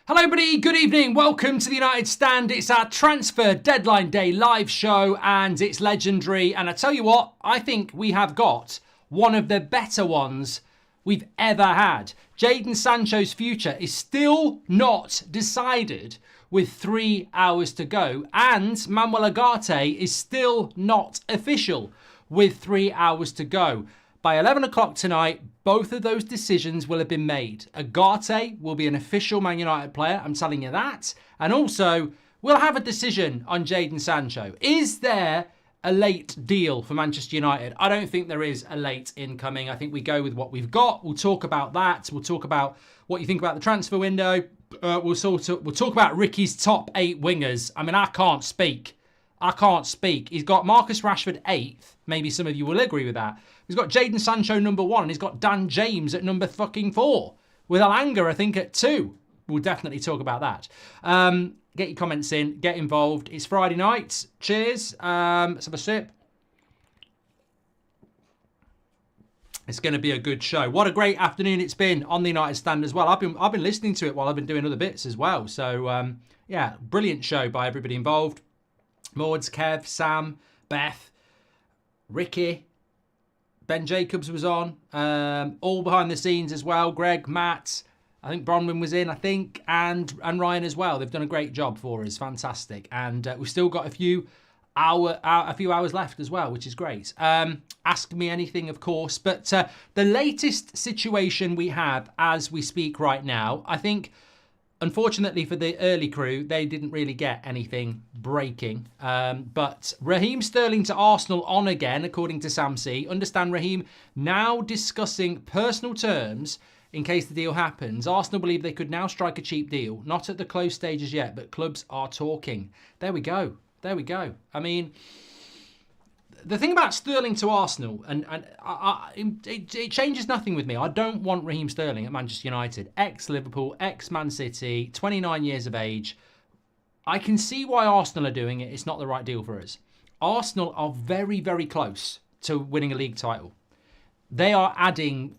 Hello everybody, good evening, welcome to the United Stand. It's our transfer deadline day live show and it's legendary. And I tell you what, I think we have got one of the better ones we've ever had. Jadon Sancho's future is still not decided with 3 hours to go. And Manuel Ugarte is still not official with 3 hours to go. By 11 o'clock tonight, both of those decisions will have been made. Ugarte will be an official Man United player, I'm telling you that. And also, we'll have a decision on Jadon Sancho. Is there a late deal for Manchester United? I don't think there is a late incoming. I think we go with what we've got. We'll talk about that. We'll talk about what you think about the transfer window. We'll talk about Ricky's top 8 wingers. I mean, I can't speak. He's got Marcus Rashford 8th. Maybe some of you will agree with that. He's got Jadon Sancho number 1 and he's got Dan James at number fucking 4. With Alanga, I think, at 2. We'll definitely talk about that. Get your comments in. Get involved. It's Friday night. Cheers. Let's have a sip. It's going to be a good show. What a great afternoon it's been on the United Stand as well. I've been listening to it while I've been doing other bits as well. So, yeah, brilliant show by everybody involved. Mords, Kev, Sam, Beth, Ricky, Ben Jacobs was on, all behind the scenes as well. Greg, Matt, I think Bronwyn was in, and Ryan as well. They've done a great job for us, fantastic. And we've still got a few hours left as well, which is great. Ask me anything, of course. But the latest situation we have as we speak right now, I think, unfortunately for the early crew, they didn't really get anything breaking. But Raheem Sterling to Arsenal on again, according to Sam C. Understand Raheem now discussing personal terms in case the deal happens. Arsenal believe they could now strike a cheap deal. Not at the close stages yet, but clubs are talking. There we go. I mean, the thing about Sterling to Arsenal, it changes nothing with me. I don't want Raheem Sterling at Manchester United. Ex-Liverpool, ex-Man City, 29 years of age. I can see why Arsenal are doing it. It's not the right deal for us. Arsenal are very, very close to winning a league title. They are adding,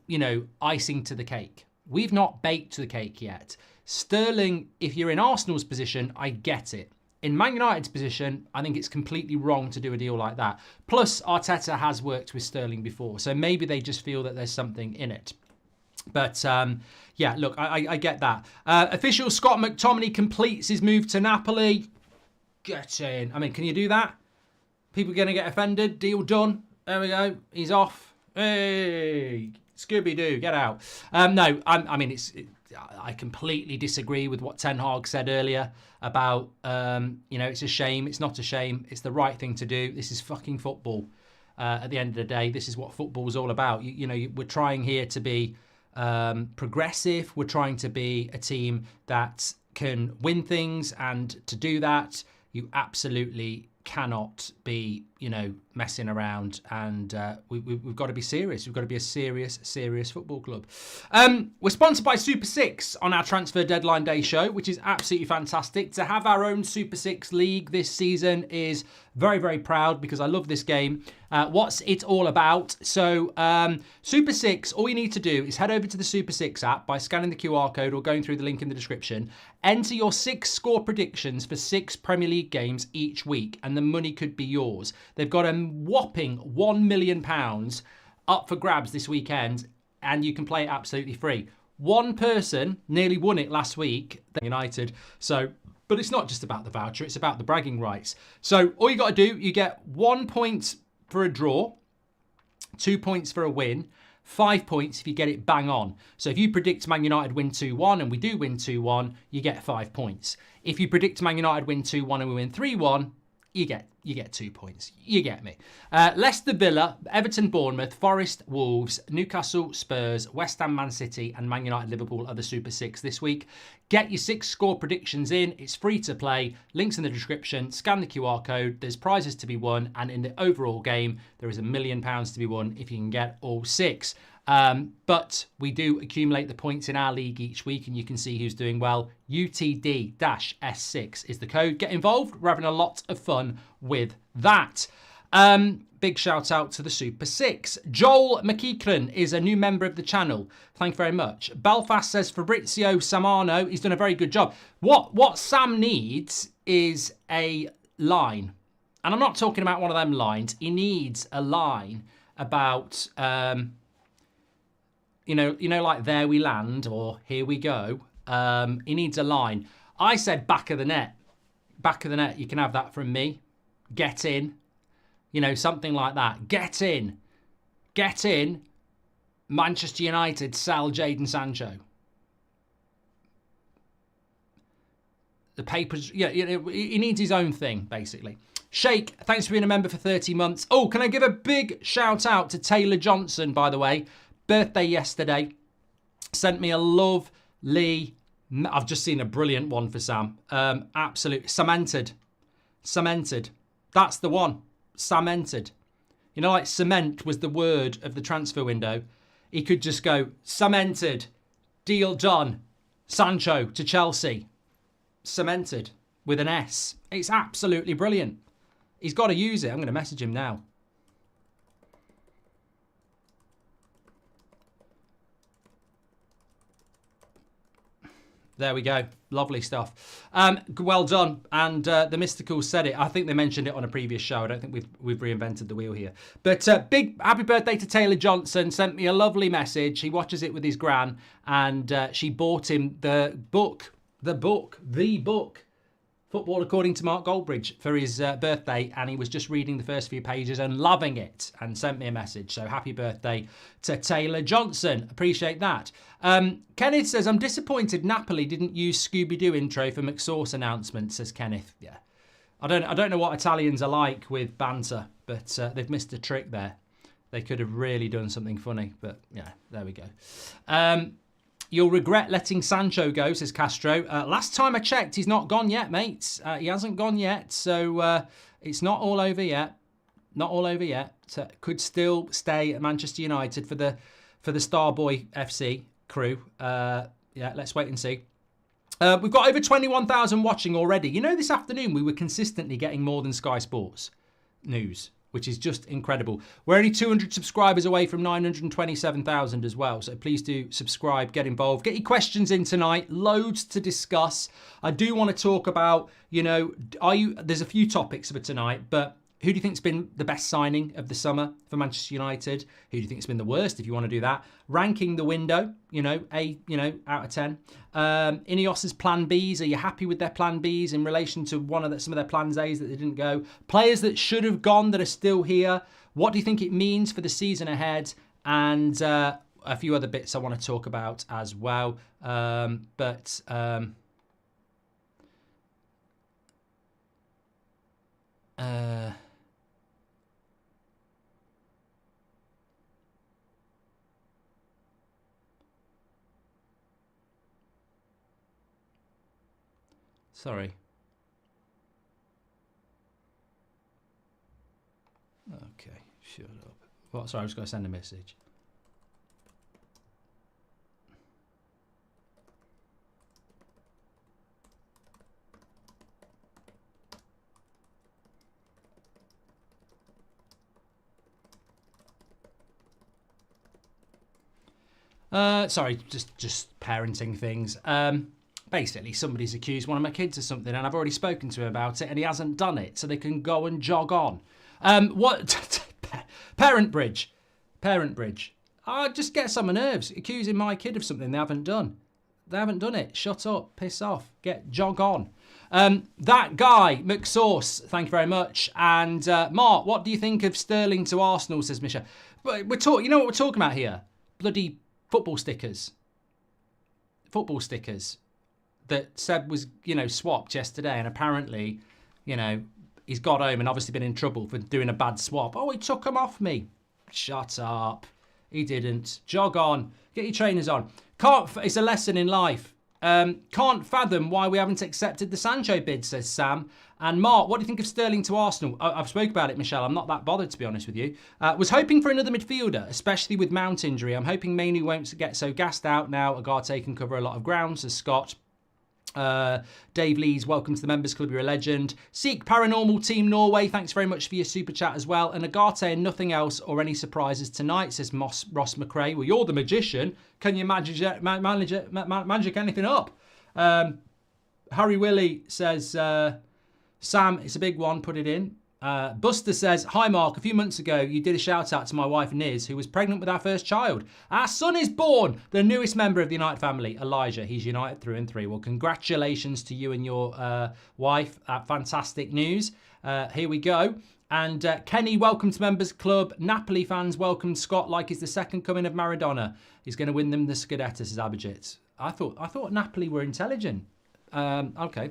icing to the cake. We've not baked the cake yet. Sterling, if you're in Arsenal's position, I get it. In Man United's position, I think it's completely wrong to do a deal like that. Plus, Arteta has worked with Sterling before, so maybe they just feel that there's something in it. But, yeah, look, I get that. Official Scott McTominay completes his move to Napoli. Get in. I mean, can you do that? People going to get offended. Deal done. There we go. He's off. Hey, Scooby-Doo, get out. No, I completely disagree with what Ten Hag said earlier about, it's a shame. It's not a shame. It's the right thing to do. This is fucking football. At the end of the day, this is what football's all about. We're trying here to be progressive. We're trying to be a team that can win things. And to do that, you absolutely cannot be, messing around, and we've got to be serious. We've got to be a serious football club. We're sponsored by Super 6 on our transfer deadline day show, which is absolutely fantastic. To have our own Super 6 league this season is very, very proud because I love this game. What's it all about? So Super 6, all you need to do is head over to the Super 6 app by scanning the QR code or going through the link in the description. Enter your 6 score predictions for 6 Premier League games each week, and the money could be yours. They've got a whopping £1 million up for grabs this weekend, and you can play it absolutely free. One person nearly won it last week, United. But it's not just about the voucher, it's about the bragging rights. So all you got to do, you get 1 point for a draw, 2 points for a win, 5 points if you get it bang on. So if you predict Man United win 2-1 and we do win 2-1, you get 5 points. If you predict Man United win 2-1 and we win 3-1, you get 2 points. You get me. Leicester Villa, Everton Bournemouth, Forest Wolves, Newcastle Spurs, West Ham Man City and Man United Liverpool are the Super 6 this week. Get your 6 score predictions in. It's free to play. Links in the description. Scan the QR code. There's prizes to be won. And in the overall game, there is £1 million to be won if you can get all 6. But we do accumulate the points in our league each week, and you can see who's doing well. UTD-S6 is the code. Get involved. We're having a lot of fun with that. Big shout out to the Super 6. Joel McEachran is a new member of the channel. Thank you very much. Belfast says Fabrizio Samano. He's done a very good job. What Sam needs is a line. And I'm not talking about one of them lines. He needs a line about, you know, like there we land or here we go. He needs a line. I said back of the net. Back of the net. You can have that from me. Get in. You know, something like that. Get in. Get in. Manchester United sell Jadon Sancho. The papers, yeah, he needs his own thing, basically. Shake, thanks for being a member for 30 months. Oh, can I give a big shout out to Taylor Johnson, by the way? Birthday yesterday. Sent me a lovely, I've just seen a brilliant one for Sam. Absolute, cemented. Cemented. That's the one. Cemented. You know, like cement was the word of the transfer window. He could just go, cemented, deal done, Sancho to Chelsea. Cemented with an S. It's absolutely brilliant. He's got to use it. I'm going to message him now. There we go. Lovely stuff. Well done. And the Mysticals said it. I think they mentioned it on a previous show. I don't think we've reinvented the wheel here. But big happy birthday to Taylor Johnson. Sent me a lovely message. He watches it with his gran. And she bought him the book. Football According to Mark Goldbridge for his birthday, and he was just reading the first few pages and loving it and sent me a message. So happy birthday to Taylor Johnson. Appreciate that. Kenneth says, I'm disappointed Napoli didn't use Scooby-Doo intro for McSauce announcement, says Kenneth. Yeah. I don't know what Italians are like with banter, but they've missed a trick there. They could have really done something funny, but yeah, there we go. You'll regret letting Sancho go, says Castro. Last time I checked, he's not gone yet, mates. He hasn't gone yet, so it's not all over yet. Not all over yet. So could still stay at Manchester United for the Starboy FC crew. Yeah, let's wait and see. We've got over 21,000 watching already. You know, this afternoon we were consistently getting more than Sky Sports news, which is just incredible. We're only 200 subscribers away from 927,000 as well. So please do subscribe, get involved, get your questions in tonight. Loads to discuss. I do want to talk about, you know, there's a few topics for tonight, but who do you think's been the best signing of the summer for Manchester United? Who do you think's been the worst, if you want to do that? Ranking the window, out of 10. Ineos's plan Bs. Are you happy with their plan Bs in relation to some of their plans As that they didn't go? Players that should have gone that are still here. What do you think it means for the season ahead? And a few other bits I want to talk about as well. Sorry. Okay, shut up. What? Sorry, I was going to send a message. Sorry, just parenting things. Basically, somebody's accused one of my kids of something, and I've already spoken to him about it, and he hasn't done it, so they can go and jog on. What? Parent Bridge. Just gets on my nerves, accusing my kid of something they haven't done. They haven't done it. Shut up. Piss off. Jog on. That guy, McSauce, thank you very much. And Mark, what do you think of Sterling to Arsenal, says Misha. But you know what we're talking about here? Bloody football stickers. Football stickers that Seb was, swapped yesterday, and apparently, he's got home and obviously been in trouble for doing a bad swap. Oh, he took them off me. Shut up. He didn't. Jog on. Get your trainers on. It's a lesson in life. Can't fathom why we haven't accepted the Sancho bid, says Sam. And Mark, what do you think of Sterling to Arsenal? I've spoke about it, Michelle. I'm not that bothered, to be honest with you. Was hoping for another midfielder, especially with Mount injury. I'm hoping Mainoo won't get so gassed out now. Ugarte can cover a lot of ground, says Scott. Dave Lees, welcome to the Members Club, you're a legend. Seek Paranormal Team Norway, thanks very much for your super chat as well. And Ugarte and nothing else or any surprises tonight, says Ross McRae. Well, you're the magician. Can you magic anything up? Harry Willie says, Sam, it's a big one, put it in. Buster says, hi Mark, a few months ago you did a shout out to my wife Niz, who was pregnant with our first child. Our son is born, the newest member of the United family, Elijah. He's United through and through. Well, congratulations to you and your wife. Fantastic news. Here we go. And Kenny, welcome to Members Club. Napoli fans welcome Scott like he's the second coming of Maradona. He's going to win them the Scudetto, says Abhijit. I thought Napoli were intelligent. Okay.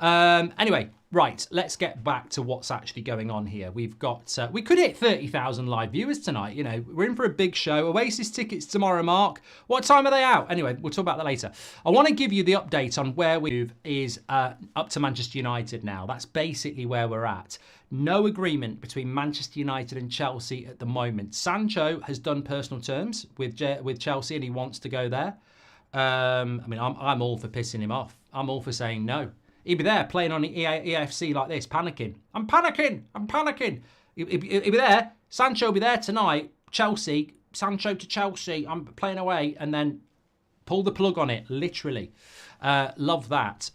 Anyway, right, let's get back to what's actually going on here. We've got, we could hit 30,000 live viewers tonight. You know, we're in for a big show. Oasis tickets tomorrow, Mark. What time are they out? Anyway, we'll talk about that later. I want to give you the update on where we move is up to Manchester United now. That's basically where we're at. No agreement between Manchester United and Chelsea at the moment. Sancho has done personal terms with Chelsea and he wants to go there. I mean, I'm all for pissing him off. I'm all for saying no. He'd be there playing on the EFC like this, panicking. I'm panicking. He'd be there. Sancho will be there tonight. Chelsea, Sancho to Chelsea. I'm playing away and then pull the plug on it, literally. Love that.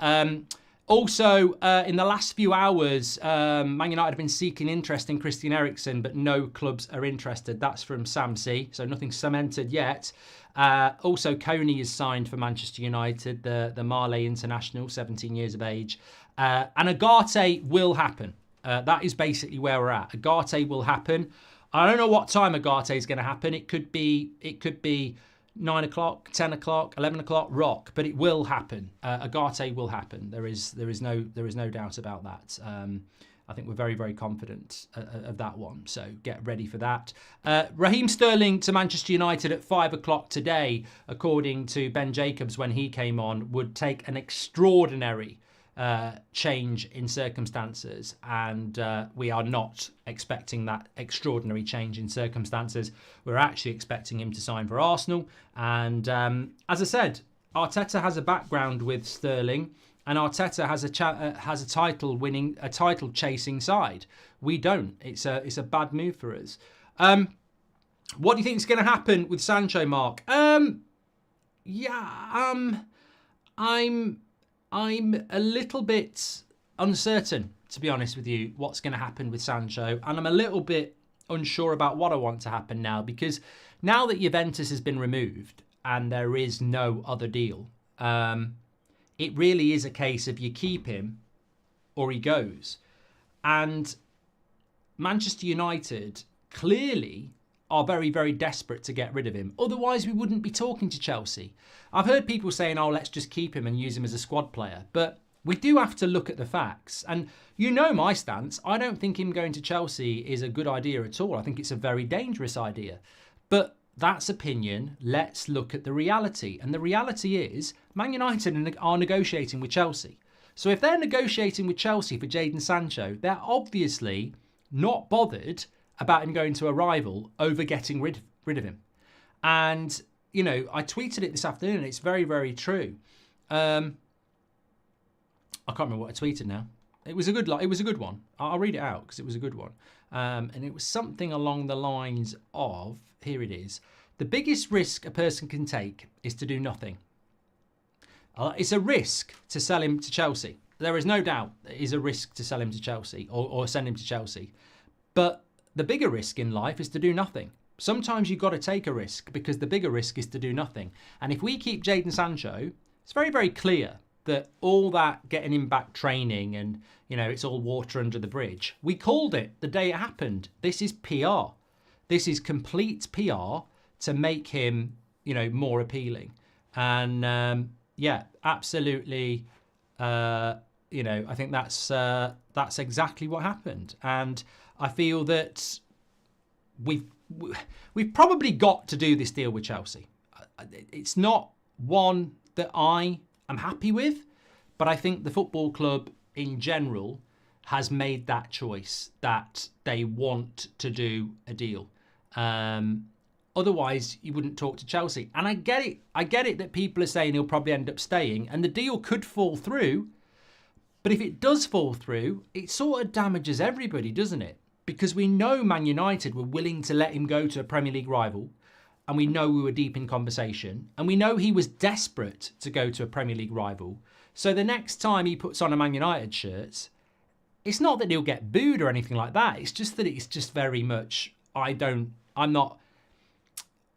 Also, in the last few hours, Man United have been seeking interest in Christian Eriksen, but no clubs are interested. That's from Sam C, so nothing cemented yet. Also, Coney is signed for Manchester United, the Marley international, 17 years of age. And Ugarte will happen. That is basically where we're at. Ugarte will happen. I don't know what time Ugarte is going to happen. It could be 9 o'clock, 10 o'clock, 11 o'clock, rock, but it will happen. Ugarte will happen. There is no doubt about that. I think we're very, very confident of that one. So get ready for that. Raheem Sterling to Manchester United at 5 o'clock today, according to Ben Jacobs when he came on, would take an extraordinary change in circumstances. And we are not expecting that extraordinary change in circumstances. We're actually expecting him to sign for Arsenal. And as I said, Arteta has a background with Sterling. And Arteta has a title chasing side. We don't. It's a bad move for us. What do you think is going to happen with Sancho, Mark? I'm a little bit uncertain, to be honest with you, what's going to happen with Sancho, and I'm a little bit unsure about what I want to happen now, because now that Juventus has been removed and there is no other deal. It really is a case of you keep him or he goes. And Manchester United clearly are very, very desperate to get rid of him. Otherwise, we wouldn't be talking to Chelsea. I've heard people saying, oh, let's just keep him and use him as a squad player. But we do have to look at the facts. And you know my stance. I don't think him going to Chelsea is a good idea at all. I think it's a very dangerous idea. But that's opinion. Let's look at the reality. And the reality is Man United are negotiating with Chelsea. So if they're negotiating with Chelsea for Jadon Sancho, they're obviously not bothered about him going to a rival over getting rid of him. And, you know, I tweeted it this afternoon and it's very, very true. I can't remember what I tweeted now. It was a good one. I'll read it out because it was a good one. And it was something along the lines of, here it is. The biggest risk a person can take is to do nothing. It's a risk to sell him to Chelsea. There is no doubt it is a risk to sell him to Chelsea or send him to Chelsea. But the bigger risk in life is to do nothing. Sometimes you've got to take a risk because the bigger risk is to do nothing. And if we keep Jadon Sancho, it's very, very clear that all that getting him back training and, you know, it's all water under the bridge. We called it the day it happened. This is PR. This is complete PR to make him, you know, more appealing. And, yeah, absolutely, you know, I think that's exactly what happened. And I feel that we've probably got to do this deal with Chelsea. It's not one that I am happy with, but I think the football club in general has made that choice that they want to do a deal. Otherwise, you wouldn't talk to Chelsea. And I get it. I get it that people are saying he'll probably end up staying and the deal could fall through. But if it does fall through, it sort of damages everybody, doesn't it? Because we know Man United were willing to let him go to a Premier League rival. And we know we were deep in conversation. And we know he was desperate to go to a Premier League rival. So the next time he puts on a Man United shirt, it's not that he'll get booed or anything like that. It's just that it's just very much, I'm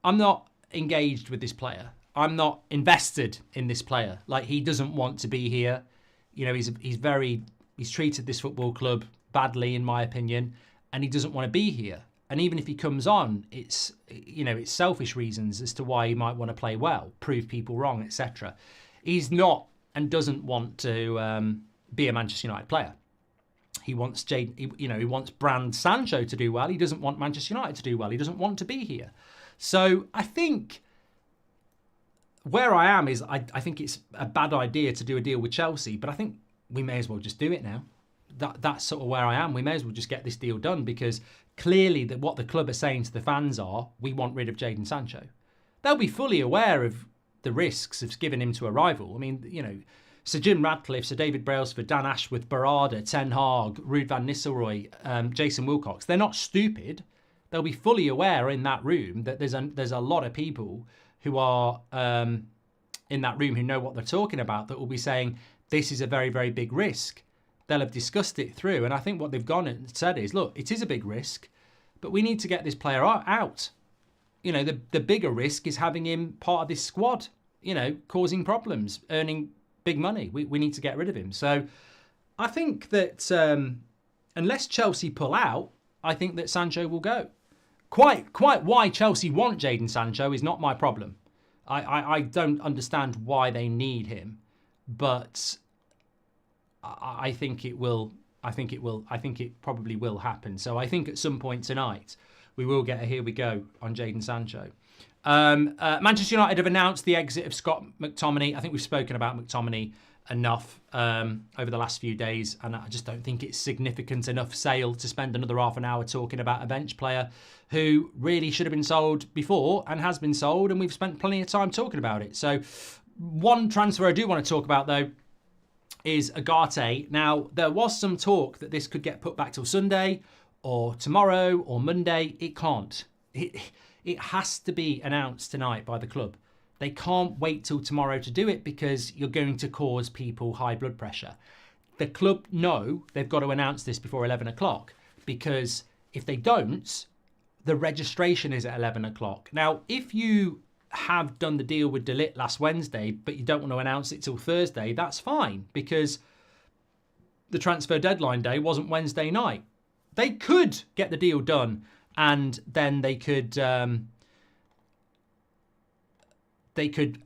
not engaged with this player. I'm not invested in this player. Like, he doesn't want to be here. You know, he's treated this football club badly, in my opinion, and he doesn't want to be here. And even if he comes on, it's selfish reasons as to why he might want to play well, prove people wrong, etc. He's not and doesn't want to be a Manchester United player. He wants he wants brand Sancho to do well. He doesn't want Manchester United to do well. He doesn't want to be here. So I think where I am is I think it's a bad idea to do a deal with Chelsea, but I think we may as well just do it now. That's sort of where I am. We may as well just get this deal done, because clearly what the club are saying to the fans are, we want rid of Jadon Sancho. They'll be fully aware of the risks of giving him to a rival. I mean, you know, Sir Jim Radcliffe, Sir David Brailsford, Dan Ashworth, Barada, Ten Hag, Ruud van Nistelrooy, Jason Wilcox, they're not stupid. They'll be fully aware in that room that there's a lot of people who are in that room who know what they're talking about, that will be saying this is a very, very big risk. They'll have discussed it through. And I think what they've gone and said is, look, it is a big risk, but we need to get this player out. You know, the bigger risk is having him part of this squad, you know, causing problems, earning big money. We need to get rid of him. So I think that unless Chelsea pull out, I think that Sancho will go. Quite why Chelsea want Jadon Sancho is not my problem. I don't understand why they need him, but I think it will. I think it probably will happen. So I think at some point tonight we will get a here we go on Jadon Sancho. Manchester United have announced the exit of Scott McTominay. I think we've spoken about McTominay enough over the last few days, and I just don't think it's significant enough sale to spend another half an hour talking about a bench player who really should have been sold before and has been sold, and we've spent plenty of time talking about it. So one transfer I do want to talk about, though, is Ugarte. Now, there was some talk that this could get put back till Sunday or tomorrow or Monday. It can't. It has to be announced tonight by the club. They can't wait till tomorrow to do it, because you're going to cause people high blood pressure. The club know they've got to announce this before 11 o'clock, because if they don't, the registration is at 11 o'clock. Now, if you have done the deal with De Ligt last Wednesday, but you don't want to announce it till Thursday, that's fine, because the transfer deadline day wasn't Wednesday night. They could get the deal done, and then they could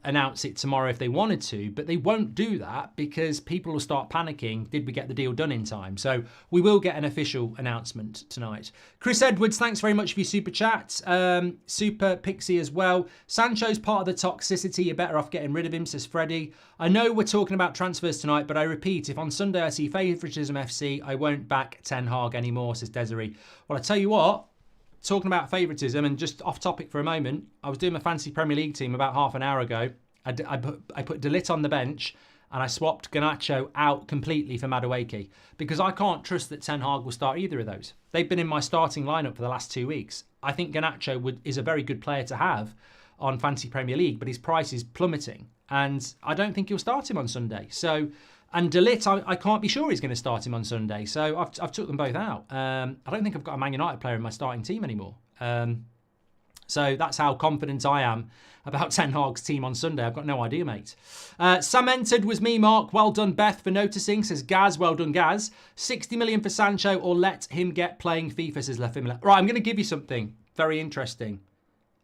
announce it tomorrow if they wanted to, but they won't do that because people will start panicking. Did we get the deal done in time? So we will get an official announcement tonight. Chris Edwards, thanks very much for your super chat. Super Pixie as well. Sancho's part of the toxicity. You're better off getting rid of him, says Freddie. I know we're talking about transfers tonight, but I repeat, if on Sunday I see favouritism FC, I won't back Ten Hag anymore, says Desiree. Well, I tell you what, talking about favouritism, and just off topic for a moment, I was doing my fantasy Premier League team about half an hour ago. I put De Ligt on the bench, and I swapped Garnacho out completely for Madueke, because I can't trust that Ten Hag will start either of those. They've been in my starting lineup for the last 2 weeks. I think Garnacho is a very good player to have on fantasy Premier League, but his price is plummeting, and I don't think he'll start him on Sunday. So, and De Ligt, I can't be sure he's going to start him on Sunday. So I've took them both out. I don't think I've got a Man United player in my starting team anymore. So that's how confident I am about Ten Hag's team on Sunday. I've got no idea, mate. Sam entered was me, Mark. Well done, Beth, for noticing, says Gaz. Well done, Gaz. 60 million for Sancho, or let him get playing FIFA, says La Fimila. Right, I'm going to give you something very interesting.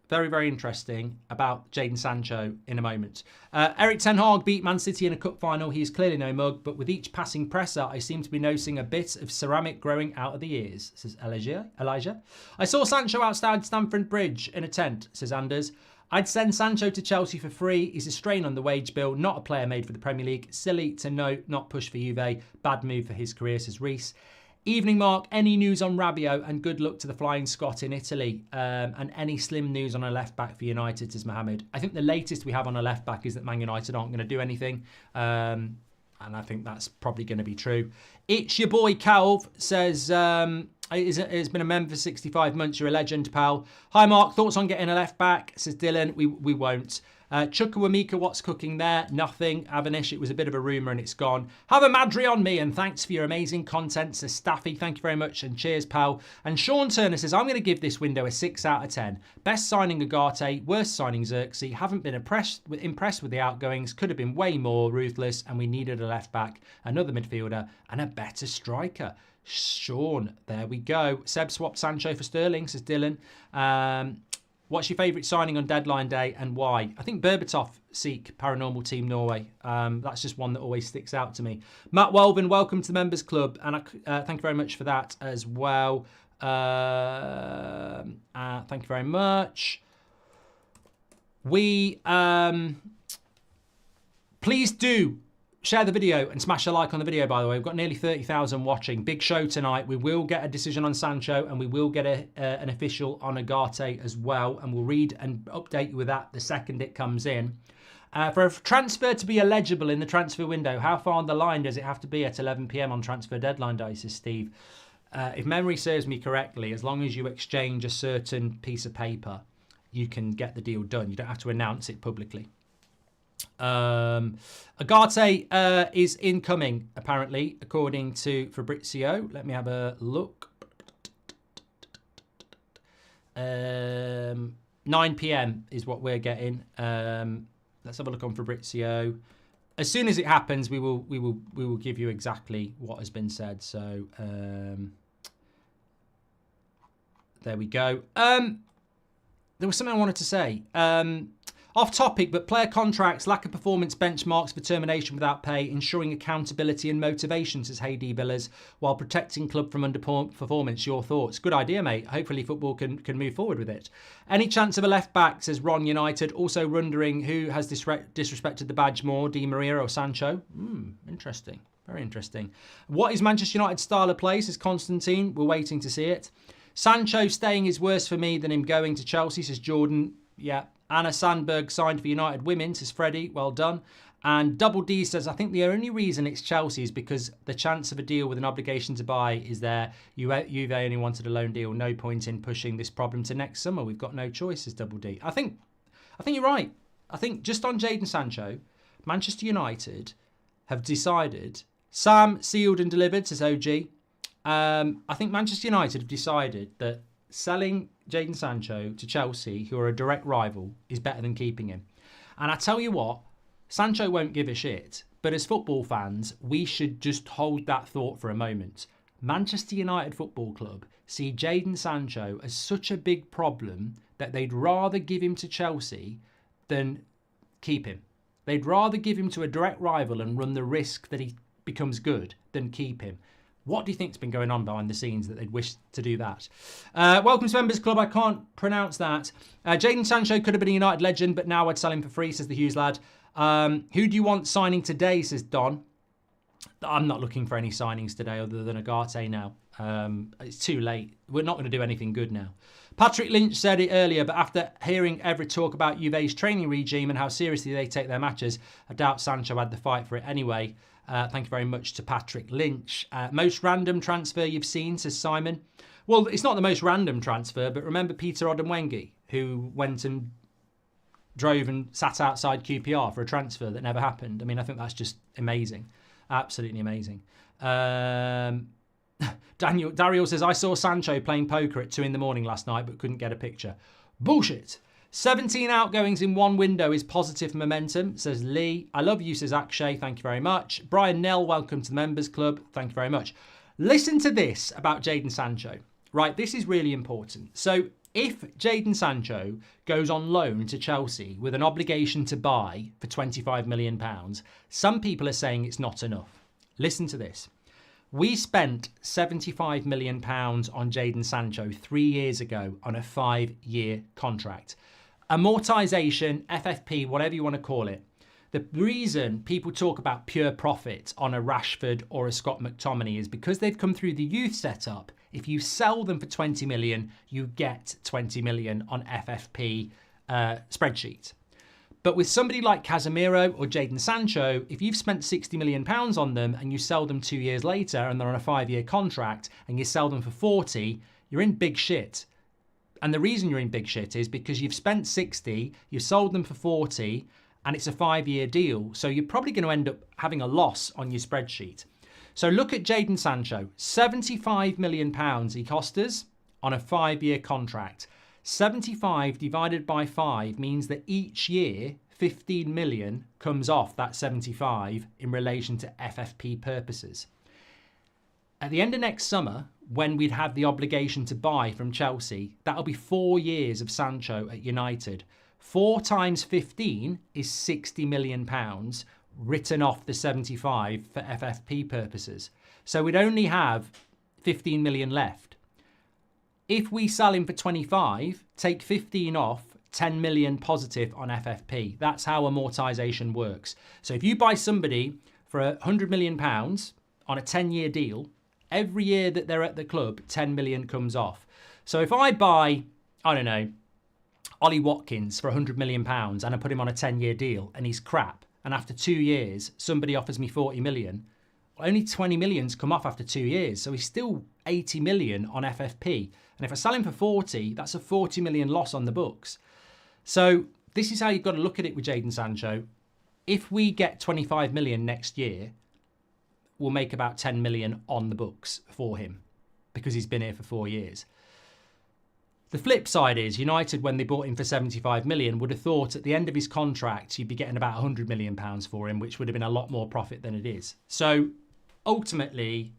Very, very interesting about Jadon Sancho in a moment. Eric Ten Hag beat Man City in a cup final. He is clearly no mug, but with each passing presser, I seem to be noticing a bit of ceramic growing out of the ears, says Elijah. I saw Sancho outside Stamford Bridge in a tent, says Anders. I'd send Sancho to Chelsea for free. He's a strain on the wage bill, not a player made for the Premier League. Silly to not push for Juve. Bad move for his career, says Reese. Evening, Mark. Any news on Rabiot? And good luck to the Flying Scot in Italy. And any slim news on a left back for United, says Mohammed. I think the latest we have on a left back is that Man United aren't going to do anything. And I think that's probably going to be true. It's your boy Calv says, it's been a member for 65 months. You're a legend, pal. Hi, Mark. Thoughts on getting a left back? Says Dylan. We won't. Chukwuemeka, what's cooking there? Nothing. Avanish, it was a bit of a rumour and it's gone. Have a Madri on me and thanks for your amazing content. Says Staffy, thank you very much and cheers, pal. And Sean Turner says, I'm going to give this window a 6 out of 10. Best signing Ugarte, worst signing Xerxes. Haven't been impressed with the outgoings. Could have been way more ruthless and we needed a left back, another midfielder and a better striker. Sean, there we go. Seb swapped Sancho for Sterling, says Dylan. What's your favourite signing on deadline day and why? I think Berbatov seek Paranormal Team Norway. That's just one that always sticks out to me. Matt Welvin, welcome to the Members Club. And thank you very much for that as well. Thank you very much. Please do share the video and smash a like on the video, by the way. We've got nearly 30,000 watching. Big show tonight. We will get a decision on Sancho and we will get an official on Ugarte as well. And we'll read and update you with that the second it comes in. For a transfer to be eligible in the transfer window, how far on the line does it have to be at 11 p.m. on transfer deadline day, says Steve? If memory serves me correctly, as long as you exchange a certain piece of paper, you can get the deal done. You don't have to announce it publicly. Ugarte is incoming, apparently, according to Fabrizio. Let me have a look. 9 p.m. is what we're getting. Let's have a look on Fabrizio. As soon as it happens, we will give you exactly what has been said. So there we go. There was something I wanted to say. Off topic, but player contracts, lack of performance benchmarks for termination without pay, ensuring accountability and motivation, says Heidi Villas, while protecting club from underperformance. Your thoughts? Good idea, mate. Hopefully football can move forward with it. Any chance of a left back, says Ron United. Also wondering who has disrespected the badge more, Di Maria or Sancho? Interesting. Very interesting. What is Manchester United's style of play, says Constantine. We're waiting to see it. Sancho staying is worse for me than him going to Chelsea, says Jordan. Yeah. Anna Sandberg signed for United Women, says Freddie. Well done. And Double D says, I think the only reason it's Chelsea is because the chance of a deal with an obligation to buy is there. Juve only wanted a loan deal. No point in pushing this problem to next summer. We've got no choice, says Double D. I think you're right. I think just on Jadon Sancho, Manchester United have decided, Sam sealed and delivered, says OG. I think Manchester United have decided that selling Jadon Sancho to Chelsea, who are a direct rival, is better than keeping him. And I tell you what, Sancho won't give a shit. But as football fans, we should just hold that thought for a moment. Manchester United Football Club see Jadon Sancho as such a big problem that they'd rather give him to Chelsea than keep him. They'd rather give him to a direct rival and run the risk that he becomes good than keep him. What do you think's been going on behind the scenes that they'd wish to do that? Welcome to Members Club. I can't pronounce that. Jadon Sancho could have been a United legend, but now I'd sell him for free, says the Hughes lad. Who do you want signing today, says Don. I'm not looking for any signings today other than Ugarte now. It's too late. We're not going to do anything good now. Patrick Lynch said it earlier, but after hearing every talk about Juve's training regime and how seriously they take their matches, I doubt Sancho had the fight for it anyway. Thank you very much to Patrick Lynch. Most random transfer you've seen, says Simon. Well, it's not the most random transfer, but remember Peter Odemwingie, who went and drove and sat outside QPR for a transfer that never happened. I mean, I think that's just amazing. Absolutely amazing. Daryl says, I saw Sancho playing poker at 2 a.m. last night, but couldn't get a picture. Bullshit. 17 outgoings in one window is positive momentum, says Lee. I love you, says Akshay. Thank you very much. Brian Nell, welcome to the Members Club. Thank you very much. Listen to this about Jadon Sancho. Right, this is really important. So if Jadon Sancho goes on loan to Chelsea with an obligation to buy for £25 million, some people are saying it's not enough. Listen to this. We spent £75 million on Jadon Sancho 3 years ago on a 5-year contract. Amortization, FFP, whatever you want to call it. The reason people talk about pure profit on a Rashford or a Scott McTominay is because they've come through the youth setup. If you sell them for 20 million, you get 20 million on FFP spreadsheet. But with somebody like Casemiro or Jadon Sancho, if you've spent £60 million on them and you sell them 2 years later and they're on a 5-year contract and you sell them for 40, you're in big shit. And the reason you're in big shit is because you've spent 60, you've sold them for 40, and it's a 5-year deal. So you're probably going to end up having a loss on your spreadsheet. So look at Jadon Sancho, £75 million he cost us on a 5-year contract. 75 divided by 5 means that each year 15 million comes off that 75 in relation to FFP purposes. At the end of next summer, when we'd have the obligation to buy from Chelsea, that'll be 4 years of Sancho at United. 4 times 15 is £60 million written off the 75 for FFP purposes. So we'd only have 15 million left. If we sell him for 25, take 15 off, 10 million positive on FFP. That's how amortization works. So if you buy somebody for £100 million on a 10-year deal, every year that they're at the club, 10 million comes off. So if I buy, I don't know, Ollie Watkins for £100 million and I put him on a 10-year deal and he's crap, and after 2 years, somebody offers me 40 million, only 20 million's come off after 2 years. So he's still 80 million on FFP. And if I sell him for 40, that's a 40 million loss on the books. So this is how you've got to look at it with Jadon Sancho. If we get 25 million next year, we'll make about 10 million on the books for him because he's been here for 4 years. The flip side is United, when they bought him for 75 million, would have thought at the end of his contract, you'd be getting about 100 million pounds for him, which would have been a lot more profit than it is. So ultimately,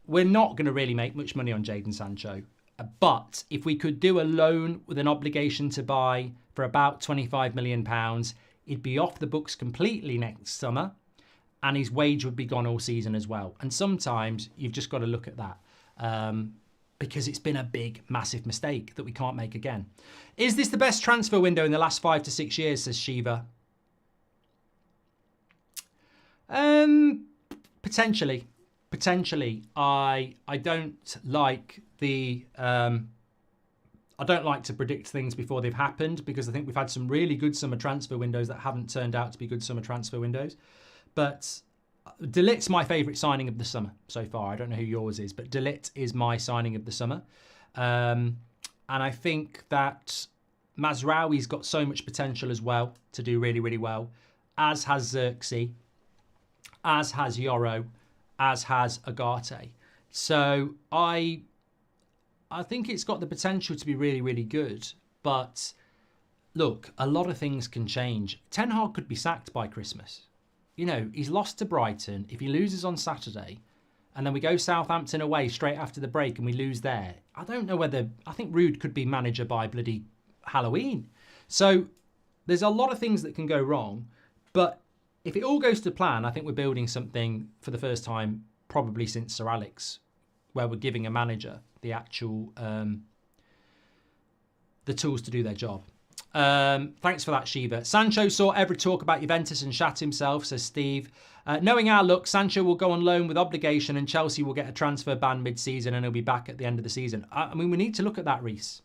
we're not going to really make much money on Jadon Sancho. But if we could do a loan with an obligation to buy for about 25 million pounds, it'd be off the books completely next summer, and his wage would be gone all season as well. And sometimes you've just got to look at that. Because it's been a big, massive mistake that we can't make again. Is this the best transfer window in the last 5 to 6 years, says Shiva? Potentially. I don't like the... I don't like to predict things before they've happened because I think we've had some really good summer transfer windows that haven't turned out to be good summer transfer windows. But... De Ligt's my favourite signing of the summer so far. I don't know who yours is, but De Ligt is my signing of the summer. And I think that Mazraoui's got so much potential as well to do really, really well, as has Xerxes, as has Yoro, as has Ugarte. So I think it's got the potential to be really, really good. But look, a lot of things can change. Ten Hag could be sacked by Christmas. You know, he's lost to Brighton. If he loses on Saturday and then we go Southampton away straight after the break and we lose there, I don't know whether... I think Ruud could be manager by bloody Halloween. So there's a lot of things that can go wrong. But if it all goes to plan, I think we're building something for the first time probably since Sir Alex, where we're giving a manager the actual... the tools to do their job. Thanks for that, Shiva. Sancho saw every talk about Juventus and shat himself, says Steve. Knowing our luck, Sancho will go on loan with obligation and Chelsea will get a transfer ban mid-season and he'll be back at the end of the season. I mean, we need to look at that, Reese.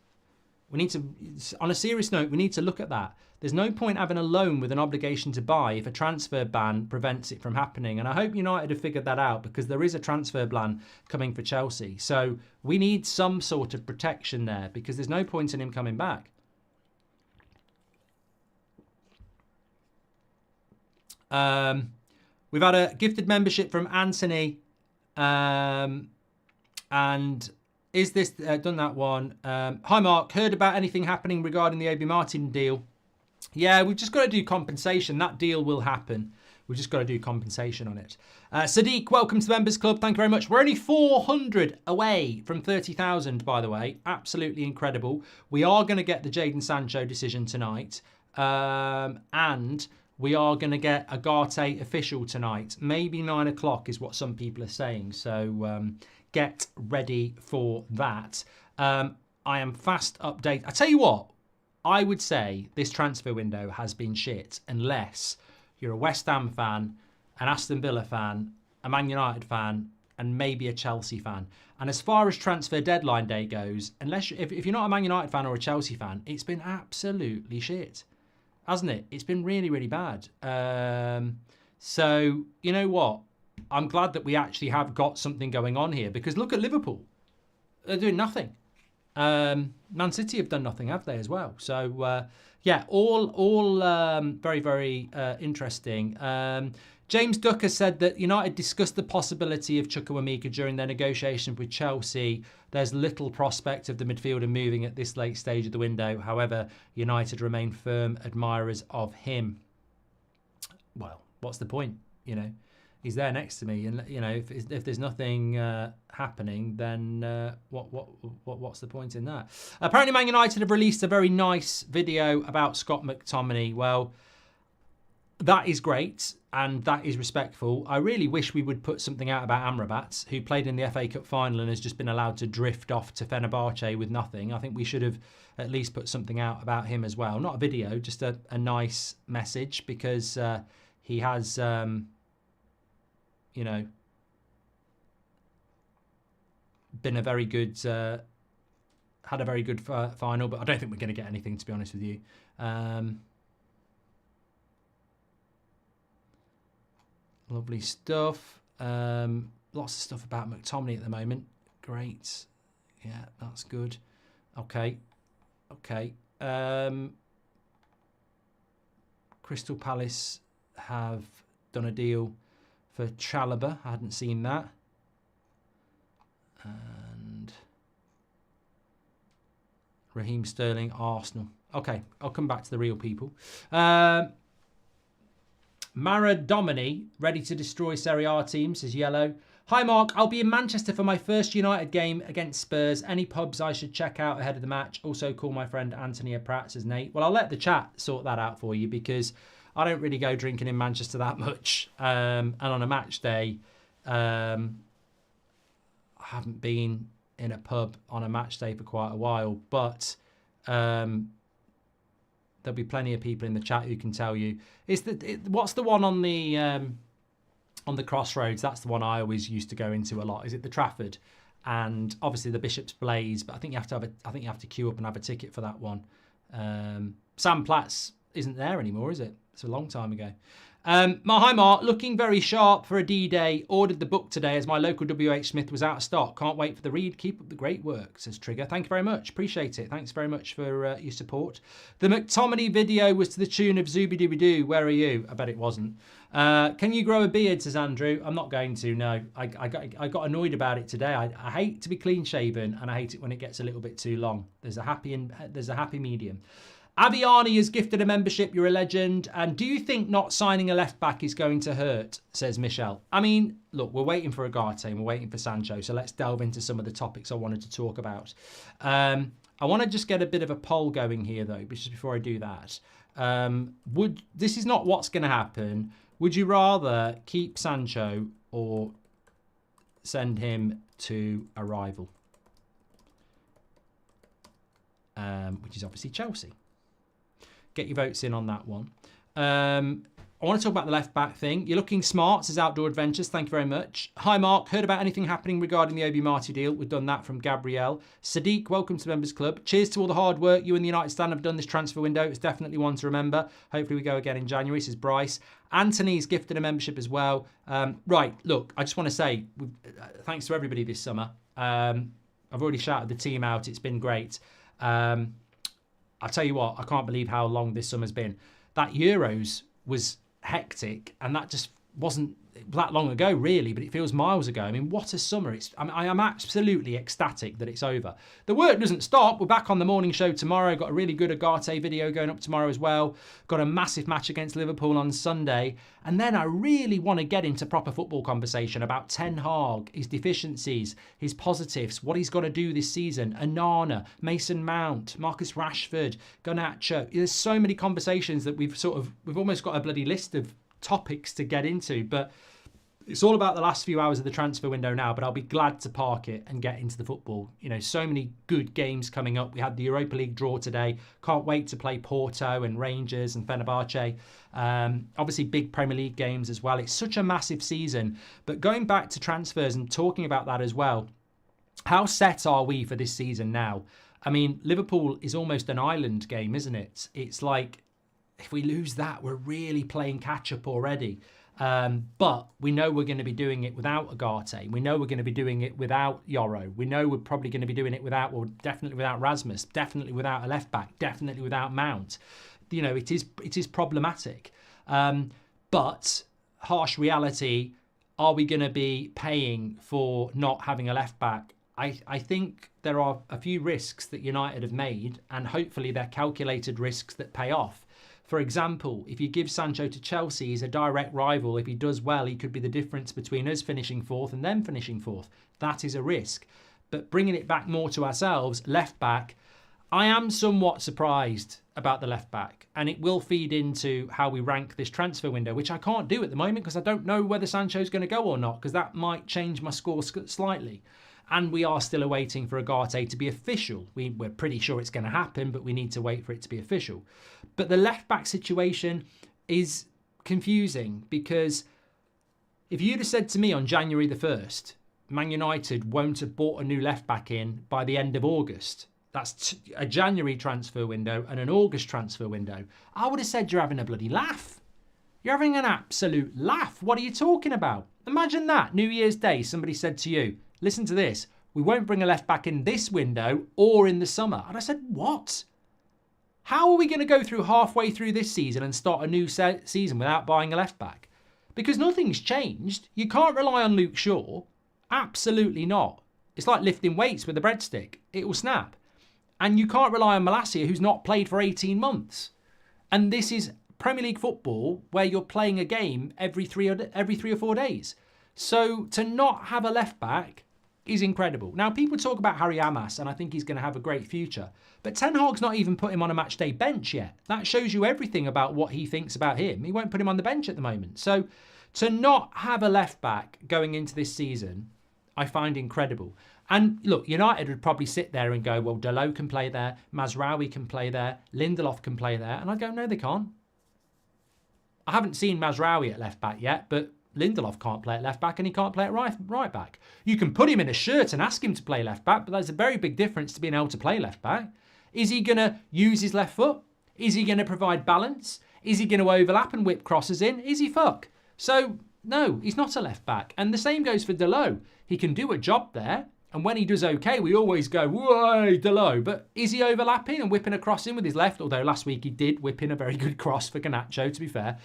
We need to, on a serious note, we need to look at that. There's no point having a loan with an obligation to buy if a transfer ban prevents it from happening. And I hope United have figured that out because there is a transfer ban coming for Chelsea. So we need some sort of protection there because there's no point in him coming back. We've had a gifted membership from Anthony, and is this done that one? Hi Mark, heard about anything happening regarding the Obi Martin deal? Yeah, we've just got to do compensation. That deal will happen. We've just got to do compensation on it. Sadiq, welcome to the Members Club. Thank you very much. We're only 400 away from 30,000, by the way. Absolutely incredible. We are going to get the Jadon Sancho decision tonight, and we are going to get Ugarte official tonight. Maybe 9 o'clock is what some people are saying. So get ready for that. I am fast update. I tell you what, I would say this transfer window has been shit unless you're a West Ham fan, an Aston Villa fan, a Man United fan, and maybe a Chelsea fan. And as far as transfer deadline day goes, if you're not a Man United fan or a Chelsea fan, it's been absolutely shit, hasn't it? It's been really, really bad. So, you know what? I'm glad that we actually have got something going on here, because look at Liverpool. They're doing nothing. Man City have done nothing, have they, as well? So, yeah, all very, very interesting. James Ducker said that United discussed the possibility of Chukwuemeka during their negotiations with Chelsea. There's little prospect of the midfielder moving at this late stage of the window. However, United remain firm admirers of him. Well, what's the point? He's there next to me, and if there's nothing happening, then what's the point in that? Apparently, Man United have released a very nice video about Scott McTominay. Well, that is great and that is respectful. I really wish we would put something out about Amrabat, who played in the FA Cup final and has just been allowed to drift off to Fenerbahce with nothing. I think we should have at least put something out about him as well. Not a video, just a nice message, because he has, been a very good, had a very good final, but I don't think we're going to get anything, to be honest with you. Lovely stuff. Lots of stuff about McTominay at the moment. Great. Yeah, that's good. Okay. Crystal Palace have done a deal for Chalobah. I hadn't seen that. And Raheem Sterling, Arsenal. Okay, I'll come back to the real people. Maradomini, ready to destroy Serie A team, says Yellow. Hi Mark, I'll be in Manchester for my first United game against Spurs. Any pubs I should check out ahead of the match? Also call my friend Anthony Pratt, says Nate. Well, I'll let the chat sort that out for you, because I don't really go drinking in Manchester that much. And on a match day, I haven't been in a pub on a match day for quite a while, but there'll be plenty of people in the chat who can tell you. What's the one on the Crossroads? That's the one I always used to go into a lot. Is it the Trafford? And obviously the Bishop's Blaze, but I think you have to queue up and have a ticket for that one. Sam Platts isn't there anymore, is it? It's a long time ago. Hi Mark, looking very sharp for a D-Day. Ordered the book today as my local WH Smith was out of stock. Can't wait for the read. Keep up the great work, says Trigger. Thank you very much. Appreciate it. Thanks very much for your support. The McTominay video was to the tune of Zooby-Dooby-Doo. Where are you? I bet it wasn't. Can you grow a beard, says Andrew. I'm not going to, no. I got annoyed about it today. I hate to be clean-shaven, and I hate it when it gets a little bit too long. There's a happy medium. Aviani has gifted a membership. You're a legend. And do you think not signing a left-back is going to hurt, says Michelle? I mean, look, we're waiting for Ugarte and we're waiting for Sancho. So let's delve into some of the topics I wanted to talk about. I want to just get a bit of a poll going here, though, just before I do that. This is not what's going to happen. Would you rather keep Sancho or send him to a rival? Which is obviously Chelsea. Get your votes in on that one. I want to talk about the left-back thing. You're looking smart, says Outdoor Adventures. Thank you very much. Hi, Mark. Heard about anything happening regarding the Obi Marty deal? We've done that from Gabrielle. Sadiq, welcome to the Members Club. Cheers to all the hard work you and the United Stand have done this transfer window. It's definitely one to remember. Hopefully we go again in January, says Bryce. Anthony's gifted a membership as well. Right, look, I just want to say thanks to everybody this summer. I've already shouted the team out. It's been great. I'll tell you what, I can't believe how long this summer's been. That Euros was hectic, and that just wasn't that long ago, really, but it feels miles ago. I mean, what a summer. I am absolutely ecstatic that it's over. The work doesn't stop. We're back on the morning show tomorrow. Got a really good Ugarte video going up tomorrow as well. Got a massive match against Liverpool on Sunday. And then I really want to get into proper football conversation about Ten Hag, his deficiencies, his positives, what he's got to do this season. Onana, Mason Mount, Marcus Rashford, Garnacho. There's so many conversations that we've almost got a bloody list of topics to get into, but It's all about the last few hours of the transfer window now, but I'll be glad to park it and get into the football. You know, so many good games coming up. We had the Europa League draw today. Can't wait to play Porto and Rangers and Fenerbahce. Obviously, big Premier League games as well. It's such a massive season. But going back to transfers and talking about that as well, how set are we for this season now? I mean, Liverpool is almost an island game, isn't it? It's like, if we lose that, we're really playing catch-up already. But we know we're going to be doing it without Ugarte. We know we're going to be doing it without Yoro. We know we're probably going to be doing it without, well, definitely without Rasmus, definitely without a left back, definitely without Mount. You know, it is problematic. But harsh reality, are we going to be paying for not having a left back? I think there are a few risks that United have made, and hopefully they're calculated risks that pay off. For example, if you give Sancho to Chelsea, he's a direct rival. If he does well, he could be the difference between us finishing fourth and them finishing fourth. That is a risk. But bringing it back more to ourselves, left back, I am somewhat surprised about the left back, and it will feed into how we rank this transfer window, which I can't do at the moment because I don't know whether Sancho's going to go or not, because that might change my score slightly. And we are still awaiting for Ugarte to be official. We're pretty sure it's going to happen, but we need to wait for it to be official. But the left-back situation is confusing, because if you'd have said to me on January the 1st, Man United won't have bought a new left-back in by the end of August, that's a January transfer window and an August transfer window, I would have said you're having a bloody laugh. You're having an absolute laugh. What are you talking about? Imagine that, New Year's Day, somebody said to you, listen to this, we won't bring a left back in this window or in the summer. And I said, what? How are we going to go through halfway through this season and start a new season without buying a left back? Because nothing's changed. You can't rely on Luke Shaw. Absolutely not. It's like lifting weights with a breadstick. It will snap. And you can't rely on Malacia, who's not played for 18 months. And this is Premier League football where you're playing a game every three or 4 days. So to not have a left back is incredible. Now, people talk about Harry Amas, and I think he's going to have a great future. But Ten Hag's not even put him on a match day bench yet. That shows you everything about what he thinks about him. He won't put him on the bench at the moment. So to not have a left back going into this season, I find incredible. And look, United would probably sit there and go, well, Dalot can play there, Mazraoui can play there, Lindelof can play there. And I'd go, no, they can't. I haven't seen Mazraoui at left back yet, but Lindelof can't play at left back and he can't play at right back. You can put him in a shirt and ask him to play left back, but there's a very big difference to being able to play left back. Is he going to use his left foot? Is he going to provide balance? Is he going to overlap and whip crosses in? Is he fuck? So, no, he's not a left back. And the same goes for Dalot. He can do a job there. And when he does okay, we always go, whoa, Dalot. But is he overlapping and whipping a cross in with his left? Although last week he did whip in a very good cross for Garnacho, to be fair.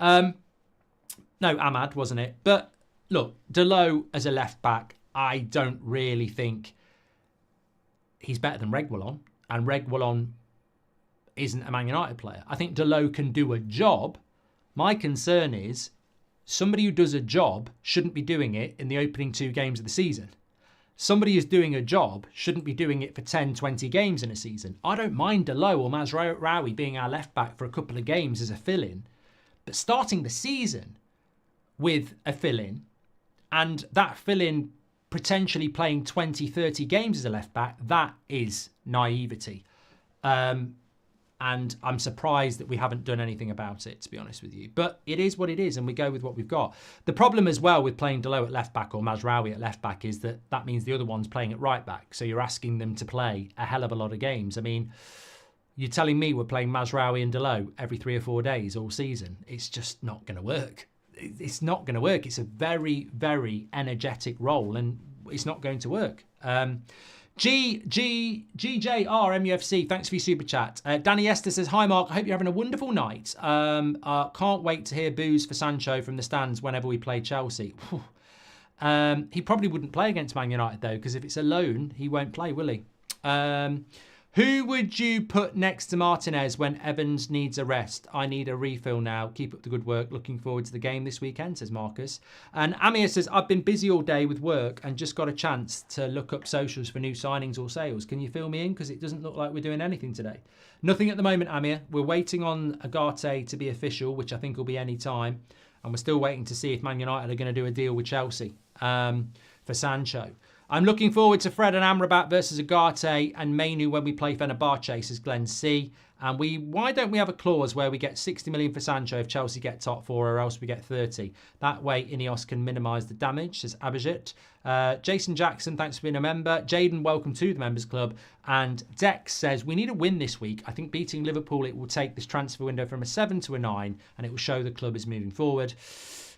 No, Ahmad, wasn't it? But look, Dalot as a left back, I don't really think he's better than Reguilon. And Reguilon isn't a Man United player. I think Dalot can do a job. My concern is somebody who does a job shouldn't be doing it in the opening 2 games of the season. Somebody who's doing a job shouldn't be doing it for 10, 20 games in a season. I don't mind Dalot or Mazraoui being our left back for a couple of games as a fill-in. But starting the season with a fill-in, and that fill-in potentially playing 20, 30 games as a left-back, that is naivety. And I'm surprised that we haven't done anything about it, to be honest with you. But it is what it is, and we go with what we've got. The problem as well with playing Dalot at left-back or Mazraoui at left-back is that means the other one's playing at right-back. So you're asking them to play a hell of a lot of games. I mean, you're telling me we're playing Mazraoui and Dalot every 3 or 4 days all season. It's just not going to work. It's not going to work. It's a very, very energetic role, and it's not going to work. GJR MUFC, thanks for your super chat. Danny Esther says, hi Mark, I hope you're having a wonderful night. Can't wait to hear boos for Sancho from the stands whenever we play Chelsea. He probably wouldn't play against Man United though, because if it's a loan, he won't play, will he? Who would you put next to Martinez when Evans needs a rest? I need a refill now. Keep up the good work. Looking forward to the game this weekend, says Marcus. And Amir says, I've been busy all day with work and just got a chance to look up socials for new signings or sales. Can you fill me in? Because it doesn't look like we're doing anything today. Nothing at the moment, Amir. We're waiting on Ugarte to be official, which I think will be any time. And we're still waiting to see if Man United are going to do a deal with Chelsea for Sancho. I'm looking forward to Fred and Amrabat versus Ugarte and Mainu when we play Fenerbahce, says Glenn C. And why don't we have a clause where we get 60 million for Sancho if Chelsea get top four, or else we get 30? That way Ineos can minimise the damage, says Abhijit. Jason Jackson, thanks for being a member. Jaden, welcome to the Members Club. And Dex says, we need a win this week. I think beating Liverpool, it will take this transfer window from a 7 to a 9, and it will show the club is moving forward.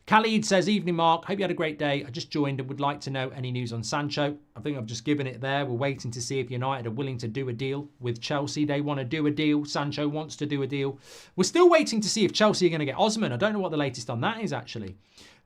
Khalid says, evening Mark, hope you had a great day. I just joined and would like to know any news on Sancho. I think I've just given it there. We're waiting to see if United are willing to do a deal with Chelsea. They want to do a deal. Sancho wants to do a deal. We're still waiting to see if Chelsea are going to get Osman. I don't know what the latest on that is, actually.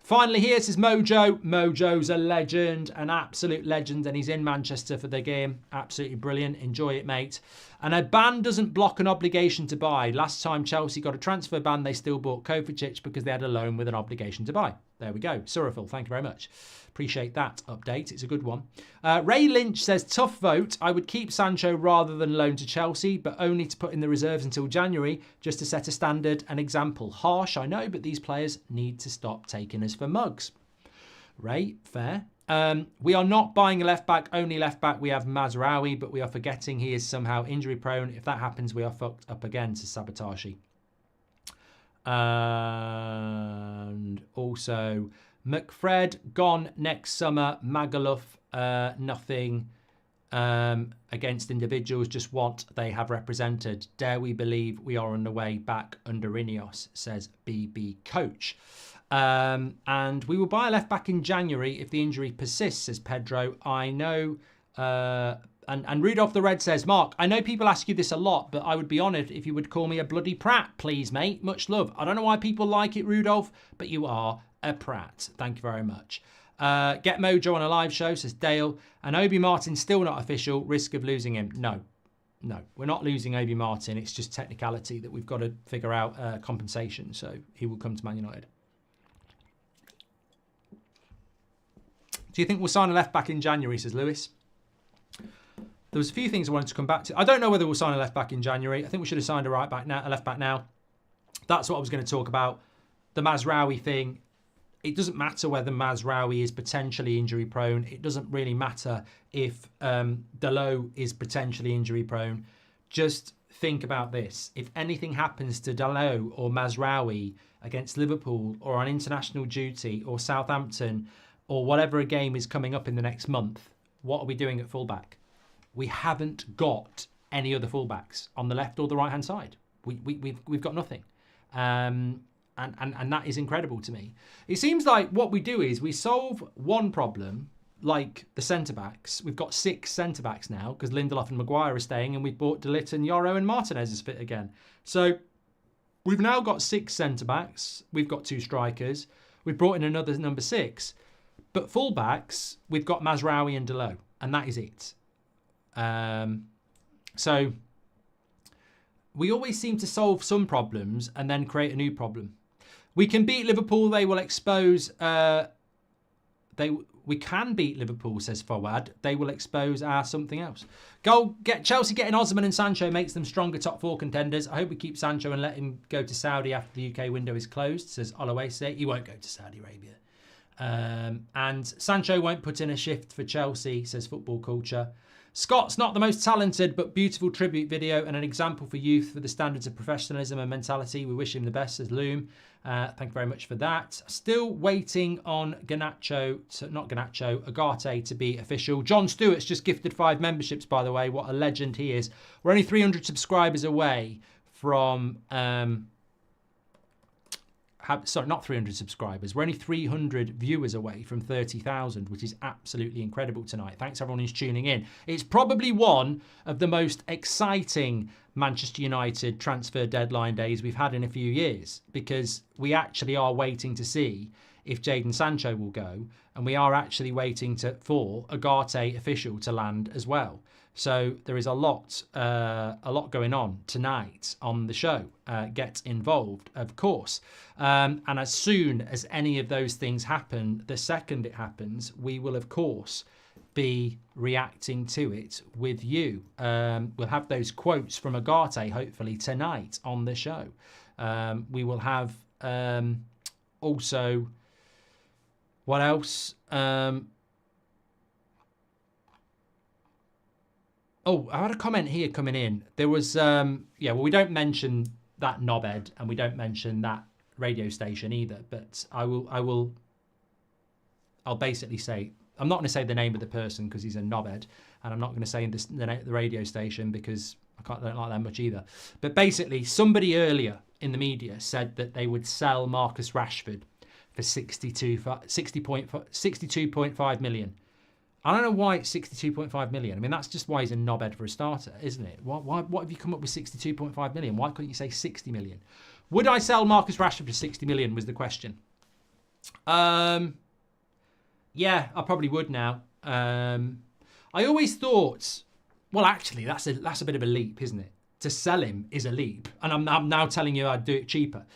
Finally here, says Mojo. Mojo's a legend, an absolute legend, and he's in Manchester for the game. Absolutely brilliant. Enjoy it, mate. And a ban doesn't block an obligation to buy. Last time Chelsea got a transfer ban, they still bought Kovacic because they had a loan with an obligation to buy. There we go. Surafil, thank you very much. Appreciate that update. It's a good one. Ray Lynch says, tough vote. I would keep Sancho rather than loan to Chelsea, but only to put in the reserves until January, just to set a standard and example. Harsh, I know, but these players need to stop taking us for mugs. Ray, fair. We are not buying a left-back, only left-back. We have Mazraoui, but we are forgetting he is somehow injury-prone. If that happens, we are fucked up again, says Sabatashi. And also, McFred, gone next summer. Magaluf, nothing against individuals, just what they have represented. Dare we believe we are on the way back under Ineos, says BB Coach. And we will buy a left back in January if the injury persists, says Pedro. I know, and Rudolph the Red says, Mark, I know people ask you this a lot, but I would be honoured if you would call me a bloody prat, please, mate. Much love. I don't know why people like it, Rudolph, but you are a prat. Thank you very much. Get Mojo on a live show, says Dale. And Obi Martin's still not official. Risk of losing him. No, we're not losing Obi Martin. It's just technicality that we've got to figure out compensation. So he will come to Man United. Do you think we'll sign a left back in January, says Lewis? There was a few things I wanted to come back to. I don't know whether we'll sign a left back in January. I think we should have signed a left back now. That's what I was going to talk about. The Mazraoui thing. It doesn't matter whether Mazraoui is potentially injury prone. It doesn't really matter if Dalot is potentially injury prone. Just think about this. If anything happens to Dalot or Mazraoui against Liverpool or on international duty or Southampton or whatever a game is coming up in the next month, what are we doing at fullback? We haven't got any other fullbacks on the left or the right hand side. We've got nothing. And that is incredible to me. It seems like what we do is we solve one problem, like the centre-backs. We've got 6 centre-backs now because Lindelof and Maguire are staying, and we've bought De Ligt and Yoro and Martinez is fit again. So we've now got 6 centre-backs. We've got 2 strikers. We've brought in another number 6. But full-backs, we've got Mazraoui and Dalot, and that is it. So we always seem to solve some problems and then create a new problem. We can beat Liverpool. They will expose. We can beat Liverpool, says Fawad. They will expose our something else. Chelsea getting Osman and Sancho makes them stronger top 4 contenders. I hope we keep Sancho and let him go to Saudi after the UK window is closed, says Olawese. He won't go to Saudi Arabia. And Sancho won't put in a shift for Chelsea, says Football Culture. Scott's not the most talented, but beautiful tribute video and an example for youth for the standards of professionalism and mentality. We wish him the best, says Loom. Thank you very much for that. Still waiting on Ugarte to be official. John Stewart's just gifted 5 memberships, by the way. What a legend he is. We're only 300 subscribers away from... sorry, not 300 subscribers. We're only 300 viewers away from 30,000, which is absolutely incredible tonight. Thanks everyone who's tuning in. It's probably one of the most exciting Manchester United transfer deadline days we've had in a few years, because we actually are waiting to see if Jadon Sancho will go, and we are actually waiting for Ugarte official to land as well. So there is a lot going on tonight on the show. Get involved, of course. And as soon as any of those things happen, the second it happens, we will, of course, be reacting to it with you. We'll have those quotes from Ugarte, hopefully, tonight on the show. We will have... Also, what else? Oh, I had a comment here coming in. There was, we don't mention that knobhead and we don't mention that radio station either. But I'll basically say, I'm not going to say the name of the person because he's a knobhead, and I'm not going to say the radio station because I don't like that much either. But basically, somebody earlier in the media said that they would sell Marcus Rashford for 62.5 million. I don't know why it's 62.5 million. I mean, that's just why he's a knobhead for a starter, isn't it? What have you come up with 62.5 million? Why couldn't you say 60 million? Would I sell Marcus Rashford for 60 million was the question. Yeah, I probably would now. I always thought, well, actually, that's a bit of a leap, isn't it? To sell him is a leap. And I'm now telling you I'd do it cheaper.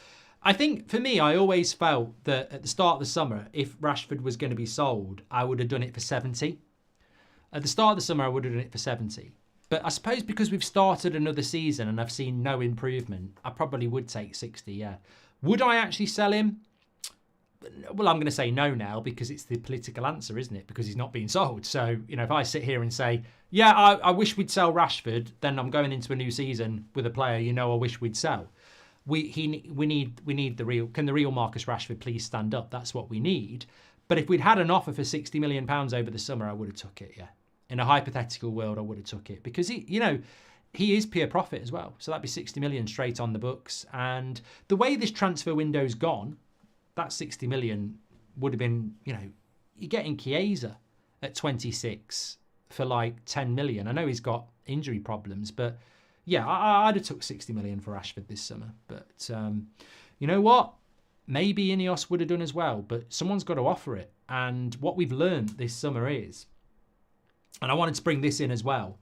I think, for me, I always felt that at the start of the summer, if Rashford was going to be sold, I would have done it for 70. At the start of the summer, I would have done it for 70. But I suppose because we've started another season and I've seen no improvement, I probably would take 60, yeah. Would I actually sell him? Well, I'm going to say no now because it's the political answer, isn't it? Because he's not being sold. So, if I sit here and say, yeah, I wish we'd sell Rashford, then I'm going into a new season with a player, I wish we'd sell. We need the real. Can the real Marcus Rashford please stand up? That's what we need. But if we'd had an offer for £60 million over the summer, I would have took it. Yeah, in a hypothetical world, I would have took it because he is pure profit as well. So that'd be 60 million straight on the books. And the way this transfer window's gone, that 60 million would have been. You're getting Chiesa at 26 for like 10 million. I know he's got injury problems, but. Yeah, I'd have took 60 million for Rashford this summer. But you know what? Maybe Ineos would have done as well. But someone's got to offer it. And what we've learned this summer is, and I wanted to bring this in as well,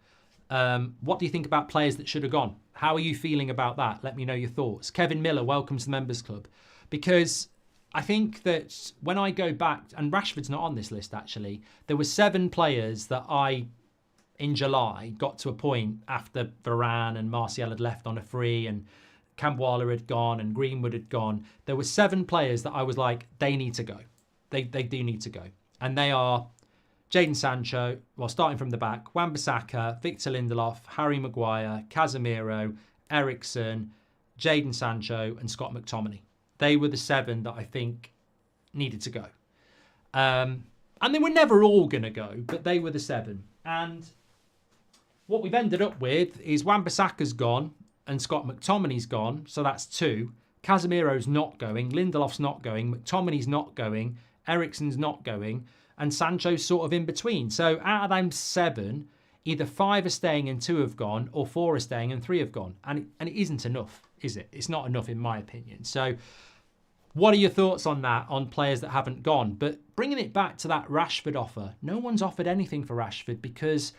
what do you think about players that should have gone? How are you feeling about that? Let me know your thoughts. Kevin Miller, welcome to the Members Club. Because I think that when I go back, and Rashford's not on this list actually, there were 7 players that in July, got to a point after Varane and Martial had left on a free and Camboire had gone and Greenwood had gone. There were 7 players that I was like, they need to go. They do need to go. And they are Jadon Sancho, starting from the back, Wan-Bissaka, Victor Lindelof, Harry Maguire, Casemiro, Eriksen, Jadon Sancho and Scott McTominay. They were the 7 that I think needed to go. And they were never all going to go, but they were the 7. And what we've ended up with is Wan-Bissaka's gone and Scott McTominay's gone. So that's 2. Casemiro's not going. Lindelof's not going. McTominay's not going. Eriksen's not going. And Sancho's sort of in between. So out of them 7, either 5 are staying and 2 have gone, or 4 are staying and 3 have gone. And it isn't enough, is it? It's not enough in my opinion. So what are your thoughts on that, on players that haven't gone? But bringing it back to that Rashford offer, no one's offered anything for Rashford because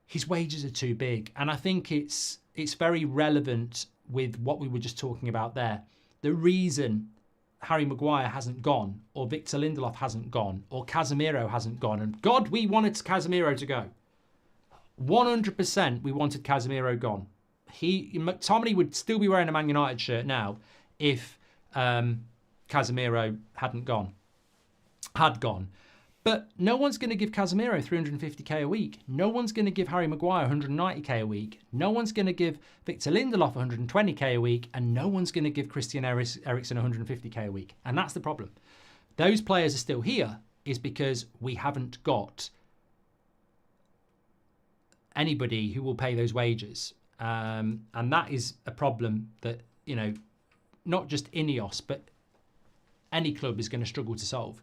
his wages are too big. And I think it's very relevant with what we were just talking about there. The reason Harry Maguire hasn't gone, or Victor Lindelof hasn't gone, or Casemiro hasn't gone, and God, we wanted Casemiro to go. 100% we wanted Casemiro gone. McTominay would still be wearing a Man United shirt now if Casemiro had gone. But no one's going to give Casemiro 350k a week. No one's going to give Harry Maguire 190k a week. No one's going to give Victor Lindelof 120k a week. And no one's going to give Christian Eriksen 150k a week. And that's the problem. Those players are still here is because we haven't got anybody who will pay those wages. And that is a problem that, not just Ineos, but any club is going to struggle to solve.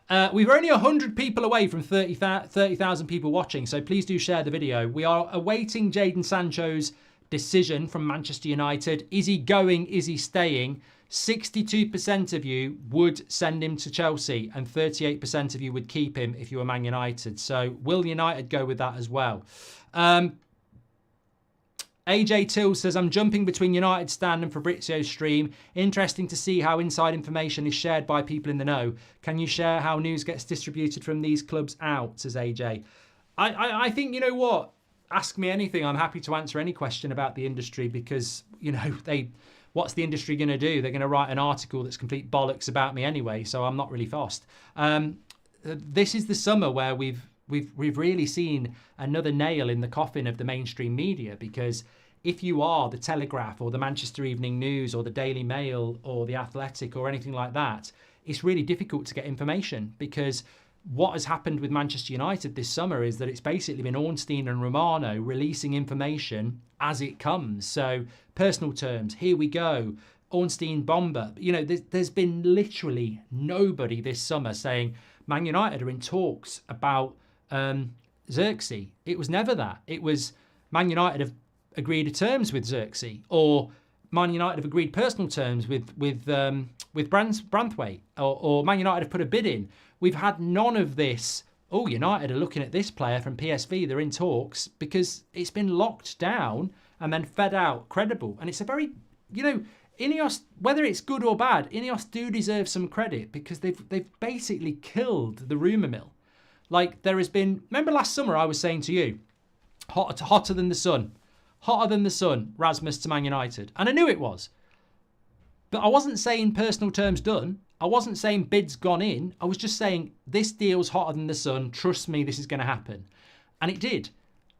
We're only 100 people away from 30,000 people watching, so please do share the video. We are awaiting Jadon Sancho's decision from Manchester United. Is he going? Is he staying? 62% of you would send him to Chelsea and 38% of you would keep him if you were Man United. So will United go with that as well? AJ Till says, I'm jumping between United Stand and Fabrizio's stream. Interesting to see how inside information is shared by people in the know. Can you share how news gets distributed from these clubs out, says AJ. I think, you know what? Ask me anything. I'm happy to answer any question about the industry because, what's the industry going to do? They're going to write an article that's complete bollocks about me anyway, so I'm not really fussed. This is the summer where we've really seen another nail in the coffin of the mainstream media, because if you are the Telegraph or the Manchester Evening News or the Daily Mail or the Athletic or anything like that, it's really difficult to get information, because what has happened with Manchester United this summer is that it's basically been Ornstein and Romano releasing information as it comes. So personal terms, here we go, Ornstein bomber. You know, there's been literally nobody this summer saying Man United are in talks about Xerxes. It was never that. It was Man United have agreed terms with Xerxes, or Man United have agreed personal terms with Branthwaite, or Man United have put a bid in. We've had none of this. Oh, United are looking at this player from PSV. They're in talks, because it's been locked down and then fed out credible. And it's a very, you know, Ineos, whether it's good or bad, Ineos do deserve some credit, because they've basically killed the rumour mill. Like, there has been, remember last summer I was saying to you, hotter than the sun. Hotter than the sun, Rasmus to Man United. And I knew it was. But I wasn't saying personal terms done. I wasn't saying bids gone in. I was just saying this deal's hotter than the sun. Trust me, this is going to happen. And it did.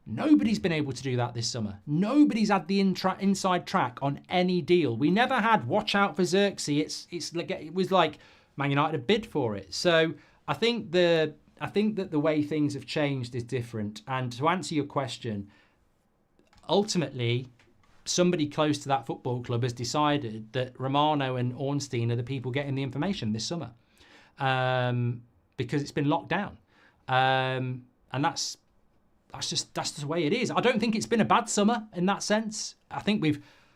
Nobody's been able to do that this summer. Nobody's had the inside track on any deal. We never had watch out for Xerxes. It was like Man United had bid for it. So I think that the way things have changed is different. And to answer your question, ultimately, somebody close to that football club has decided that Romano and Ornstein are the people getting the information this summer, because it's been locked down, and that's just the way it is. I don't think it's been a bad summer in that sense. I think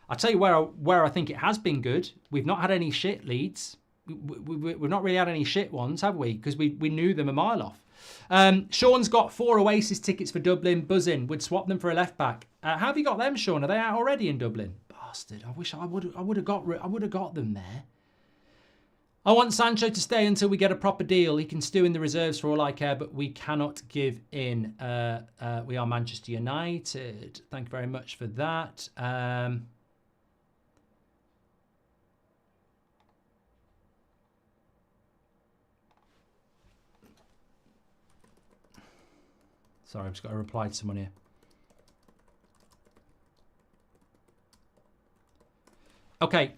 I'll tell you where I think it has been good. We've not had any shit leads. We've not really had any shit ones, have we? Because we knew them a mile off. Sean's got 4 Oasis tickets for Dublin. Buzzing. Would swap them for a left back. How have you got them, Sean? Are they out already in Dublin? Bastard. I wish I would have got them there. I want Sancho to stay until we get a proper deal. He can stew in the reserves for all I care, but we cannot give in. We are Manchester United. Thank you very much for that. Sorry, I've just got to reply to someone here. Okay,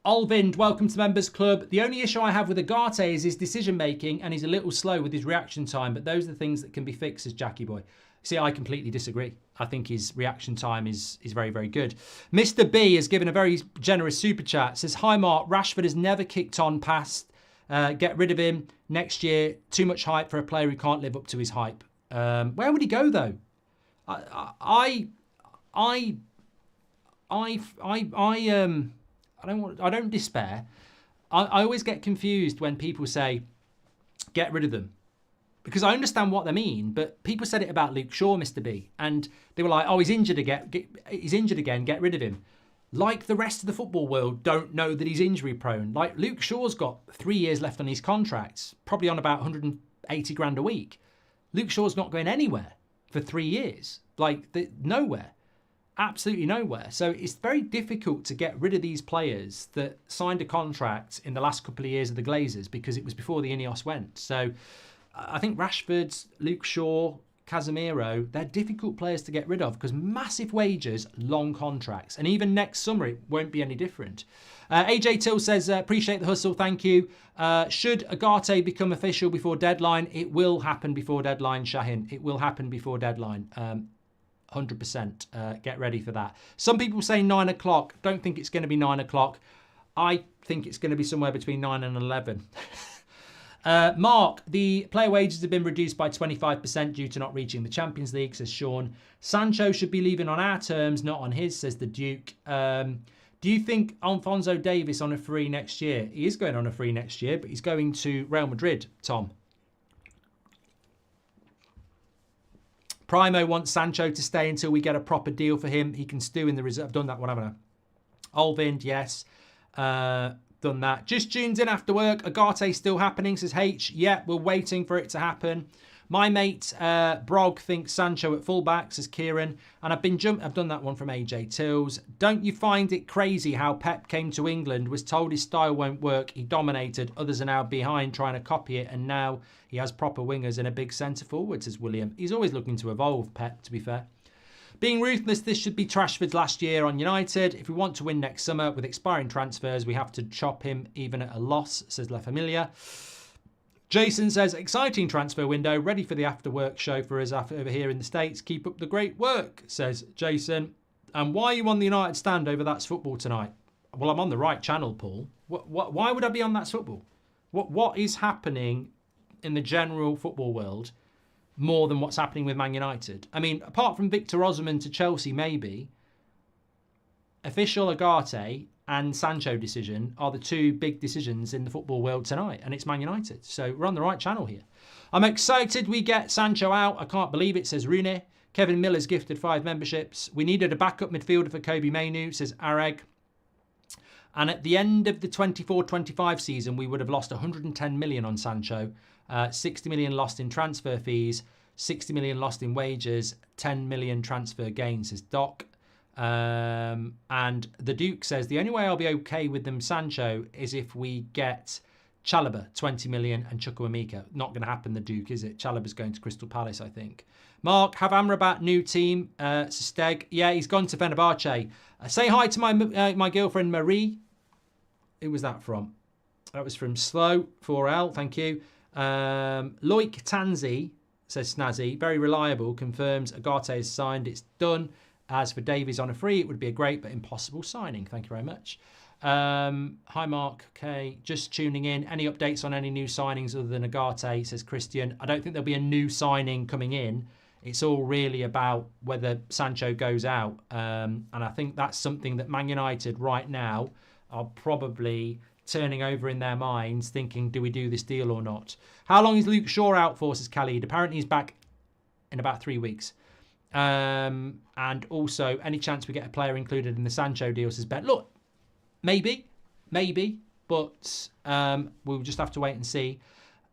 Olvind, welcome to the Members Club. The only issue I have with Ugarte is his decision making, and he's a little slow with his reaction time, but those are the things that can be fixed, as Jackie Boy. See, I completely disagree. I think his reaction time is very, very good. Mr. B has given a very generous super chat. Says, hi Mark, Rashford has never kicked on past. Get rid of him next year. Too much hype for a player who can't live up to his hype. Where would he go though? I don't despair. I always get confused when people say get rid of them, because I understand what they mean. But people said it about Luke Shaw, Mr. B, and they were like, "Oh, he's injured again. He's injured again. Get rid of him." Like the rest of the football world don't know that he's injury prone. Like Luke Shaw's got 3 years left on his contract, probably on about 180 grand a week. Luke Shaw's not going anywhere for 3 years. Nowhere. Absolutely nowhere. So it's very difficult to get rid of these players that signed a contract in the last couple of years of the Glazers, because it was before the Ineos went. So I think Rashford, Luke Shaw, Casemiro, they're difficult players to get rid of, because massive wages, long contracts. And even next summer, it won't be any different. AJ Till says, appreciate the hustle, thank you. Should Ugarte become official before deadline? It will happen before deadline, Shahin. It will happen before deadline. 100%. Get ready for that. Some people say 9 o'clock. Don't think it's going to be 9 o'clock. I think it's going to be somewhere between 9 and 11. Mark, the player wages have been reduced by 25% due to not reaching the Champions League, says Sean. Sancho should be leaving on our terms, not on his, says the Duke. Do you think Alphonso Davies on a free next year? He is going on a free next year, but he's going to Real Madrid, Tom. Primo wants Sancho to stay until we get a proper deal for him. He can stew in the reserve. I've done that one, haven't I? Olvind, yes. Done that. Just tuned in after work. Ugarte still happening, says H. Yeah, we're waiting for it to happen. My mate Brog thinks Sancho at fullback, says Kieran. And I've done that one from AJ Tills. Don't you find it crazy how Pep came to England, was told his style won't work, he dominated, others are now behind trying to copy it, and now he has proper wingers and a big centre forward, says William. He's always looking to evolve, Pep, to be fair. Being ruthless, this should be Trashford's last year on United. If we want to win next summer with expiring transfers, we have to chop him even at a loss, says La Familia. Jason says, exciting transfer window, ready for the after work show for us over here in the States. Keep up the great work, says Jason. And why are you on the United stand over That's Football tonight? Well, I'm on the right channel, Paul. Why would I be on That's Football? What is happening in the general football world more than what's happening with Man United? I mean, apart from Victor Osimhen to Chelsea, maybe, official Ugarte and Sancho decision are the two big decisions in the football world tonight, and it's Man United. So we're on the right channel here. I'm excited we get Sancho out. I can't believe it, says Rune. Kevin Miller's gifted 5 memberships. We needed a backup midfielder for Kobe Mainu, says Areg. And at the end of the 24-25 season, we would have lost 110 million on Sancho, 60 million lost in transfer fees, 60 million lost in wages, 10 million transfer gains, says Doc. And the Duke says, the only way I'll be okay with them Sancho is if we get Chalobah, 20 million, and Chukwuemeka. Not going to happen, the Duke, is it? Chalobah's going to Crystal Palace, I think. Mark, have Amrabat new team? Steg. Yeah, he's gone to Fenerbahce. Say hi to my girlfriend Marie. Who was that from? That was from Slow 4L. Thank you. Loic Tanzi, says Snazzy, very reliable, confirms Ugarte is signed. It's done. As for Davies on a free, it would be a great but impossible signing. Thank you very much. Hi, Mark. Okay, just tuning in. Any updates on any new signings other than Ugarte, says Christian. I don't think there'll be a new signing coming in. It's all really about whether Sancho goes out. And I think that's something that Man United right now are probably turning over in their minds, thinking, do we do this deal or not? How long is Luke Shaw out for, says Khalid? Apparently he's back in about 3 weeks. And also, any chance we get a player included in the Sancho deal, says Ben. Look, maybe, but we'll just have to wait and see.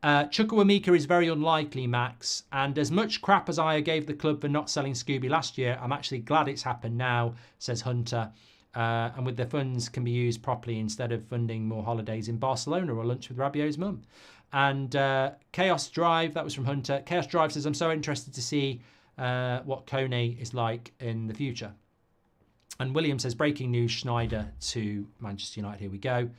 Chukwuemeka is very unlikely, Max, and as much crap as I gave the club for not selling Scooby last year, I'm actually glad it's happened now, says Hunter. And with the funds can be used properly instead of funding more holidays in Barcelona or lunch with Rabiot's mum. And Chaos Drive, that was from Hunter. Chaos Drive says, I'm so interested to see what Kone is like in the future. And William says, breaking news, Schneider to Manchester United. Here we go.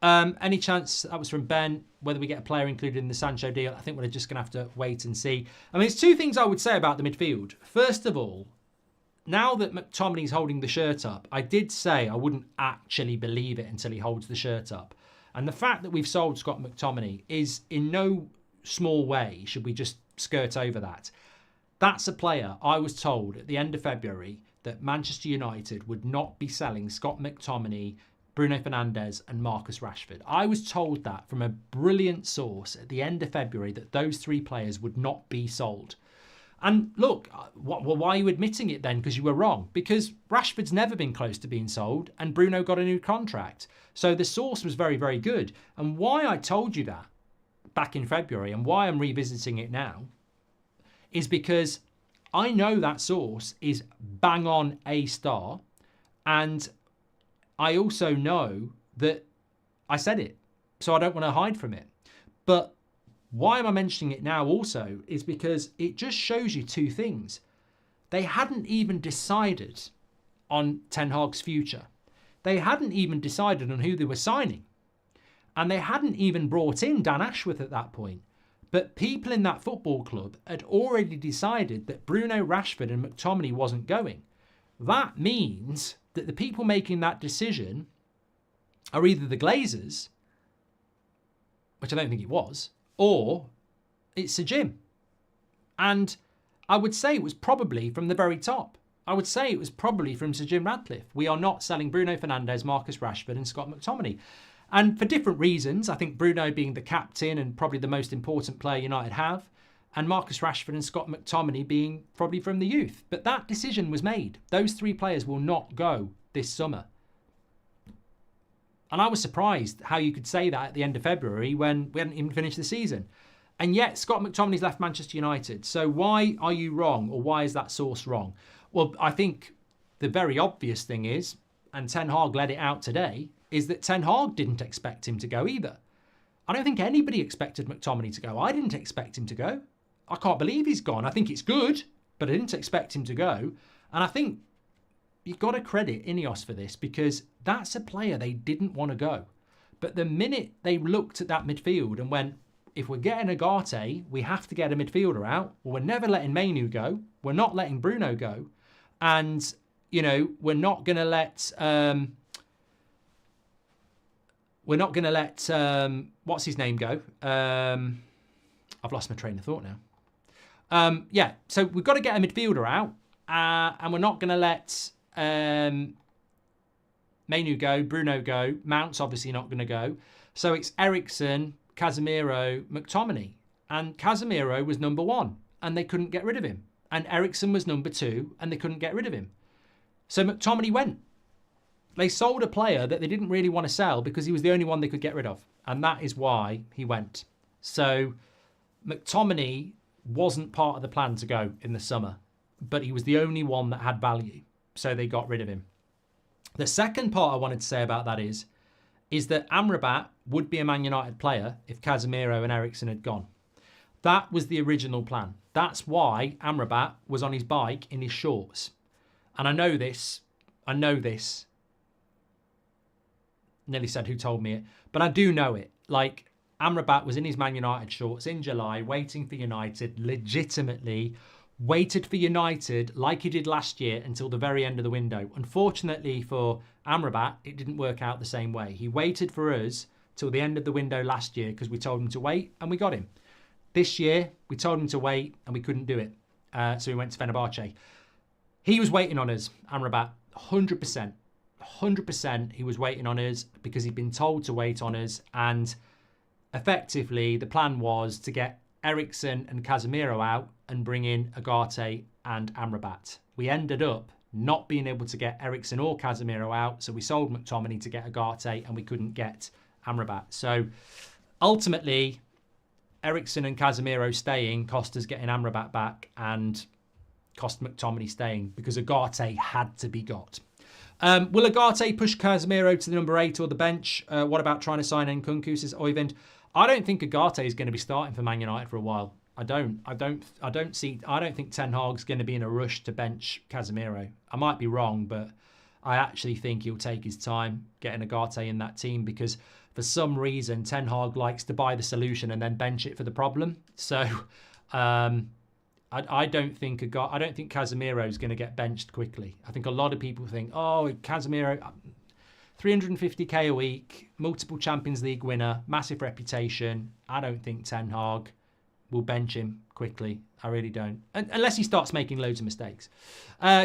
Any chance, that was from Ben, whether we get a player included in the Sancho deal? I think we're just going to have to wait and see. I mean, there's two things I would say about the midfield. First of all, now that McTominay's holding the shirt up, I did say I wouldn't actually believe it until he holds the shirt up. And the fact that we've sold Scott McTominay is in no small way, should we just skirt over that. That's a player I was told at the end of February that Manchester United would not be selling Scott McTominay, Bruno Fernandes and Marcus Rashford. I was told that from a brilliant source at the end of February that those three players would not be sold. And look, why are you admitting it then? Because you were wrong. Because Rashford's never been close to being sold and Bruno got a new contract. So the source was very, very good. And why I told you that back in February and why I'm revisiting it now is because I know that source is bang on A star. And I also know that I said it. So I don't want to hide from it. But why am I mentioning it now also is because it just shows you two things. They hadn't even decided on Ten Hag's future. They hadn't even decided on who they were signing. And they hadn't even brought in Dan Ashworth at that point. But people in that football club had already decided that Bruno Rashford and McTominay wasn't going. That means that the people making that decision are either the Glazers, which I don't think it was, or it's Sir Jim. And I would say it was probably from the very top. I would say it was probably from Sir Jim Radcliffe. We are not selling Bruno Fernandes, Marcus Rashford and Scott McTominay. And for different reasons, I think Bruno being the captain and probably the most important player United have, and Marcus Rashford and Scott McTominay being probably from the youth. But that decision was made. Those three players will not go this summer. And I was surprised how you could say that at the end of February when we hadn't even finished the season. And yet, Scott McTominay's left Manchester United. So why are you wrong, or why is that source wrong? Well, I think the very obvious thing is, and Ten Hag let it out today, is that Ten Hag didn't expect him to go either. I don't think anybody expected McTominay to go. I didn't expect him to go. I can't believe he's gone. I think it's good, but I didn't expect him to go. And I think you've got to credit Ineos for this, because that's a player they didn't want to go. But the minute they looked at that midfield and went, if we're getting Ugarte, we have to get a midfielder out. Well, we're never letting Mainu go. We're not letting Bruno go. And, you know, we're not going to let... what's his name go? I've lost my train of thought now. Yeah, so we've got to get a midfielder out. And we're not going to let Mainu go, Bruno go. Mount's obviously not going to go. So it's Eriksen, Casemiro, McTominay. And Casemiro was number 1 and they couldn't get rid of him. And Eriksen was number 2 and they couldn't get rid of him. So McTominay went. They sold a player that they didn't really want to sell because he was the only one they could get rid of. And that is why he went. So McTominay wasn't part of the plan to go in the summer, but he was the only one that had value. So they got rid of him. The second part I wanted to say about that is that Amrabat would be a Man United player if Casemiro and Eriksen had gone. That was the original plan. That's why Amrabat was on his bike in his shorts. And I know this. Nearly said who told me it, but I do know it. Like, Amrabat was in his Man United shorts in July, waiting for United, legitimately waited for United like he did last year until the very end of the window. Unfortunately for Amrabat, it didn't work out the same way. He waited for us till the end of the window last year because we told him to wait and we got him. This year, we told him to wait and we couldn't do it. So he went to Fenerbahce. He was waiting on us, Amrabat, 100%. 100% he was waiting on us because he'd been told to wait on us, and effectively the plan was to get Eriksen and Casemiro out and bring in Ugarte and Amrabat. We ended up not being able to get Eriksen or Casemiro out, so we sold McTominay to get Ugarte and we couldn't get Amrabat. So ultimately, Eriksen and Casemiro staying cost us getting Amrabat back and cost McTominay staying because Ugarte had to be got. Will Ugarte push Casemiro to the number 8 or the bench? What about trying to sign Nkunku, says Oyvind? I don't think Ugarte is going to be starting for Man United for a while. I don't think Ten Hag's going to be in a rush to bench Casemiro. I might be wrong, but I actually think he'll take his time getting Ugarte in that team because for some reason Ten Hag likes to buy the solution and then bench it for the problem. So I don't think Casemiro is going to get benched quickly. I think a lot of people think, oh, Casemiro, 350k a week, multiple Champions League winner, massive reputation. I don't think Ten Hag will bench him quickly. I really don't. Unless he starts making loads of mistakes.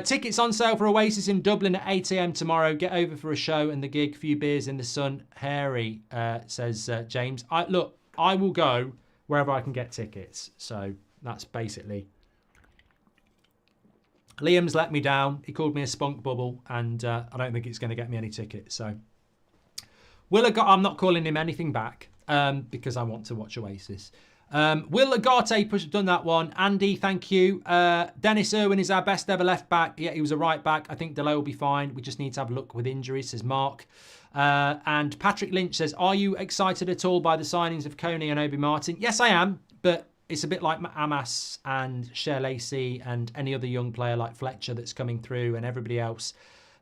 Tickets on sale for Oasis in Dublin at 8 a.m. tomorrow. Get over for a show and the gig. Few beers in the sun. Hairy, says James. I will go wherever I can get tickets. So that's basically... Liam's let me down. He called me a spunk bubble, and I don't think it's going to get me any tickets. So, I'm not calling him anything back because I want to watch Oasis. Will Ugarte done that one? Andy, thank you. Dennis Irwin is our best ever left back. Yeah, he was a right back. I think Delay will be fine. We just need to have a look with injuries, says Mark. And Patrick Lynch says, are you excited at all by the signings of Coney and Obi Martin? Yes, I am, but it's a bit like Amas and Cher Lacey and any other young player like Fletcher that's coming through and everybody else.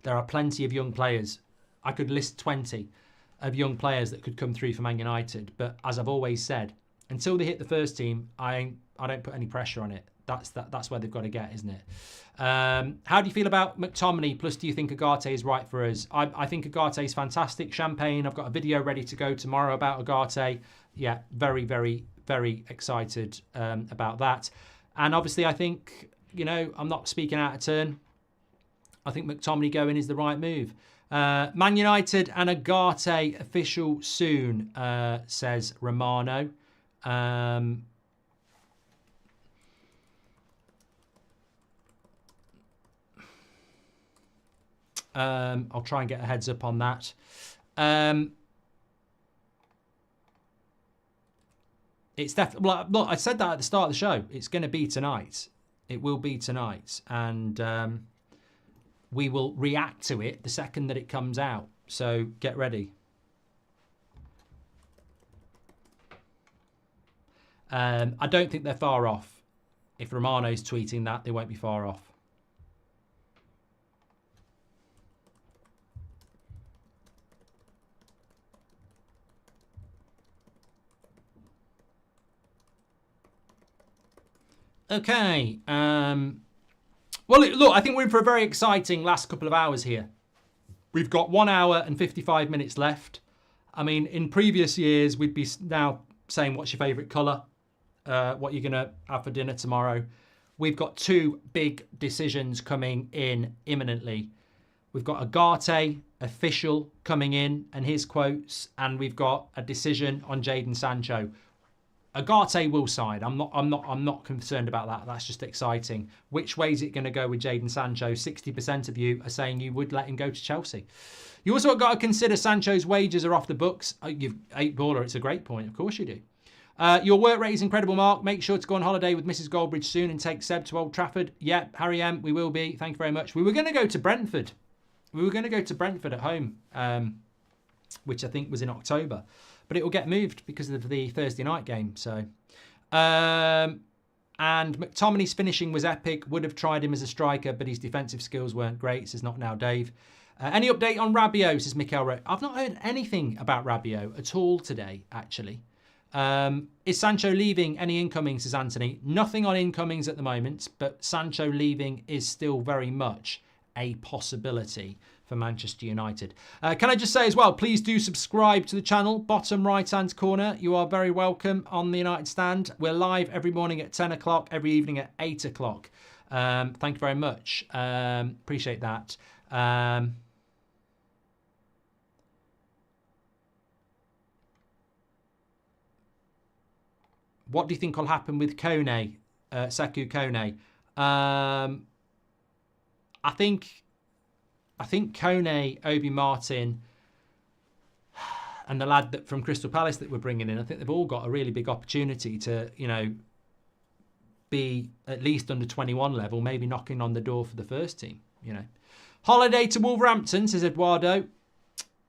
There are plenty of young players. I could list 20 of young players that could come through for Man United. But as I've always said, until they hit the first team, I don't put any pressure on it. That's where they've got to get, isn't it? How do you feel about McTominay? Plus, do you think Ugarte is right for us? I think Ugarte is fantastic. Champagne, I've got a video ready to go tomorrow about Ugarte. Yeah, very, very, very excited about that. And obviously, I think, I'm not speaking out of turn. I think McTominay going is the right move. Man United and Ugarte official soon, says Romano. I'll try and get a heads up on that. It's definitely, well, look, I said that at the start of the show. It's going to be tonight. It will be tonight. And we will react to it the second that it comes out. So get ready. I don't think they're far off. If Romano's tweeting that, they won't be far off. Okay. Well, look, I think we're in for a very exciting last couple of hours here. We've got 1 hour and 55 minutes left. I mean, in previous years, we'd be now saying, what's your favourite colour? What you're going to have for dinner tomorrow. We've got 2 big decisions coming in imminently. We've got Ugarte, official, coming in, and his quotes. And we've got a decision on Jadon Sancho. Ugarte will sign. I'm not concerned about that. That's just exciting. Which way is it going to go with Jadon Sancho? 60% of you are saying you would let him go to Chelsea. You also got to consider Sancho's wages are off the books. You've 8-baller. It's a great point. Of course you do. Your work rate is incredible, Mark. Make sure to go on holiday with Mrs. Goldbridge soon and take Seb to Old Trafford. Yep, Harry M, we will be. Thank you very much. We were going to go to Brentford. At home, which I think was in October. But it will get moved because of the Thursday night game. So, and McTominay's finishing was epic. Would have tried him as a striker, but his defensive skills weren't great. Says not now, Dave. Any update on Rabiot? Says Mikel. I've not heard anything about Rabiot at all today, actually. Is Sancho leaving? Any incoming? Says Anthony. Nothing on incomings at the moment, but Sancho leaving is still very much a possibility for Manchester United. Can I just say as well, please do subscribe to the channel, bottom right-hand corner. You are very welcome on the United Stand. We're live every morning at 10 o'clock, every evening at 8 o'clock. Thank you very much. Appreciate that. What do you think will happen with Kone, Sekou Kone? I think Kone, Obi Martin, and the lad that from Crystal Palace that we're bringing in, I think they've all got a really big opportunity to, you know, be at least under 21 level, maybe knocking on the door for the first team, you know. Holiday to Wolverhampton, says Eduardo.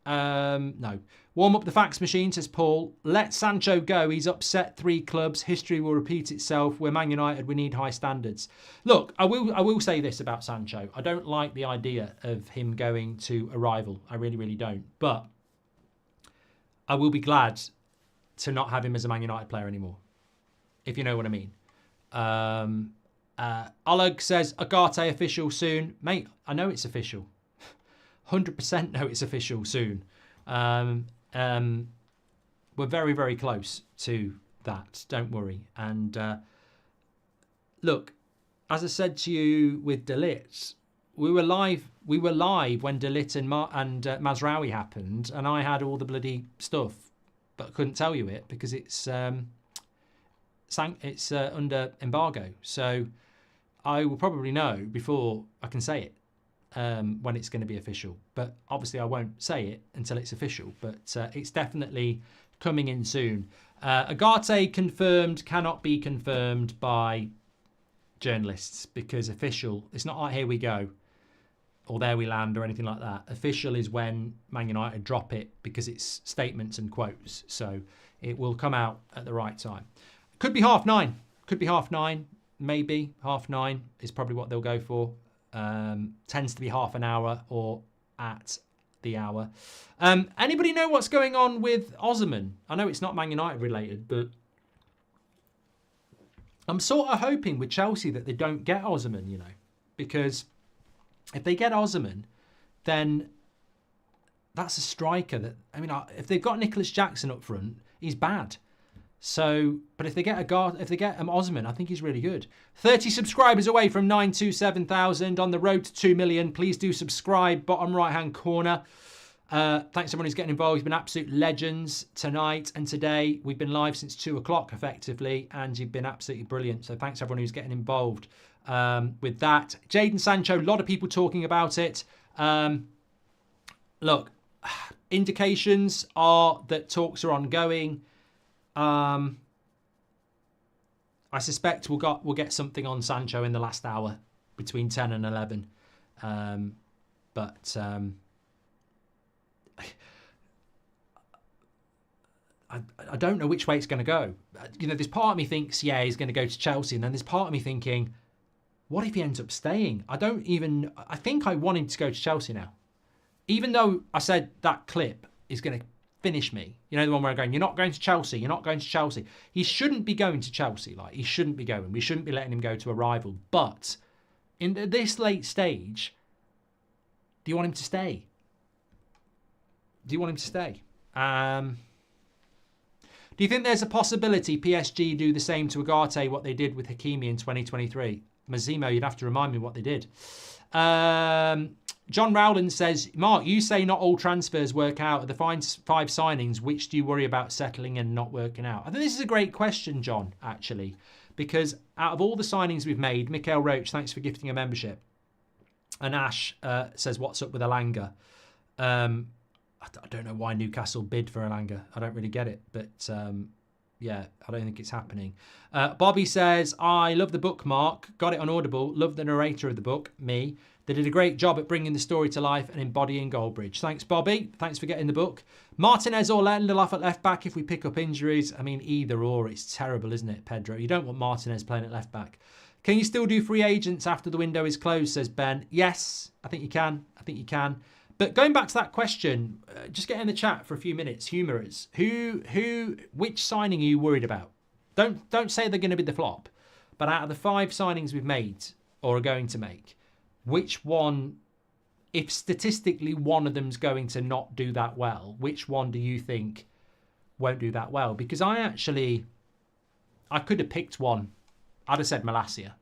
No. Warm up the fax machine, says Paul. Let Sancho go. He's upset 3 clubs. History will repeat itself. We're Man United. We need high standards. Look, I will say this about Sancho. I don't like the idea of him going to a rival. I really, really don't. But I will be glad to not have him as a Man United player anymore, if you know what I mean. Oleg says, Ugarte official soon. Mate, I know it's official. 100% know it's official soon. We're very, very close to that. Don't worry. And look, as I said to you with De Ligt, we were live when De Ligt and Mazraoui happened, and I had all the bloody stuff, but I couldn't tell you it because it's under embargo. So I will probably know before I can say it. When it's going to be official, but obviously I won't say it until it's official, but it's definitely coming in soon. Ugarte confirmed cannot be confirmed by journalists because official, it's not like here we go or there we land or anything like that. Official is when Man United drop it because it's statements and quotes, so it will come out at the right time. Could be 9:30, maybe 9:30 is probably what they'll go for. Tends to be half an hour or at the hour. Anybody know what's going on with Osimhen? I know it's not Man United related, but I'm sort of hoping with Chelsea that they don't get Osimhen, you know, because if they get Osimhen, then that's a striker that, I mean, if they've got Nicholas Jackson up front, he's bad. So, but if they get Osimhen, I think he's really good. 30 subscribers away from 927,000 on the road to 2 million. Please do subscribe, bottom right-hand corner. Thanks everyone who's getting involved. You've been absolute legends tonight and today. We've been live since 2 o'clock effectively, and you've been absolutely brilliant. So thanks everyone who's getting involved with that. Jadon Sancho, a lot of people talking about it. Look, indications are that talks are ongoing. I suspect we'll get something on Sancho in the last hour between 10 and 11. But I don't know which way it's going to go. You know, there's part of me thinks, yeah, he's going to go to Chelsea. And then there's part of me thinking, what if he ends up staying? I think I want him to go to Chelsea now. Even though I said that clip is going to finish me. You know, the one where I'm going, you're not going to Chelsea. You're not going to Chelsea. He shouldn't be going to Chelsea. Like, he shouldn't be going. We shouldn't be letting him go to a rival. But in this late stage, do you want him to stay? Do you want him to stay? Do you think there's a possibility PSG do the same to Ugarte, what they did with Hakimi in 2023? Mazzimo, you'd have to remind me what they did. John Rowland says, Mark, you say not all transfers work out. Of the five signings, which do you worry about settling and not working out? I think this is a great question, John, actually, because out of all the signings we've made, Mikael Roach, thanks for gifting a membership. And Ash says, what's up with Elanga? I don't know why Newcastle bid for Elanga. I don't really get it, but yeah, I don't think it's happening. Bobby says, I love the book, Mark. Got it on Audible. Love the narrator of the book, me. They did a great job at bringing the story to life and embodying Goldbridge. Thanks, Bobby. Thanks for getting the book. Martinez or Lindelof at left back if we pick up injuries. I mean, either or. It's terrible, isn't it, Pedro? You don't want Martinez playing at left back. Can you still do free agents after the window is closed, says Ben. Yes, I think you can. I think you can. But going back to that question, just get in the chat for a few minutes. Humorers, which signing are you worried about? Don't say they're going to be the flop. But out of the 5 signings we've made or are going to make, which one, if statistically one of them's going to not do that well, which one do you think won't do that well? Because I could have picked one. I'd have said Malacia.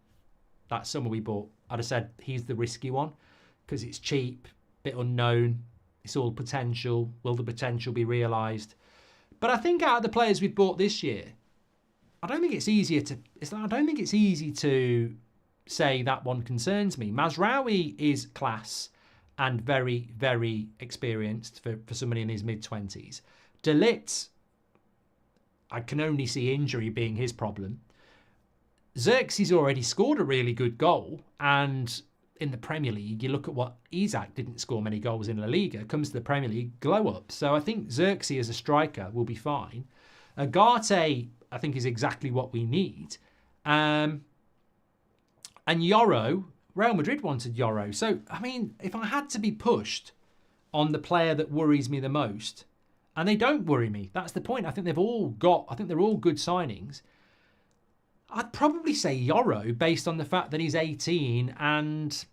That summer we bought. I'd have said he's the risky one because it's cheap, bit unknown. It's all potential. Will the potential be realised? But I think out of the players we've bought this year, I don't think it's easy to say that one concerns me. Mazraoui is class and very, very experienced for somebody in his mid-20s. De Ligt, I can only see injury being his problem. Xerxes already scored a really good goal, and in the Premier League, you look at what Isak didn't score many goals in La Liga, comes to the Premier League, glow up. So I think Xerxes as a striker will be fine. Ugarte, I think, is exactly what we need. And Yoro, Real Madrid wanted Yoro. So, I mean, if I had to be pushed on the player that worries me the most, and they don't worry me, that's the point. I think they're all good signings. I'd probably say Yoro based on the fact that he's 18 and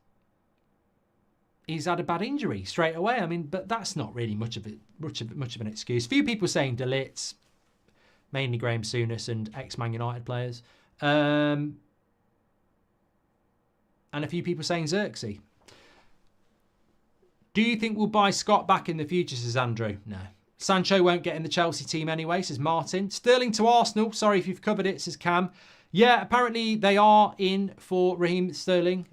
he's had a bad injury straight away. I mean, but that's not really much of an excuse. Few people saying De Ligt, mainly Graham Souness and ex-Man United players. And a few people saying Xerxes. Do you think we'll buy Scott back in the future, says Andrew? No. Sancho won't get in the Chelsea team anyway, says Martin. Sterling to Arsenal. Sorry if you've covered it, says Cam. Yeah, apparently they are in for Raheem Sterling,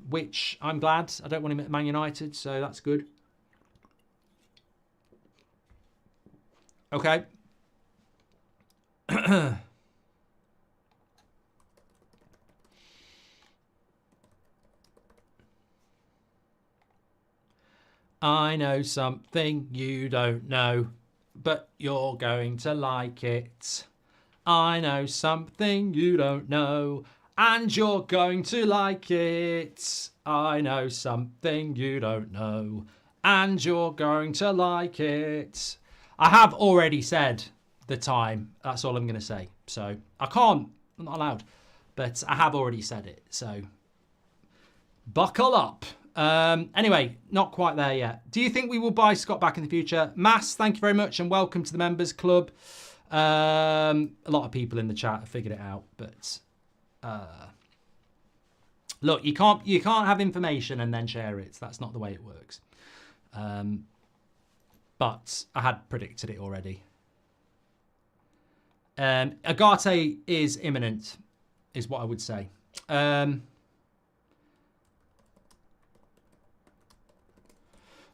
which I'm glad. I don't want him at Man United, so that's good. Okay. I know something you don't know, but you're going to like it. I know something you don't know, and you're going to like it. I know something you don't know, and you're going to like it. I have already said the time. That's all I'm going to say. So I'm not allowed, but I have already said it. So buckle up. Anyway, not quite there yet. Do you think we will buy Scott back in the future? Mass, thank you very much, and welcome to the members club. A lot of people in the chat have figured it out, but look, you can't have information and then share it. That's not the way it works. But I had predicted it already. Ugarte is imminent, is what I would say.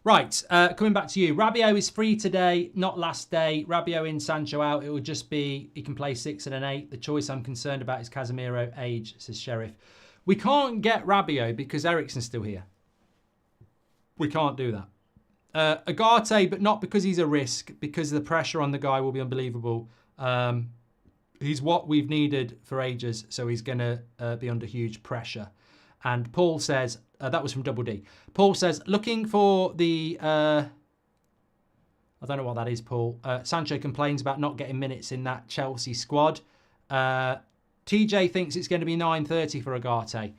Right, coming back to you. Rabiot is free today, not last day. Rabiot in, Sancho out. It will just be, he can play 6 and an 8. The choice I'm concerned about is Casemiro, age, says Sheriff. We can't get Rabiot because Eriksen's still here. We can't do that. Ugarte, but not because he's a risk, because the pressure on the guy will be unbelievable. He's what we've needed for ages, so he's going to be under huge pressure. And Paul says, that was from Double D. Paul says, looking for the, I don't know what that is, Paul. Sancho complains about not getting minutes in that Chelsea squad. TJ thinks it's going to be 9:30 for Ugarte.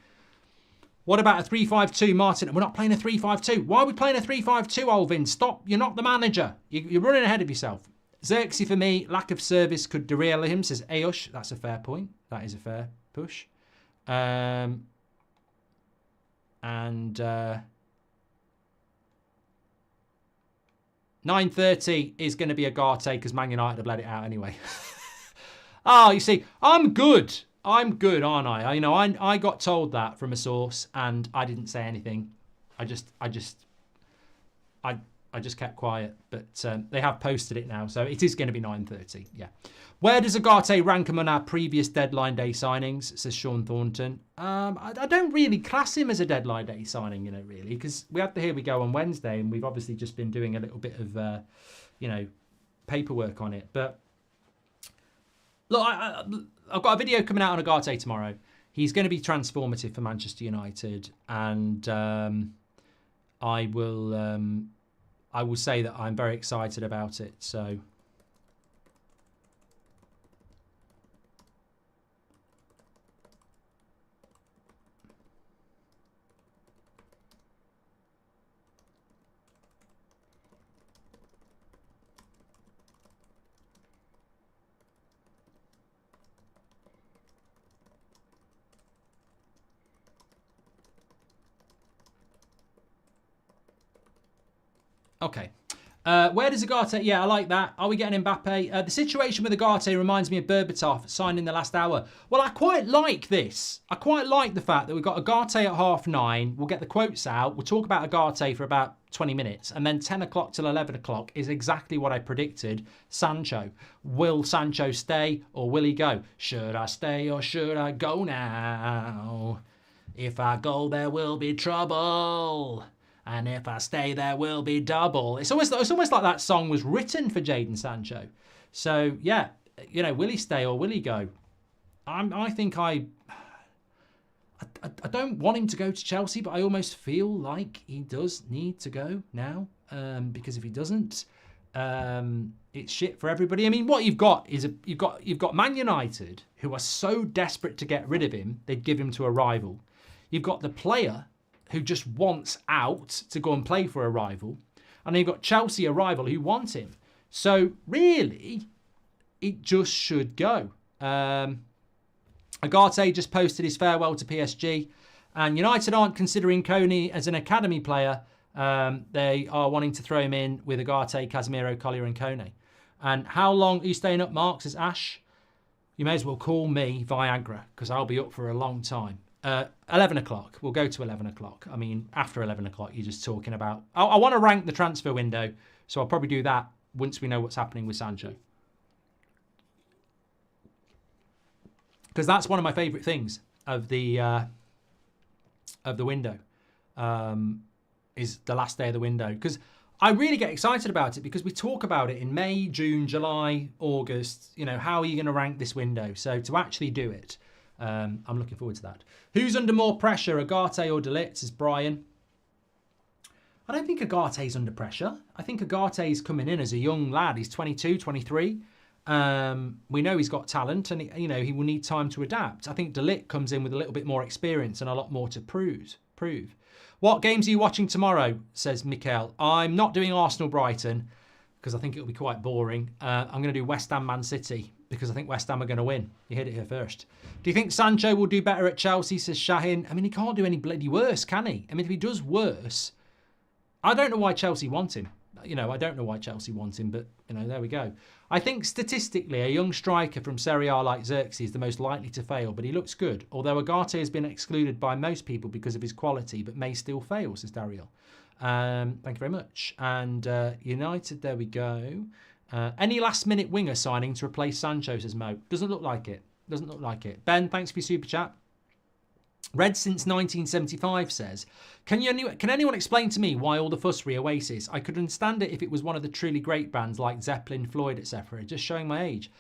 What about a 3-5-2, Martin? We're not playing a 3-5-2. Why are we playing a 3-5-2, Olvin? Stop. You're not the manager. You're running ahead of yourself. Xerxes, for me, lack of service could derail him, says Ayush. That's a fair point. That is a fair push. And 9:30 is going to be Ugarte because Man United have let it out anyway. Oh, you see, I'm good. I'm good, aren't I? You know, I got told that from a source and I didn't say anything. I just kept quiet, but they have posted it now, so it is going to be 9:30. Yeah. Where does Ugarte rank among our previous deadline day signings? Says Sean Thornton. I don't really class him as a deadline day signing, you know, really, because we had the Here We Go on Wednesday, and we've obviously just been doing a little bit of, you know, paperwork on it. But look, I've got a video coming out on Ugarte tomorrow. He's going to be transformative for Manchester United, and I will say that I'm very excited about it. So. Okay. Where does Ugarte... Yeah, I like that. Are we getting Mbappe? The situation with Ugarte reminds me of Berbatov signed in the last hour. Well, I quite like this. I quite like the fact that we've got Ugarte at 9:30. We'll get the quotes out. We'll talk about Ugarte for about 20 minutes. And then 10 o'clock till 11 o'clock is exactly what I predicted. Sancho. Will Sancho stay or will he go? Should I stay or should I go now? If I go, there will be trouble. And if I stay, there will be double. It's almost like that song was written for Jadon Sancho. So, yeah, you know, will he stay or will he go? I think I don't want him to go to Chelsea, but I almost feel like he does need to go now. Because if he doesn't, it's shit for everybody. I mean, what you've got is you've got Man United, who are so desperate to get rid of him, they'd give him to a rival. You've got the player who just wants out to go and play for a rival. And then you've got Chelsea, a rival, who want him. So, really, it just should go. Ugarte just posted his farewell to PSG. And United aren't considering Coney as an academy player. They are wanting to throw him in with Ugarte, Casemiro, Collier and Coney. And how long are you staying up, Mark? Says Ash. You may as well call me Viagra, because I'll be up for a long time. 11 o'clock. We'll go to 11 o'clock. I mean, after 11 o'clock, you're just talking about... I want to rank the transfer window, so I'll probably do that once we know what's happening with Sancho. Because that's one of my favourite things of the window, is the last day of the window. Because I really get excited about it because we talk about it in May, June, July, August. You know, how are you going to rank this window? So to actually do it... I'm looking forward to that. Who's under more pressure, Ugarte or De Ligt, says Brian? I don't think Ugarte's under pressure. I think Ugarte's coming in as a young lad. He's 22, 23. We know he's got talent and, you know, he will need time to adapt. I think De Ligt comes in with a little bit more experience and a lot more to prove. What games are you watching tomorrow, says Mikael? I'm not doing Arsenal-Brighton because I think it'll be quite boring. I'm going to do West Ham Man City because I think West Ham are going to win. You heard it here first. Do you think Sancho will do better at Chelsea, says Shahin? I mean, he can't do any bloody worse, can he? I mean, if he does worse, I don't know why Chelsea want him. You know, I don't know why Chelsea want him, but, you know, there we go. I think statistically, a young striker from Serie A like Xerxes is the most likely to fail, but he looks good. Although Ugarte has been excluded by most people because of his quality, but may still fail, says Daryl. Thank you very much. And United, there we go. Any last-minute winger signing to replace Sancho, says Mo. Doesn't look like it. Doesn't look like it. Ben, thanks for your super chat. Red since 1975 says, can anyone explain to me why all the fuss re Oasis? I could understand it if it was one of the truly great bands like Zeppelin, Floyd, etc. Just showing my age.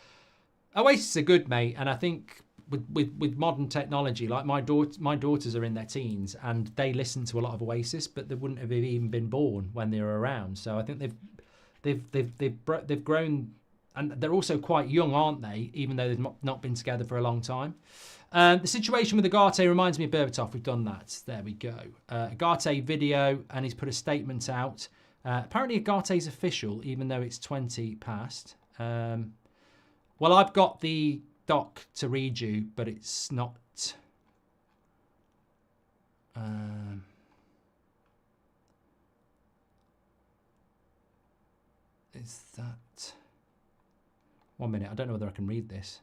Oasis are good, mate, and I think with modern technology, like my daughters are in their teens and they listen to a lot of Oasis, but they wouldn't have even been born when they were around. So I think they've grown, and they're also quite young, aren't they? Even though they've not been together for a long time. The situation with Ugarte reminds me of Berbatov. We've done that. There we go. Ugarte video, and he's put a statement out. Apparently Ugarte's official, even though it's 20 past. Well, I've got the doc to read you, but it's not. Is that? 1 minute. I don't know whether I can read this.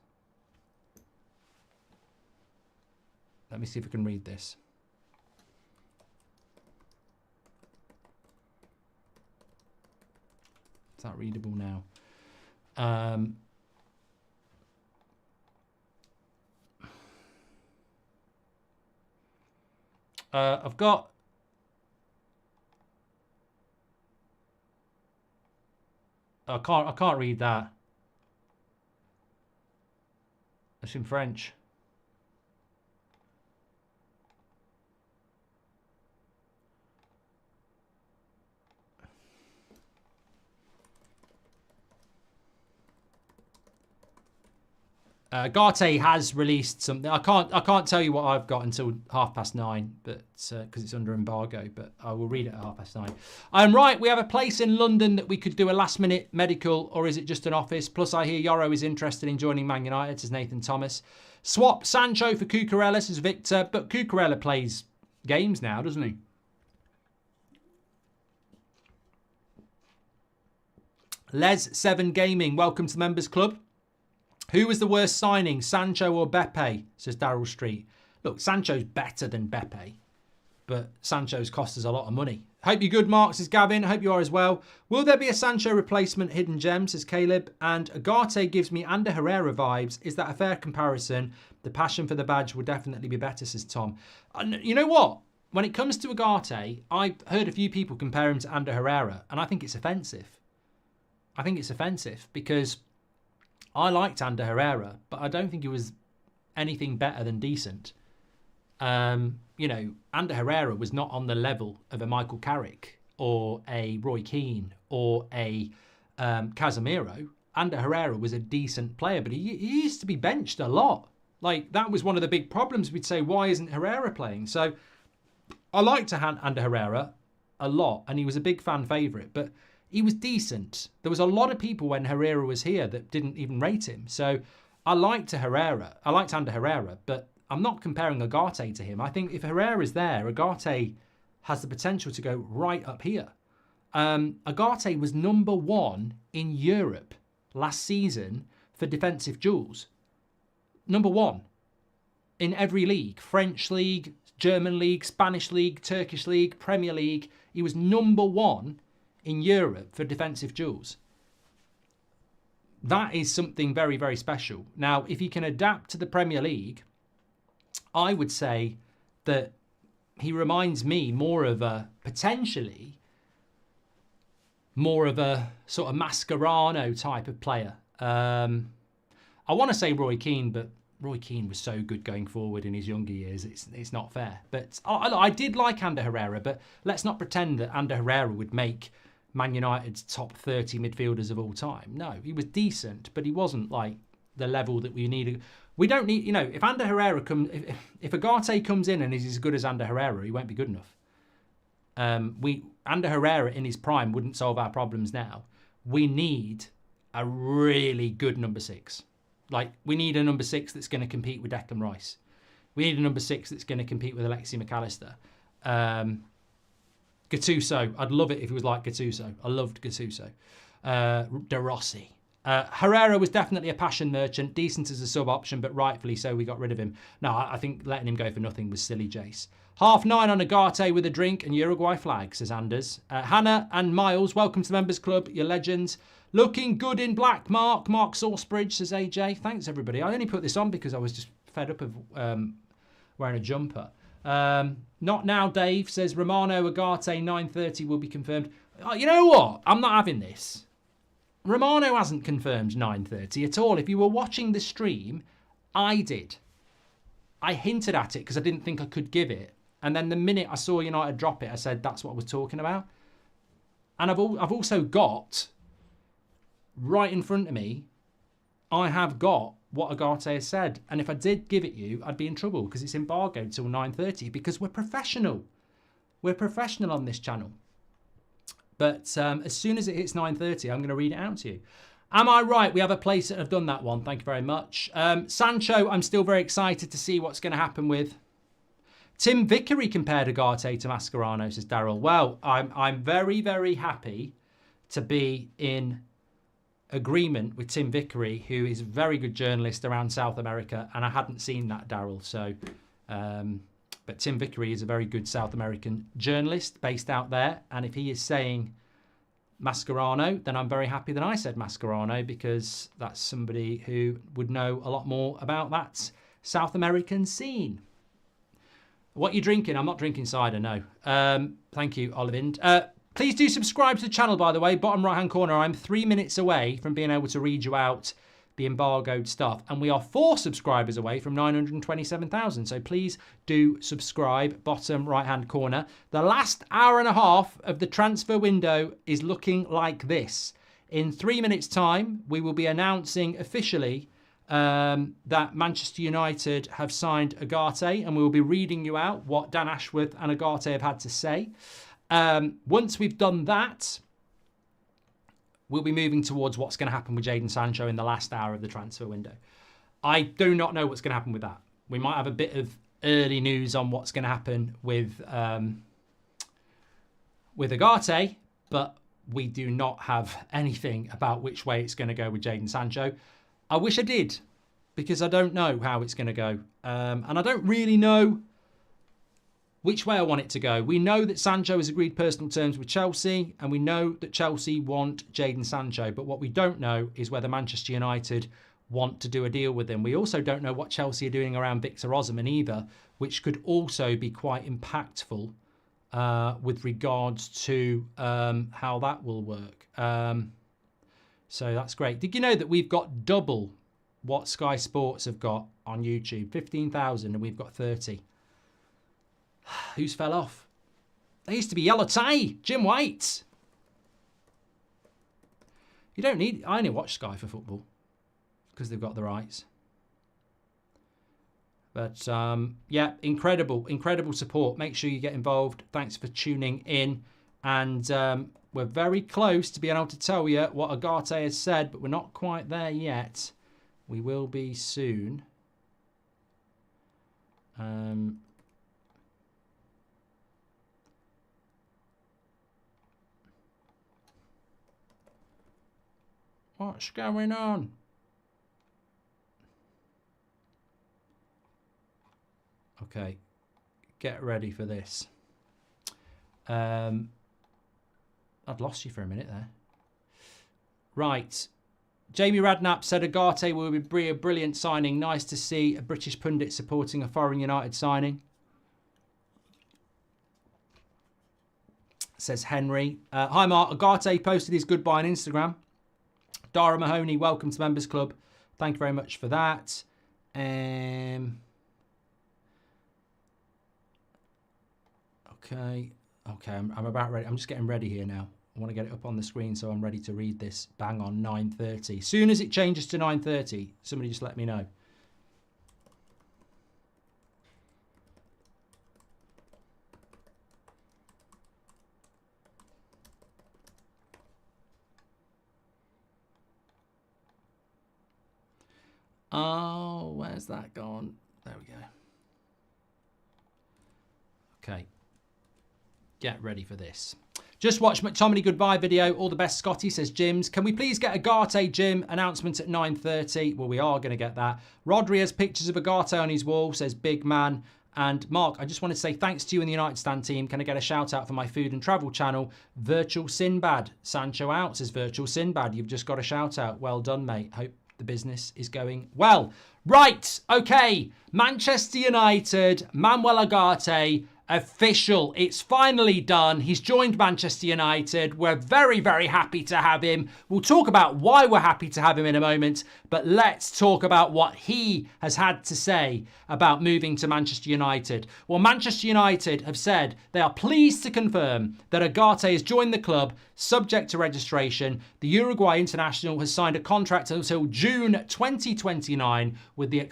Let me see if I can read this. Is that readable now? I've got. I can't read that. It's in French. Ugarte has released something. I can't tell you what I've got until 9:30, but because it's under embargo. But I will read it at 9:30. I'm right. We have a place in London that we could do a last-minute medical, or is it just an office? Plus, I hear Yoro is interested in joining Man United, says Nathan Thomas. Swap Sancho for Cucurella, says Victor. But Cucurella plays games now, doesn't he? Les7 Gaming, welcome to the Members Club. Who was the worst signing, Sancho or Beppe, says Daryl Street. Look, Sancho's better than Beppe, but Sancho's cost us a lot of money. Hope you're good, Mark, says Gavin. Hope you are as well. Will there be a Sancho replacement hidden gem, says Caleb. And Ugarte gives me Ander Herrera vibes. Is that a fair comparison? The passion for the badge will definitely be better, says Tom. And you know what? When it comes to Ugarte, I've heard a few people compare him to Ander Herrera, and I think it's offensive. I think it's offensive because I liked Ander Herrera, but I don't think he was anything better than decent. You know, Ander Herrera was not on the level of a Michael Carrick or a Roy Keane or a Casemiro. Ander Herrera was a decent player, but he used to be benched a lot. Like, that was one of the big problems. We'd say, why isn't Herrera playing? So I liked Ander Herrera a lot, and he was a big fan favourite, but he was decent. There was a lot of people when Herrera was here that didn't even rate him. So I liked Ander Herrera, but I'm not comparing Ugarte to him. I think if Herrera's there, Ugarte has the potential to go right up here. Ugarte was number 1 in Europe last season for defensive duels. Number 1 in every league. French league, German league, Spanish league, Turkish league, Premier League. He was number 1 in Europe for defensive duels. That is something very, very special. Now, if he can adapt to the Premier League, I would say that he reminds me more of a, potentially, more of a sort of Mascherano type of player. I want to say Roy Keane, but Roy Keane was so good going forward in his younger years, it's not fair. But I did like Ander Herrera, but let's not pretend that Ander Herrera would make Man United's top 30 midfielders of all time. No, he was decent, but he wasn't like the level that we needed. We don't need, you know, if Ander Herrera if Ugarte comes in and is as good as Ander Herrera, he won't be good enough. Ander Herrera in his prime wouldn't solve our problems now. We need a really good number 6. Like, we need a number 6 that's going to compete with Declan Rice. We need a number 6 that's going to compete with Alexi McAllister. Gattuso, I'd love it if he was like Gattuso. I loved Gattuso. De Rossi. Herrera was definitely a passion merchant, decent as a sub option, but rightfully so we got rid of him. No, I think letting him go for nothing was silly, Jace. 9:30 on Ugarte with a drink and Uruguay flag, says Anders. Hannah and Miles, welcome to the Members Club, you're legends. Looking good in black, Mark. Mark Saucebridge, says AJ. Thanks, everybody. I only put this on because I was just fed up of wearing a jumper. Not now, Dave, says Romano Ugarte, 9:30 will be confirmed. You know what? I'm not having this. Romano hasn't confirmed 9:30 at all. If you were watching the stream, I did. I hinted at it because I didn't think I could give it. And then the minute I saw United drop it, I said that's what I was talking about. And I've also got, right in front of me, I have got what Ugarte has said. And if I did give it you, I'd be in trouble because it's embargoed till 9:30 because we're professional. We're professional on this channel. But as soon as it hits 9:30, I'm going to read it out to you. Am I right? We have a place that have done that one. Thank you very much. Sancho, I'm still very excited to see what's going to happen with. Tim Vickery compared Ugarte to Mascherano, says Daryl. Well, I'm very, very happy to be in agreement with Tim Vickery, who is a very good journalist around South America, and I hadn't seen that, Daryl. So, but Tim Vickery is a very good South American journalist based out there, and if he is saying Mascherano, then I'm very happy that I said Mascherano because that's somebody who would know a lot more about that South American scene. What are you drinking? I'm not drinking cider, no. Thank you, Olivind. Please do subscribe to the channel, by the way. Bottom right-hand corner, I'm 3 minutes away from being able to read you out the embargoed stuff. And we are 4 subscribers away from 927,000. So please do subscribe, bottom right-hand corner. The last hour and a half of the transfer window is looking like this. In 3 minutes' time, we will be announcing officially that Manchester United have signed Ugarte, and we will be reading you out what Dan Ashworth and Ugarte have had to say. Once we've done that, we'll be moving towards what's going to happen with Jadon Sancho in the last hour of the transfer window. I do not know what's going to happen with that. We might have a bit of early news on what's going to happen with Ugarte, but we do not have anything about which way it's going to go with Jadon Sancho. I wish I did, because I don't know how it's going to go. And I don't really know which way I want it to go. We know that Sancho has agreed personal terms with Chelsea, and we know that Chelsea want Jadon Sancho. But what we don't know is whether Manchester United want to do a deal with him. We also don't know what Chelsea are doing around Victor Osimhen either, which could also be quite impactful with regards to how that will work. So that's great. Did you know that we've got double what Sky Sports have got on YouTube? 15,000 and we've got 30. Who's fell off? There used to be Yellow Tie, Jim White. You don't need... I only watch Sky for football because they've got the rights. But yeah, incredible support. Make sure you get involved. Thanks for tuning in. And we're very close to being able to tell you what Ugarte has said, but we're not quite there yet. We will be soon. What's going on? Okay, get ready for this. I'd lost you for a minute there. Right. Jamie Radnap said Ugarte will be a brilliant signing. Nice to see a British pundit supporting a foreign United signing. Says Henry. Hi, Mark. Ugarte posted his goodbye on Instagram. Dara Mahoney, welcome to Members Club. Thank you very much for that. Okay, I'm about ready. I'm just getting ready here now. I want to get it up on the screen so I'm ready to read this bang on 9:30. Soon as it changes to 9:30, somebody just let me know. Oh, where's that gone? There we go. Okay. Get ready for this. Just watch McTominay goodbye video. All the best, Scotty, says Jims. Can we please get Ugarte, Jim? Announcement at 9:30. Well, we are going to get that. Rodri has pictures of Ugarte on his wall, says Big Man. And Mark, I just want to say thanks to you and the United Stand team. Can I get a shout out for my food and travel channel, Virtual Sinbad? Sancho out, says Virtual Sinbad. You've just got a shout out. Well done, mate. Hope the business is going well. Right, okay. Manchester United, Manuel Ugarte, official. It's finally done. He's joined Manchester United. We're very, very happy to have him. We'll talk about why we're happy to have him in a moment, but let's talk about what he has had to say about moving to Manchester United. Well, Manchester United have said they are pleased to confirm that Ugarte has joined the club subject to registration. The Uruguay international has signed a contract until June 2029 with the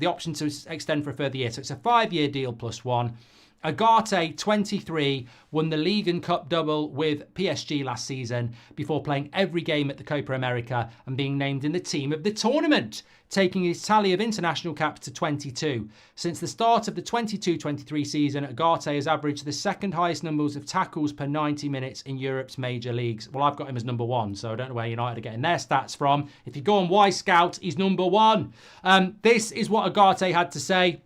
option to extend for a further year. So it's a 5-year deal plus one. Ugarte, 23, won the League and Cup double with PSG last season before playing every game at the Copa America and being named in the team of the tournament, taking his tally of international caps to 22. Since the start of the 22-23 season, Ugarte has averaged the second highest numbers of tackles per 90 minutes in Europe's major leagues. Well, I've got him as number 1, so I don't know where United are getting their stats from. If you go on Y-Scout, he's number 1. This is what Ugarte had to say.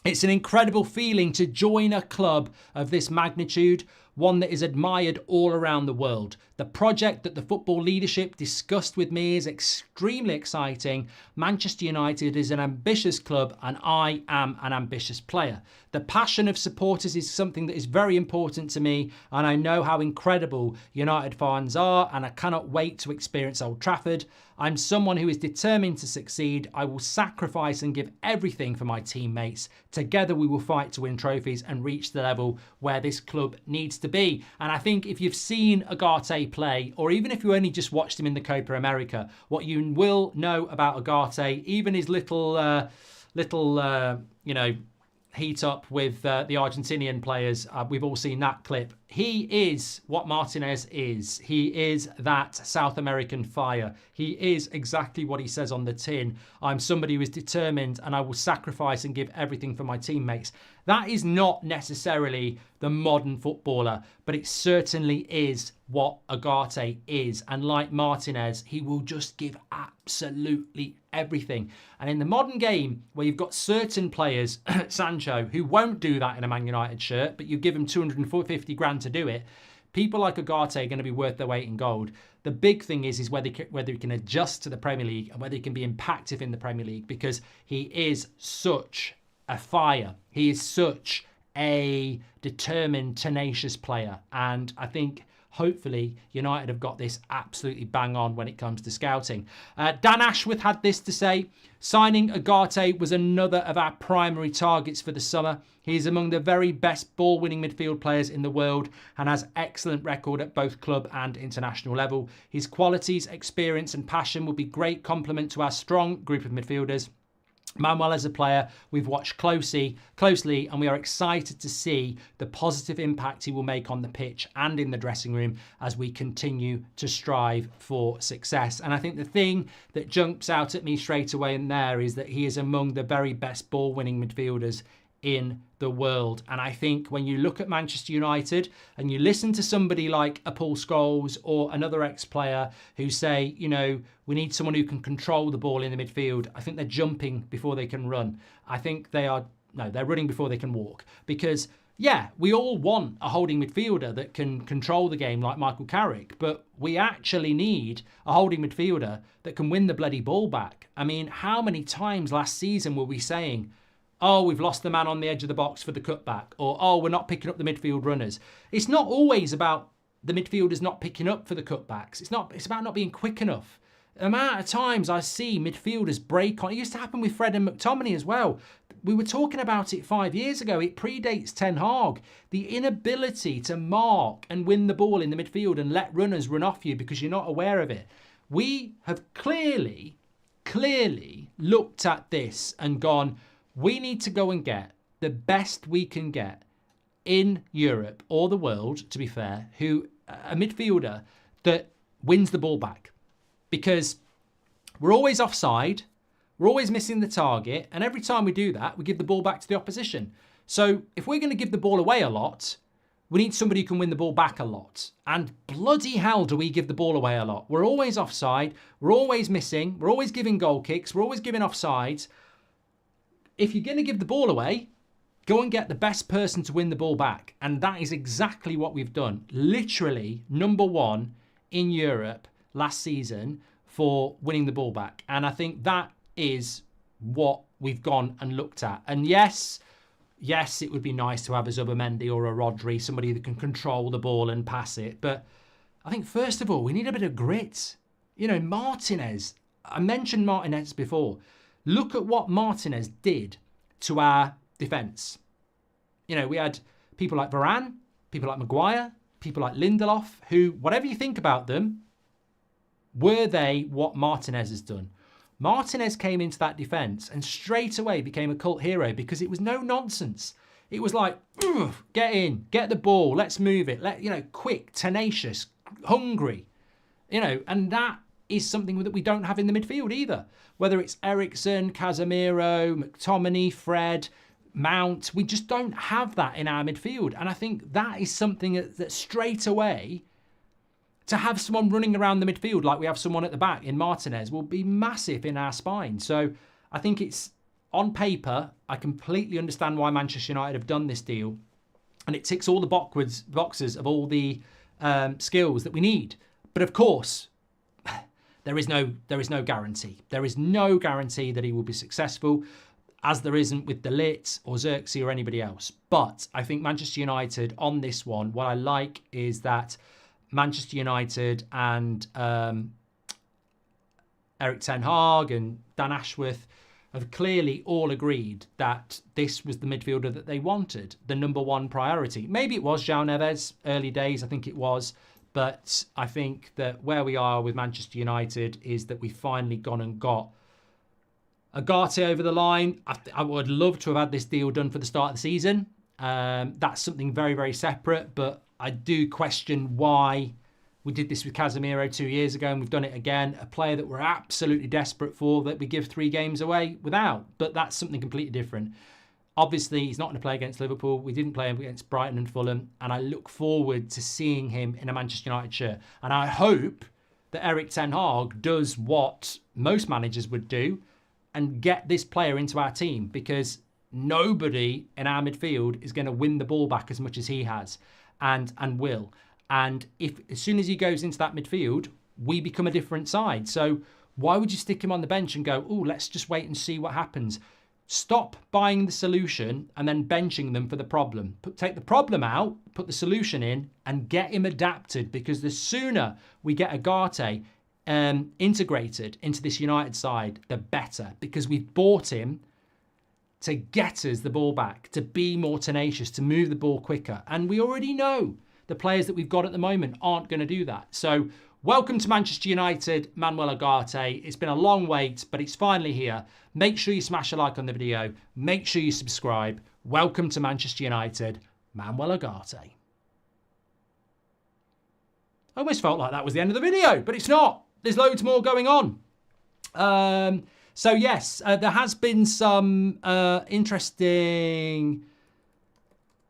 It's an incredible feeling to join a club of this magnitude, one that is admired all around the world. The project that the football leadership discussed with me is extremely exciting. Manchester United is an ambitious club and I am an ambitious player. The passion of supporters is something that is very important to me, and I know how incredible United fans are, and I cannot wait to experience Old Trafford. I'm someone who is determined to succeed. I will sacrifice and give everything for my teammates. Together we will fight to win trophies and reach the level where this club needs to be. And I think if you've seen Ugarte play, or even if you only just watched him in the Copa America, what you will know about Ugarte, even his little heat up with the Argentinian players, we've all seen that clip. He is what Martinez is. He is that South American fire. He is exactly what he says on the tin. I'm somebody who is determined and I will sacrifice and give everything for my teammates. That is not necessarily the modern footballer, but it certainly is what Ugarte is. And like Martinez, he will just give absolutely everything. And in the modern game, where you've got certain players, Sancho, who won't do that in a Man United shirt, but you give him 250 grand to do it, people like Ugarte are going to be worth their weight in gold. The big thing is whether he can adjust to the Premier League and whether he can be impactful in the Premier League, because he is such a fire. He is such a determined, tenacious player. And I think hopefully United have got this absolutely bang on when it comes to scouting. Dan Ashworth had this to say: signing Ugarte was another of our primary targets for the summer. He is among the very best ball-winning midfield players in the world and has excellent record at both club and international level. His qualities, experience and passion will be great complement to our strong group of midfielders. Manuel as a player we've watched closely, and we are excited to see the positive impact he will make on the pitch and in the dressing room as we continue to strive for success. And I think the thing that jumps out at me straight away in there is that he is among the very best ball-winning midfielders in the world. And I think when you look at Manchester United and you listen to somebody like a Paul Scholes or another ex-player who say, you know, we need someone who can control the ball in the midfield, I think they're jumping before they can run. I think they're running before they can walk. Because, yeah, we all want a holding midfielder that can control the game like Michael Carrick, but we actually need a holding midfielder that can win the bloody ball back. I mean, how many times last season were we saying, oh, we've lost the man on the edge of the box for the cutback, or, oh, we're not picking up the midfield runners. It's not always about the midfielders not picking up for the cutbacks. It's about not being quick enough. The amount of times I see midfielders break on, it used to happen with Fred and McTominay as well. We were talking about it 5 years ago. It predates Ten Hag. The inability to mark and win the ball in the midfield and let runners run off you because you're not aware of it. We have clearly looked at this and gone, we need to go and get the best we can get in Europe or the world, to be fair, a midfielder that wins the ball back. Because we're always offside, we're always missing the target, and every time we do that, we give the ball back to the opposition. So if we're going to give the ball away a lot, We need somebody who can win the ball back a lot. And bloody hell do we give the ball away a lot. We're always offside. We're always missing. We're always giving goal kicks. We're always giving offsides. If you're going to give the ball away, go and get the best person to win the ball back. And that is exactly what we've done. Literally #1 in Europe last season for winning the ball back. And I think that is what we've gone and looked at. And yes, it would be nice to have a Zubimendi or a Rodri, somebody that can control the ball and pass it. But I think, first of all, we need a bit of grit. You know, Martinez, I mentioned Martinez before. Look at what Martinez did to our defence. You know, we had people like Varane, people like Maguire, people like Lindelof, who, whatever you think about them, were they what Martinez has done? Martinez came into that defence and straight away became a cult hero because it was no nonsense. It was like, get in, get the ball, let's move it. Quick, tenacious, hungry. And that is something that we don't have in the midfield either. Whether it's Eriksen, Casemiro, McTominay, Fred, Mount, we just don't have that in our midfield. And I think that is something that straight away, to have someone running around the midfield like we have someone at the back in Martinez will be massive in our spine. So I think it's, on paper, I completely understand why Manchester United have done this deal. And it ticks all the boxes of all the skills that we need. But of course, there is no guarantee. There is no guarantee that he will be successful, as there isn't with De Ligt or Xerxes or anybody else. But I think Manchester United on this one, what I like is that Manchester United and Erik ten Hag and Dan Ashworth have clearly all agreed that this was the midfielder that they wanted, the #1 priority. Maybe it was João Neves, early days, I think it was. But I think that where we are with Manchester United is that we've finally gone and got Ugarte over the line. I would love to have had this deal done for the start of the season. That's something very, very separate, but I do question why we did this with Casemiro 2 years ago and we've done it again. A player that we're absolutely desperate for, that we give 3 games away without. But that's something completely different. Obviously, he's not going to play against Liverpool. We didn't play him against Brighton and Fulham. And I look forward to seeing him in a Manchester United shirt. And I hope that Erik ten Hag does what most managers would do and get this player into our team, because nobody in our midfield is going to win the ball back as much as he has and will. And if as soon as he goes into that midfield, we become a different side. So why would you stick him on the bench and go, oh, let's just wait and see what happens? Stop buying the solution and then benching them for the problem. Take the problem out, put the solution in, and get him adapted, because the sooner we get Ugarte integrated into this United side, the better, because we've bought him to get us the ball back, to be more tenacious, to move the ball quicker. And we already know the players that we've got at the moment aren't going to do that. So welcome to Manchester United, Manuel Ugarte. It's been a long wait, but it's finally here. Make sure you smash a like on the video. Make sure you subscribe. Welcome to Manchester United, Manuel Ugarte. I almost felt like that was the end of the video, but it's not. There's loads more going on. So yes, there has been some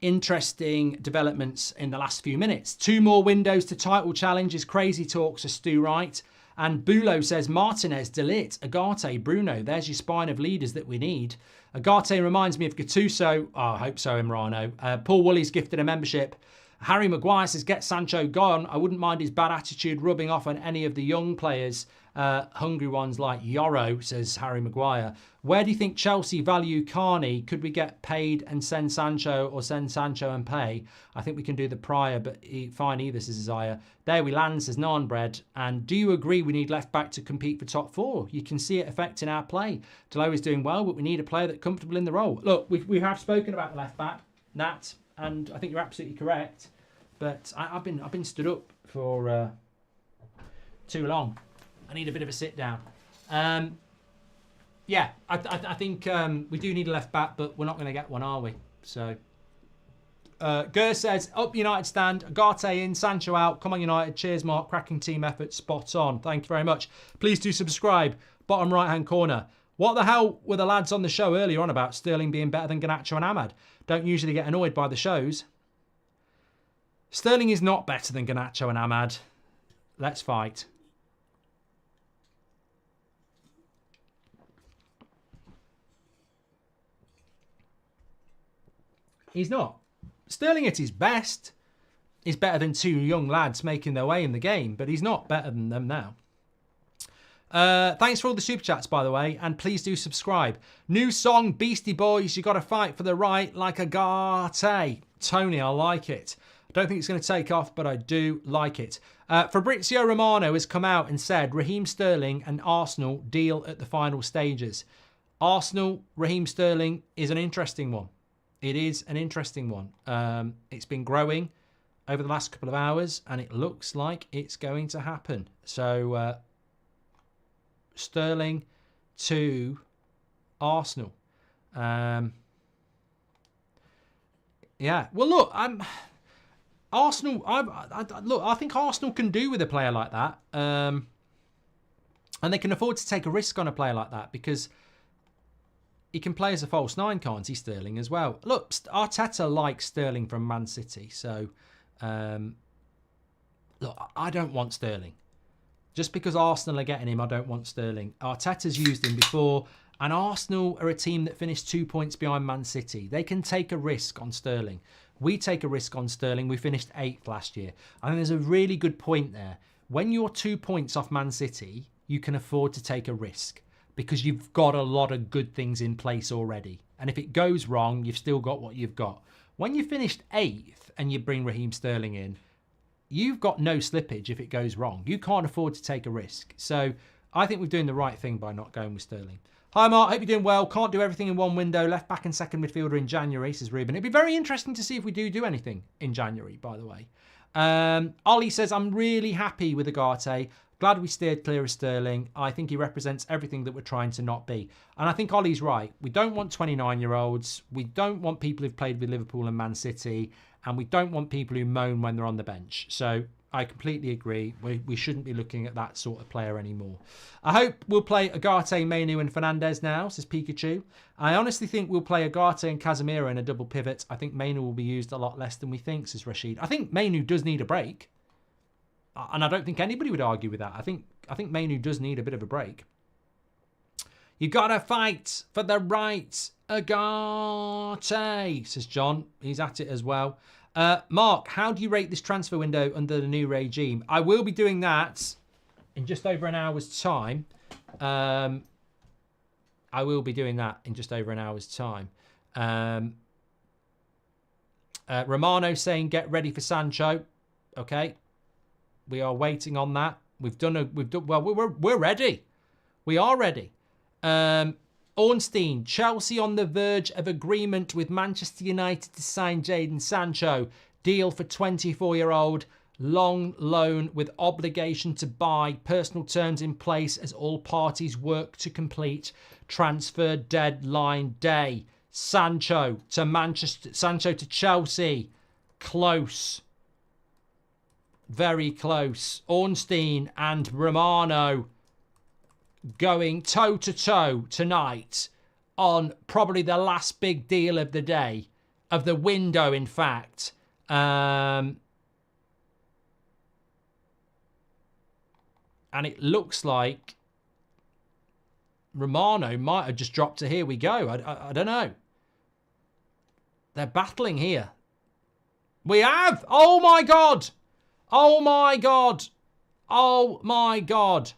interesting developments in the last few minutes. 2 more windows to title challenges. Crazy talks of Stu Wright. And Bulo says, Martinez, De Ligt, Ugarte, Bruno. There's your spine of leaders that we need. Ugarte reminds me of Gattuso. Oh, I hope so, Imrano. Paul Woolley's gifted a membership. Harry Maguire says, get Sancho gone. I wouldn't mind his bad attitude rubbing off on any of the young players. Hungry ones like Yoro, says Harry Maguire. Where do you think Chelsea value Carney? Could we get paid and send Sancho, or send Sancho and pay? I think we can do the prior, but fine either, says Isaiah. There we land, says Narnbread. And do you agree we need left back to compete for top 4? You can see it affecting our play. Delo is doing well, but we need a player that's comfortable in the role. Look, we have spoken about the left back, Nat, and I think you're absolutely correct. But I've been stood up for too long. I need a bit of a sit down. Yeah, I think we do need a left back, but we're not going to get one, are we? So, Gur says, up United stand, Ugarte in, Sancho out, come on United, cheers Mark, cracking team effort, spot on. Thank you very much. Please do subscribe, bottom right hand corner. What the hell were the lads on the show earlier on about Sterling being better than Garnacho and Ahmad? Don't usually get annoyed by the shows. Sterling is not better than Garnacho and Ahmad. Let's fight. He's not. Sterling at his best is better than two young lads making their way in the game, but he's not better than them now. Thanks for all the super chats, by the way, and please do subscribe. New song, Beastie Boys, You Gotta Fight for the Right Like Ugarte. Tony, I like it. I don't think it's going to take off, but I do like it. Fabrizio Romano has come out and said Raheem Sterling and Arsenal deal at the final stages. Arsenal, Raheem Sterling is an interesting one. It is an interesting one. It's been growing over the last couple of hours, and it looks like it's going to happen. So, Sterling to Arsenal. Yeah. Well, look, Arsenal. I think Arsenal can do with a player like that, and they can afford to take a risk on a player like that because he can play as a false nine, can't he, Sterling, as well? Look, Arteta likes Sterling from Man City, so look, I don't want Sterling. Just because Arsenal are getting him, I don't want Sterling. Arteta's used him before, and Arsenal are a team that finished 2 points behind Man City. They can take a risk on Sterling. We take a risk on Sterling. We finished 8th last year. I think there's a really good point there. When you're 2 points off Man City, you can afford to take a risk because you've got a lot of good things in place already. And if it goes wrong, you've still got what you've got. When you finished 8th and you bring Raheem Sterling in, you've got no slippage if it goes wrong. You can't afford to take a risk. So I think we're doing the right thing by not going with Sterling. Hi, Mark. Hope you're doing well. Can't do everything in one window. Left back and second midfielder in January, says Ruben. It'd be very interesting to see if we do anything in January, by the way. Ollie says, I'm really happy with Ugarte. Glad we steered clear of Sterling. I think he represents everything that we're trying to not be. And I think Ollie's right. We don't want 29-year-olds. We don't want people who've played with Liverpool and Man City. And we don't want people who moan when they're on the bench. So I completely agree. We shouldn't be looking at that sort of player anymore. I hope we'll play Ugarte, Mainu and Fernandes now, says Pikachu. I honestly think we'll play Ugarte and Casemiro in a double pivot. I think Mainu will be used a lot less than we think, says Rashid. I think Mainu does need a break. And I don't think anybody would argue with that. I think Mainu does need a bit of a break. You gotta fight for the right, Ugarte, says John. He's at it as well. Mark, how do you rate this transfer window under the new regime? I will be doing that in just over an hour's time. I will be doing that in just over an hour's time. Romano saying get ready for Sancho. Okay. We are waiting on that. Well, we're ready. We are ready. Ornstein, Chelsea on the verge of agreement with Manchester United to sign Jadon Sancho. Deal for 24-year-old, long loan with obligation to buy. Personal terms in place as all parties work to complete transfer deadline day. Sancho to Chelsea. Close. Very close. Ornstein and Romano going toe-to-toe tonight on probably the last big deal of the day, of the window, in fact. And it looks like Romano might have just dropped to here we go. I don't know. They're battling here. We have! Oh, my God! Oh, my God! Oh, my God!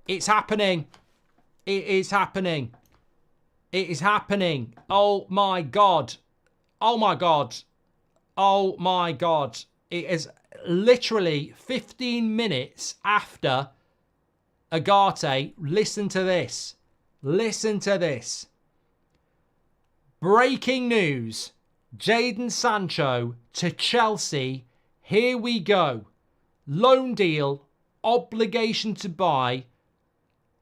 It's happening. It is happening. It is happening. Oh, my God. Oh, my God. Oh, my God. It is literally 15 minutes after Ugarte. Listen to this. Listen to this. Breaking news. Jadon Sancho to Chelsea. Here we go. Loan deal. Obligation to buy.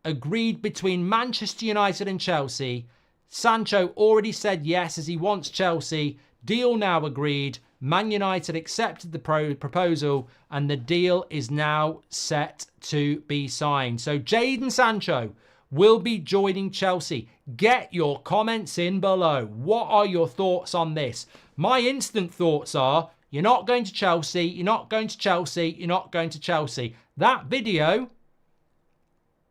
Agreed between Manchester United and Chelsea. Sancho already said yes as he wants Chelsea. Deal now agreed. Man United accepted the proposal and the deal is now set to be signed. So Jadon Sancho will be joining Chelsea. Get your comments in below. What are your thoughts on this? My instant thoughts are, you're not going to Chelsea, you're not going to Chelsea, you're not going to Chelsea. That video,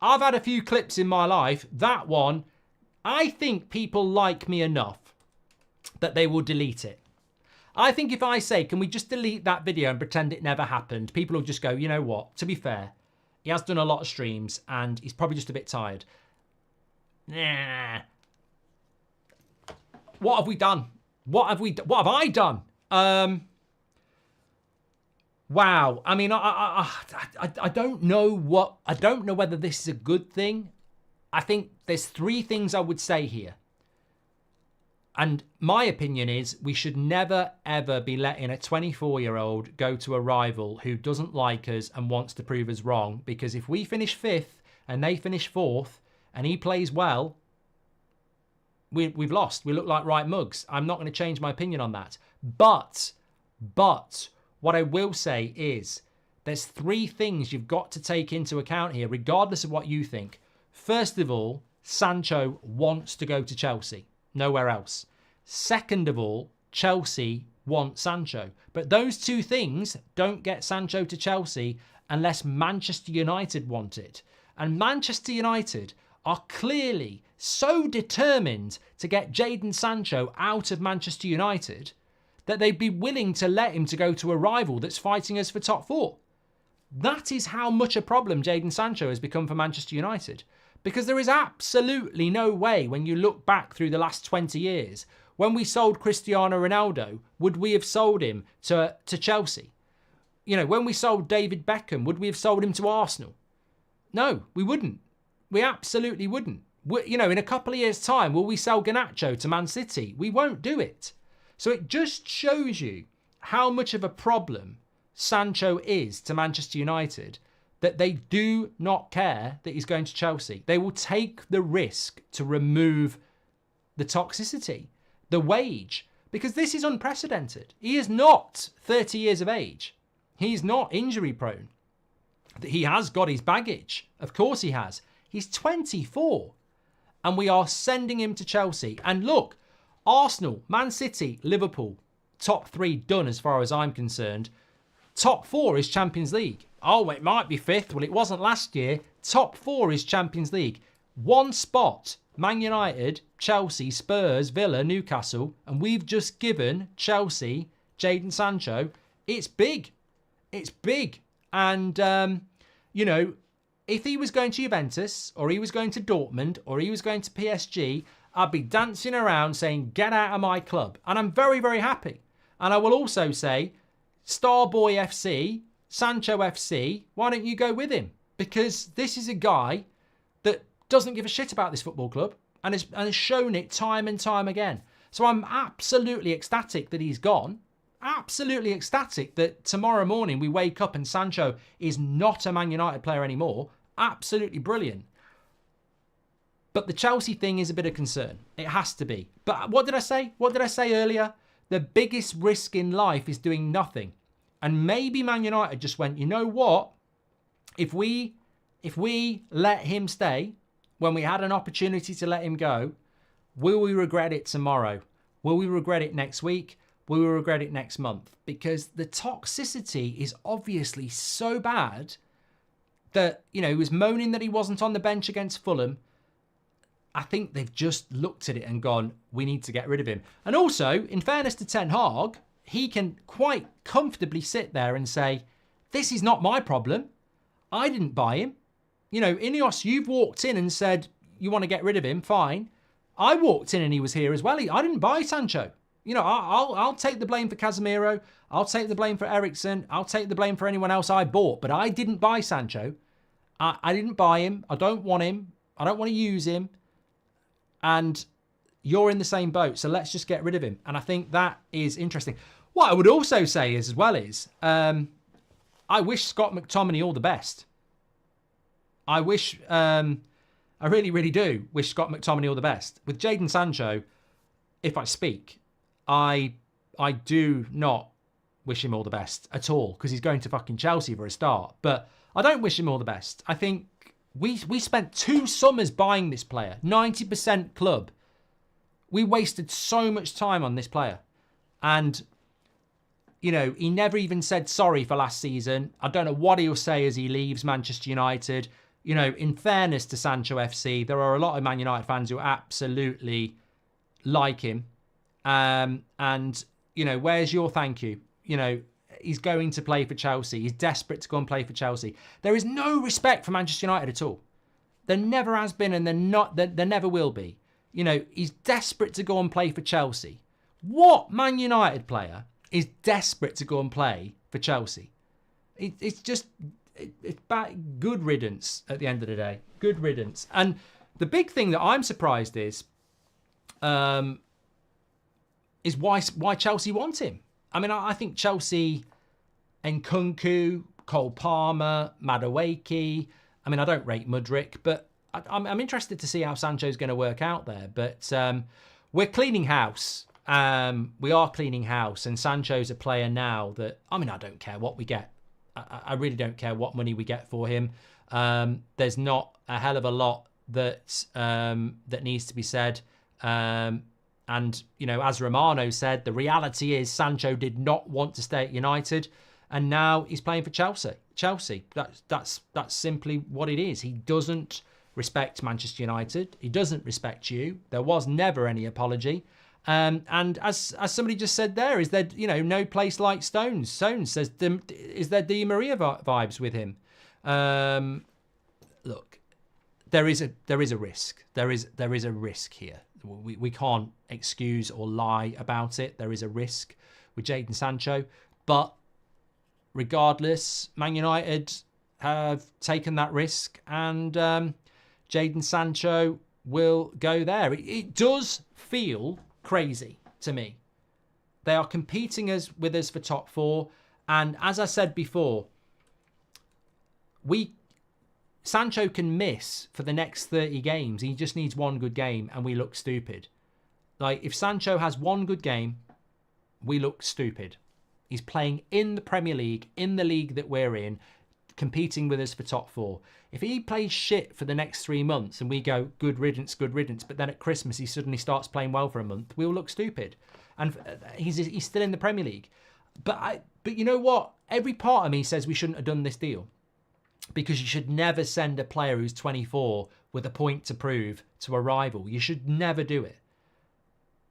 I've had a few clips in my life. That one, I think people like me enough that they will delete it. I think if I say, can we just delete that video and pretend it never happened, people will just go, you know what, to be fair, he has done a lot of streams and he's probably just a bit tired. Nah. What have we done? What have I done? Wow. I mean, I don't know I don't know whether this is a good thing. I think there's 3 things I would say here. And my opinion is we should never, ever be letting a 24-year-old go to a rival who doesn't like us and wants to prove us wrong. Because if we finish 5th and they finish 4th and he plays well, we've lost. We look like right mugs. I'm not going to change my opinion on that. But what I will say is there's 3 things you've got to take into account here, regardless of what you think. First of all, Sancho wants to go to Chelsea. Nowhere else. Second of all, Chelsea want Sancho. But those 2 things don't get Sancho to Chelsea unless Manchester United want it. And Manchester United are clearly so determined to get Jadon Sancho out of Manchester United that they'd be willing to let him to go to a rival that's fighting us for top 4. That is how much a problem Jadon Sancho has become for Manchester United. Because there is absolutely no way, when you look back through the last 20 years, when we sold Cristiano Ronaldo, would we have sold him to Chelsea? You know, when we sold David Beckham, would we have sold him to Arsenal? No, we wouldn't. We absolutely wouldn't. You know, in a couple of years' time, will we sell Garnacho to Man City? We won't do it. So it just shows you how much of a problem Sancho is to Manchester United, that they do not care that he's going to Chelsea. They will take the risk to remove the toxicity, the wage, because this is unprecedented. He is not 30 years of age. He's not injury prone. He has got his baggage. Of course he has. He's 24. And we are sending him to Chelsea. And look, Arsenal, Man City, Liverpool, top 3 done as far as I'm concerned. Top 4 is Champions League. Oh, it might be 5th. Well, it wasn't last year. Top 4 is Champions League. 1 spot, Man United, Chelsea, Spurs, Villa, Newcastle. And we've just given Chelsea Jadon Sancho. It's big. It's big. And, you know, if he was going to Juventus or he was going to Dortmund or he was going to PSG, I'd be dancing around saying, get out of my club. And I'm very, very happy. And I will also say, Starboy FC, Sancho FC, why don't you go with him? Because this is a guy that doesn't give a shit about this football club and has shown it time and time again. So I'm absolutely ecstatic that he's gone. Absolutely ecstatic that tomorrow morning we wake up and Sancho is not a Man United player anymore. Absolutely brilliant. But the Chelsea thing is a bit of concern. It has to be. But what did I say? What did I say earlier? The biggest risk in life is doing nothing. And maybe Man United just went, you know what? If we let him stay when we had an opportunity to let him go, will we regret it tomorrow? Will we regret it next week? Will we regret it next month? Because the toxicity is obviously so bad that, you know, he was moaning that he wasn't on the bench against Fulham. I think they've just looked at it and gone, we need to get rid of him. And also, in fairness to Ten Hag, he can quite comfortably sit there and say, this is not my problem. I didn't buy him. You know, Ineos, you've walked in and said, you want to get rid of him, fine. I walked in and he was here as well. I didn't buy Sancho. You know, I'll take the blame for Casemiro. I'll take the blame for Eriksen. I'll take the blame for anyone else I bought. But I didn't buy Sancho. I didn't buy him. I don't want him. I don't want to use him. And you're in the same boat. So let's just get rid of him. And I think that is interesting. What I would also say is, as well is, I wish Scott McTominay all the best. I wish, I really, really do wish Scott McTominay all the best. With Jadon Sancho, if I speak, I do not wish him all the best at all, because he's going to fucking Chelsea for a start. But I don't wish him all the best. I think we spent 2 summers buying this player, 90% club. We wasted so much time on this player. And, you know, he never even said sorry for last season. I don't know what he'll say as he leaves Manchester United. You know, in fairness to Sancho FC, there are a lot of Man United fans who absolutely like him. And, you know, where's your thank you? You know, he's going to play for Chelsea. He's desperate to go and play for Chelsea. There is no respect for Manchester United at all. There never has been, and there never will be. You know, he's desperate to go and play for Chelsea. What Man United player is desperate to go and play for Chelsea? It's just, it's bad. Good riddance at the end of the day. Good riddance. And the big thing that I'm surprised is why Chelsea want him. I mean, I think Chelsea, Nkunku, Cole Palmer, Madueke. I mean, I don't rate Mudryk, but I'm interested to see how Sancho's going to work out there. But we're cleaning house. We are cleaning house, and Sancho's a player now that, I mean, I don't care what we get. I really don't care what money we get for him. There's not a hell of a lot that needs to be said. And, you know, as Romano said, the reality is Sancho did not want to stay at United, and now he's playing for Chelsea. That's simply what it is. He doesn't respect Manchester United. He doesn't respect you. There was never any apology. And as somebody just said there, is there, you know, no place like Stones? Stones says, is there Di Maria vibes with him? Look, there is a risk. There is a risk here. We can't excuse or lie about it. There is a risk with Jadon Sancho. But regardless, Man United have taken that risk, and Jadon Sancho will go there. It does feel crazy to me. They are competing with us for top 4. And as I said before, Sancho can miss for the next 30 games. He just needs one good game and we look stupid. Like, if Sancho has one good game, we look stupid. He's playing in the Premier League, in the league that we're in, competing with us for top 4. If he plays shit for the next 3 months and we go, good riddance, but then at Christmas he suddenly starts playing well for a month, we'll look stupid. And he's still in the Premier League. But you know what? Every part of me says we shouldn't have done this deal. Because you should never send a player who's 24 with a point to prove to a rival. You should never do it.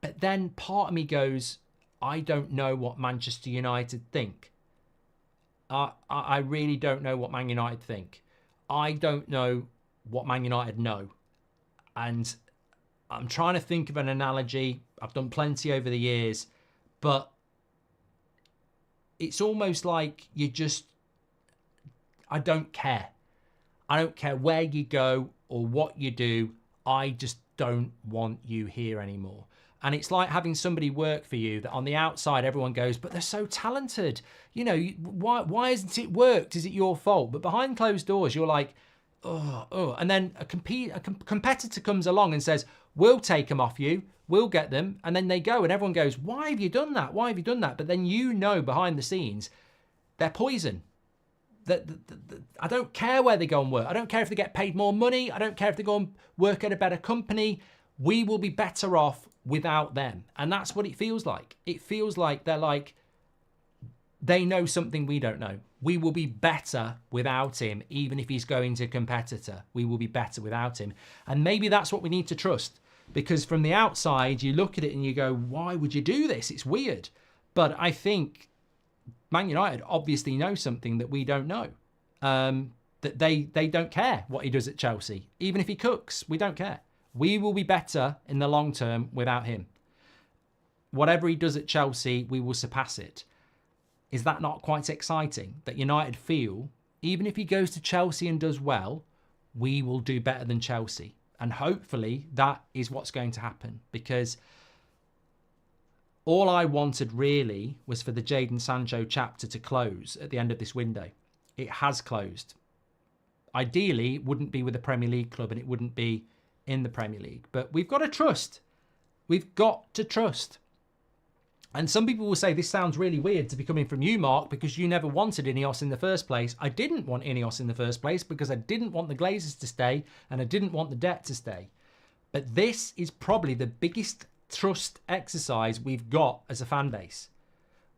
But then part of me goes, I don't know what Manchester United think. I really don't know what Man United think. I don't know what Man United know. And I'm trying to think of an analogy. I've done plenty over the years. But it's almost like you just... I don't care. I don't care where you go or what you do. I just don't want you here anymore. And it's like having somebody work for you that on the outside everyone goes, but they're so talented. You know, why hasn't it worked? Is it your fault? But behind closed doors, you're like, oh. And then a competitor comes along and says, we'll take them off you. We'll get them. And then they go and everyone goes, why have you done that? Why have you done that? But then you know behind the scenes, they're poison. I don't care where they go and work. I don't care if they get paid more money. I don't care if they go and work at a better company. We will be better off without them. And that's what it feels like. It feels like they're like, they know something we don't know. We will be better without him, even if he's going to a competitor. We will be better without him. And maybe that's what we need to trust. Because from the outside, you look at it and you go, why would you do this? It's weird. But I think Man United obviously know something that we don't know. That they don't care what he does at Chelsea. Even if he cooks, we don't care. We will be better in the long term without him. Whatever he does at Chelsea, we will surpass it. Is that not quite exciting? That United feel, even if he goes to Chelsea and does well, we will do better than Chelsea. And hopefully that is what's going to happen. Because all I wanted really was for the Jadon Sancho chapter to close at the end of this window. It has closed. Ideally, it wouldn't be with a Premier League club and it wouldn't be in the Premier League. But we've got to trust. We've got to trust. And some people will say this sounds really weird to be coming from you, Mark, because you never wanted Ineos in the first place. I didn't want Ineos in the first place because I didn't want the Glazers to stay and I didn't want the debt to stay. But this is probably the biggest trust exercise we've got as a fan base.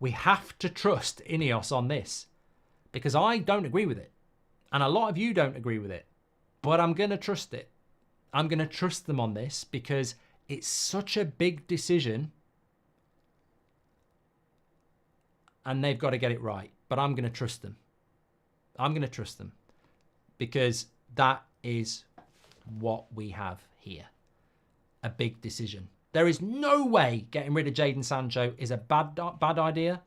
We have to trust Ineos on this because I don't agree with it. And a lot of you don't agree with it. But I'm going to trust it. I'm going to trust them on this because it's such a big decision. And they've got to get it right. But I'm going to trust them. I'm going to trust them. Because that is what we have here. A big decision. There is no way getting rid of Jadon Sancho is a bad idea.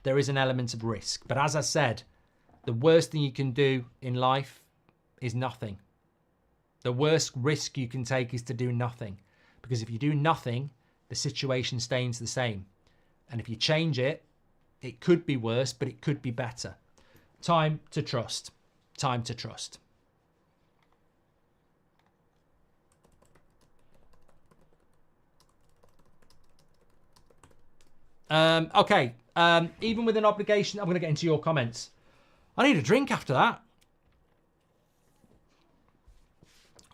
There is an element of risk. But as I said, the worst thing you can do in life is nothing. The worst risk you can take is to do nothing. Because if you do nothing, the situation stays the same. And if you change it, it could be worse, but it could be better. Time to trust. Time to trust. Okay. Even with an obligation, I'm going to get into your comments. I need a drink after that.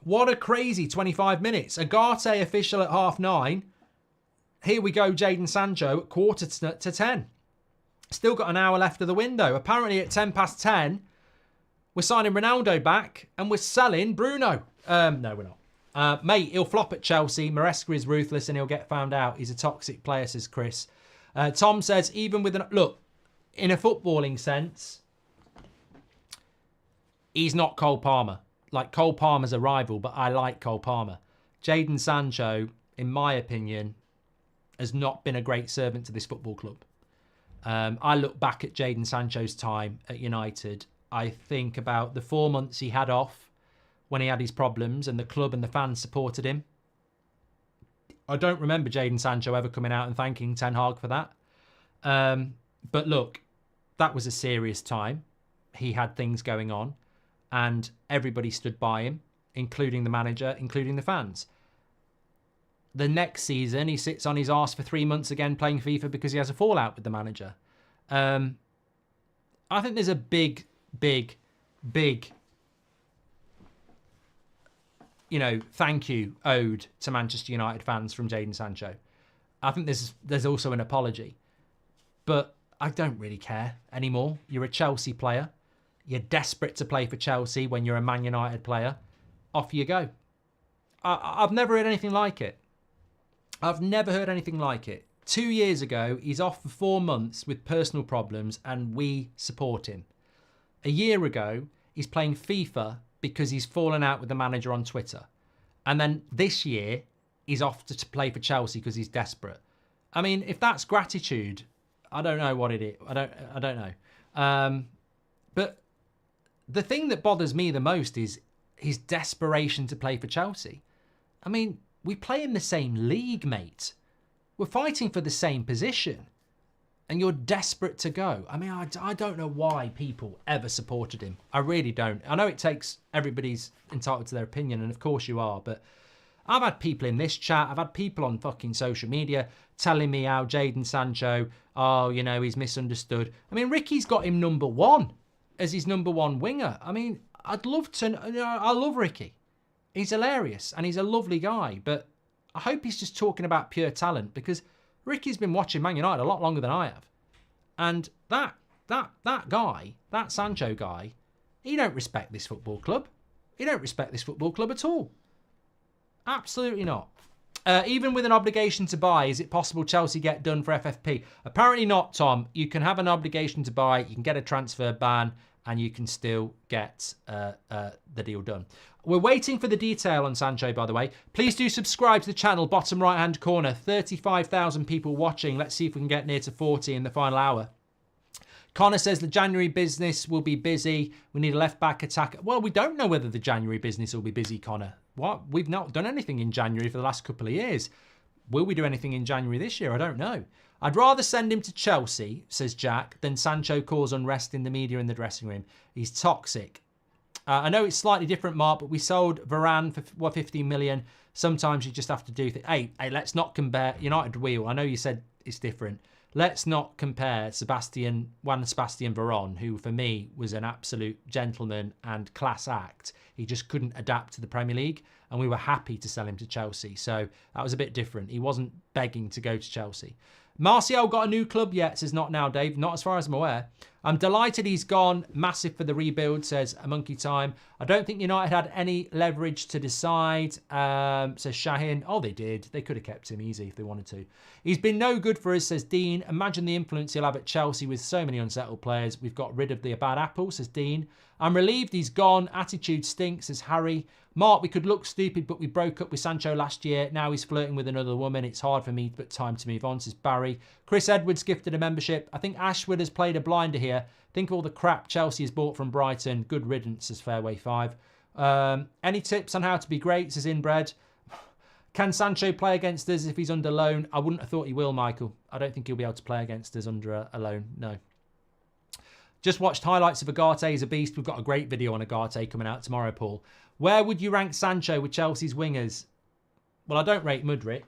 What a crazy 25 minutes. Ugarte official at 9:30. Here we go, Jadon Sancho at 9:45. Still got an hour left of the window. Apparently at 10:10, we're signing Ronaldo back and we're selling Bruno. No, we're not. Mate, he'll flop at Chelsea. Maresca is ruthless and he'll get found out. He's a toxic player, says Chris. Tom says, even with look, in a footballing sense, he's not Cole Palmer. Like, Cole Palmer's a rival, but I like Cole Palmer. Jadon Sancho, in my opinion, has not been a great servant to this football club. I look back at Jadon Sancho's time at United. I think about the 4 months he had off when he had his problems and the club and the fans supported him. I don't remember Jadon Sancho ever coming out and thanking Ten Hag for that. But look, that was a serious time. He had things going on and everybody stood by him, including the manager, including the fans. The next season, he sits on his arse for 3 months again playing FIFA because he has a fallout with the manager. I think there's a big, thank you owed to Manchester United fans from Jadon Sancho. I think there's also an apology. But I don't really care anymore. You're a Chelsea player. You're desperate to play for Chelsea when you're a Man United player. Off you go. I've never heard anything like it. I've never heard anything like it. 2 years ago, he's off for 4 months with personal problems and we support him. A year ago, he's playing FIFA because he's fallen out with the manager on Twitter. And then this year, he's off to play for Chelsea because he's desperate. I mean, if that's gratitude, I don't know what it is. I don't know. But the thing that bothers me the most is his desperation to play for Chelsea. I mean, we play in the same league, mate. We're fighting for the same position. And you're desperate to go. I mean, I don't know why people ever supported him. I really don't. I know it takes everybody's entitled to their opinion, and of course you are, but I've had people in this chat, I've had people on fucking social media telling me how Jadon Sancho, he's misunderstood. I mean, Ricky's got him number one as his number one winger. I mean, I'd love to, I love Ricky. He's hilarious and he's a lovely guy, but I hope he's just talking about pure talent because Ricky's been watching Man United a lot longer than I have. And that guy, that Sancho guy, he don't respect this football club. He don't respect this football club at all. Absolutely not. Even with an obligation to buy, is it possible Chelsea get done for FFP? Apparently not, Tom. You can have an obligation to buy, you can get a transfer ban, and you can still get the deal done. We're waiting for the detail on Sancho, by the way. Please do subscribe to the channel, bottom right-hand corner. 35,000 people watching. Let's see if we can get near to 40 in the final hour. Connor says the January business will be busy. We need a left-back attacker. Well, we don't know whether the January business will be busy, Connor. What? We've not done anything in January for the last couple of years. Will we do anything in January this year? I don't know. I'd rather send him to Chelsea, says Jack, than Sancho cause unrest in the media and the dressing room. He's toxic. I know it's slightly different, Mark, but we sold Varane for 15 million. Sometimes you just have to do things. Hey, let's not compare United wheel. I know you said it's different. Let's not compare Juan Sebastian Veron, who for me was an absolute gentleman and class act. He just couldn't adapt to the Premier League, and we were happy to sell him to Chelsea. So that was a bit different. He wasn't begging to go to Chelsea. Martial got a new club yet, says not now, Dave. Not as far as I'm aware. I'm delighted he's gone. Massive for the rebuild, says a Monkey Time. I don't think United had any leverage to decide, says Shahin. Oh, they did. They could have kept him easy if they wanted to. He's been no good for us, says Dean. Imagine the influence he'll have at Chelsea with so many unsettled players. We've got rid of the bad apple, says Dean. I'm relieved he's gone. Attitude stinks, says Harry. Mark, we could look stupid, but we broke up with Sancho last year. Now he's flirting with another woman. It's hard for me, but time to move on, says Barry. Chris Edwards gifted a membership. I think Ashwood has played a blinder here. Think of all the crap Chelsea has bought from Brighton. Good riddance, says Fairway 5. Any tips on how to be great, says Inbred. Can Sancho play against us if he's under loan? I wouldn't have thought he will, Michael. I don't think he'll be able to play against us under a loan, no. Just watched highlights of Ugarte. He's a beast. We've got a great video on Ugarte coming out tomorrow, Paul. Where would you rank Sancho with Chelsea's wingers? Well, I don't rate Mudryk.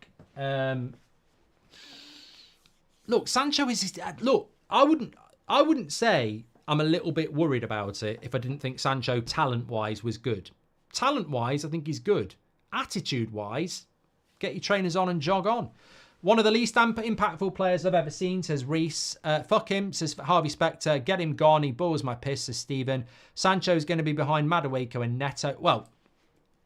Look, Sancho is... Look, I wouldn't say I'm a little bit worried about it if I didn't think Sancho, talent-wise, was good. Talent-wise, I think he's good. Attitude-wise, get your trainers on and jog on. One of the least impactful players I've ever seen, says Reese. Fuck him, says Harvey Specter. Get him gone. He bores my piss, says Stephen. Sancho's going to be behind Madueke and Neto. Well,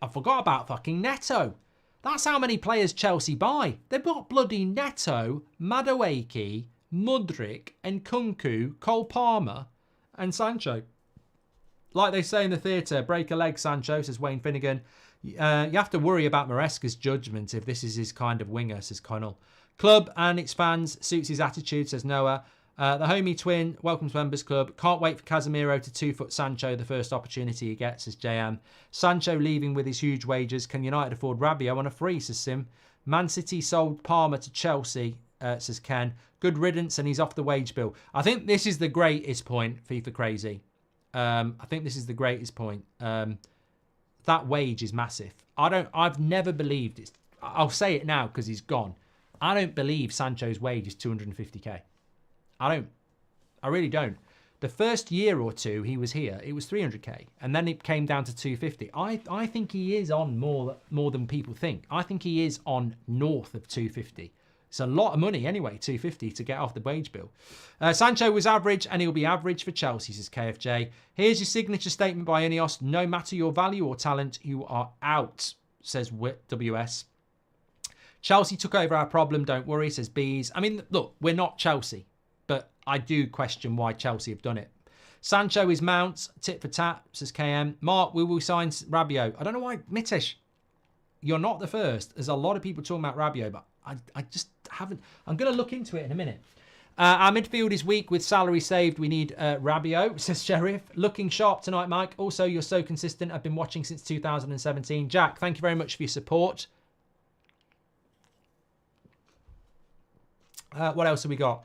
I forgot about fucking Neto. That's how many players Chelsea buy. They've got bloody Neto, Madueke, Mudryk, and Kunku, Cole Palmer, and Sancho. Like they say in the theatre, break a leg, Sancho, says Wayne Finnegan. You have to worry about Maresca's judgment if this is his kind of winger, says Connell. Club and its fans suits his attitude, says Noah. The homie twin, welcome to Members Club. Can't wait for Casemiro to 2-foot Sancho the first opportunity he gets, says JM. Sancho leaving with his huge wages. Can United afford Rabiot on a free, says Sim. Man City sold Palmer to Chelsea, says Ken. Good riddance and he's off the wage bill. I think this is the greatest point, FIFA Crazy. I think this is the greatest point. That wage is massive. I've never believed it. I'll say it now because he's gone. I don't believe Sancho's wage is 250k. I don't. I really don't. The first year or two he was here, it was 300k, and then it came down to 250. I think he is on more than people think. I think he is on north of 250. It's a lot of money anyway, 250 to get off the wage bill. Sancho was average and he'll be average for Chelsea, says KFJ. Here's your signature statement by Ineos. No matter your value or talent, you are out, says WS. Chelsea took over our problem, don't worry, says Bees. I mean, look, we're not Chelsea, but I do question why Chelsea have done it. Sancho is Mounts, tit for tat, says KM. Mark, we will sign Rabiot. I don't know why, Mitesh, you're not the first. There's a lot of people talking about Rabiot, but I just haven't. I'm going to look into it in a minute. Our midfield is weak with salary saved. We need Rabiot, says Sheriff. Looking sharp tonight, Mike. Also, you're so consistent. I've been watching since 2017. Jack, thank you very much for your support. What else have we got?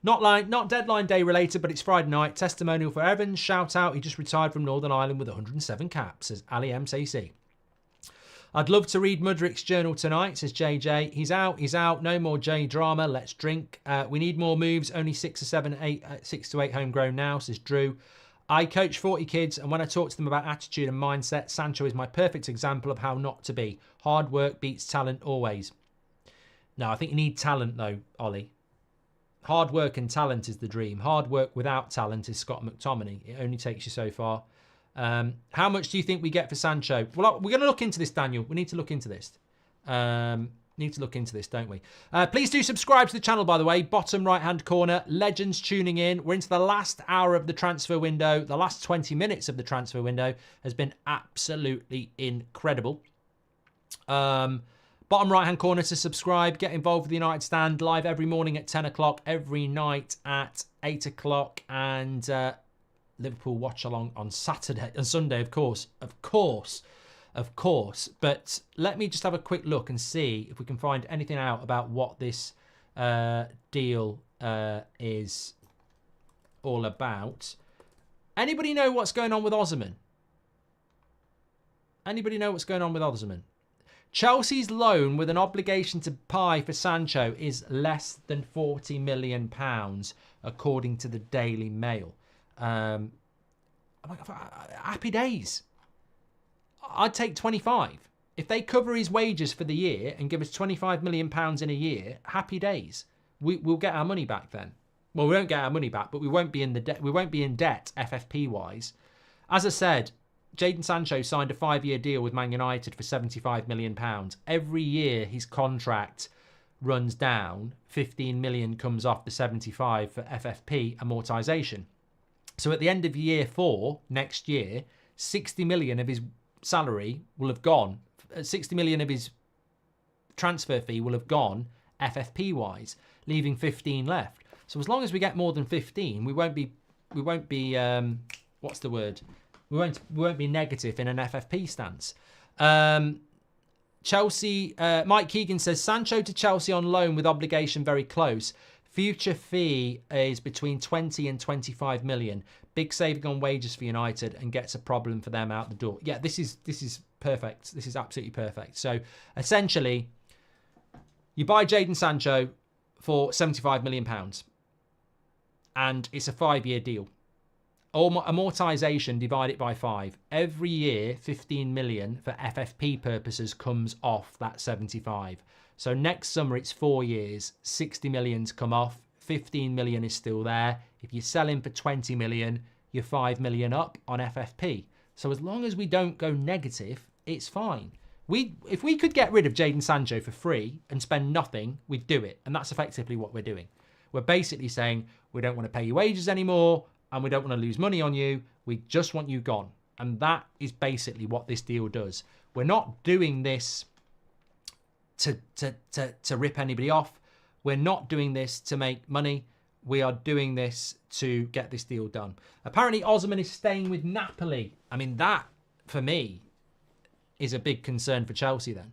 Not deadline day related, but it's Friday night. Testimonial for Evans. Shout out. He just retired from Northern Ireland with 107 caps, says Ali MCC. I'd love to read Mudryk's journal tonight, says JJ. He's out. No more J drama. Let's drink. We need more moves. Only 6 to 8 homegrown now, says Drew. I coach 40 kids, and when I talk to them about attitude and mindset, Sancho is my perfect example of how not to be. Hard work beats talent always. No, I think you need talent, though, Ollie. Hard work and talent is the dream. Hard work without talent is Scott McTominay. It only takes you so far. How much do you think we get for Sancho? Well, we're going to look into this, Daniel. We need to look into this. Don't we? Please do subscribe to the channel, by the way. Bottom right-hand corner. Legends tuning in. We're into the last hour of the transfer window. The last 20 minutes of the transfer window has been absolutely incredible. Bottom right-hand corner to subscribe. Get involved with the United Stand live every morning at 10 o'clock, every night at 8 o'clock, and Liverpool watch along on Saturday and Sunday, of course. But let me just have a quick look and see if we can find anything out about what this deal is all about. Anybody know what's going on with Osimhen? Chelsea's loan with an obligation to pay for Sancho is less than £40 million, according to the Daily Mail. Happy days. I'd take 25. If they cover his wages for the year and give us £25 million in a year, happy days. We'll get our money back then. Well, we won't get our money back, but we won't be in the debt. We won't be in debt FFP wise. As I said, Jadon Sancho signed a 5-year deal with Man United for £75 million. Every year his contract runs down, 15 million comes off the 75 for FFP amortization. So at the end of year 4 next year, 60 million of his salary will have gone. 60 million of his transfer fee will have gone FFP wise, leaving 15 left. So as long as we get more than 15, we won't be what's the word? We won't be negative in an FFP stance. Chelsea, Mike Keegan says Sancho to Chelsea on loan with obligation very close. Future fee is between 20 and 25 million. Big saving on wages for United and gets a problem for them out the door. Yeah, this is perfect. This is absolutely perfect. So essentially, you buy Jadon Sancho for £75 million. And it's a 5-year deal. Amortization, divide it by 5. Every year, 15 million for FFP purposes comes off that 75. So next summer, it's 4 years, 60 million's come off, 15 million is still there. If you sell him for 20 million, you're 5 million up on FFP. So as long as we don't go negative, it's fine. If we could get rid of Jadon Sancho for free and spend nothing, we'd do it. And that's effectively what we're doing. We're basically saying we don't want to pay you wages anymore and we don't want to lose money on you. We just want you gone. And that is basically what this deal does. We're not doing this to rip anybody off. We're not doing this to make money. We are doing this to get this deal done. Apparently, Osman is staying with Napoli. I mean, that, for me, is a big concern for Chelsea then.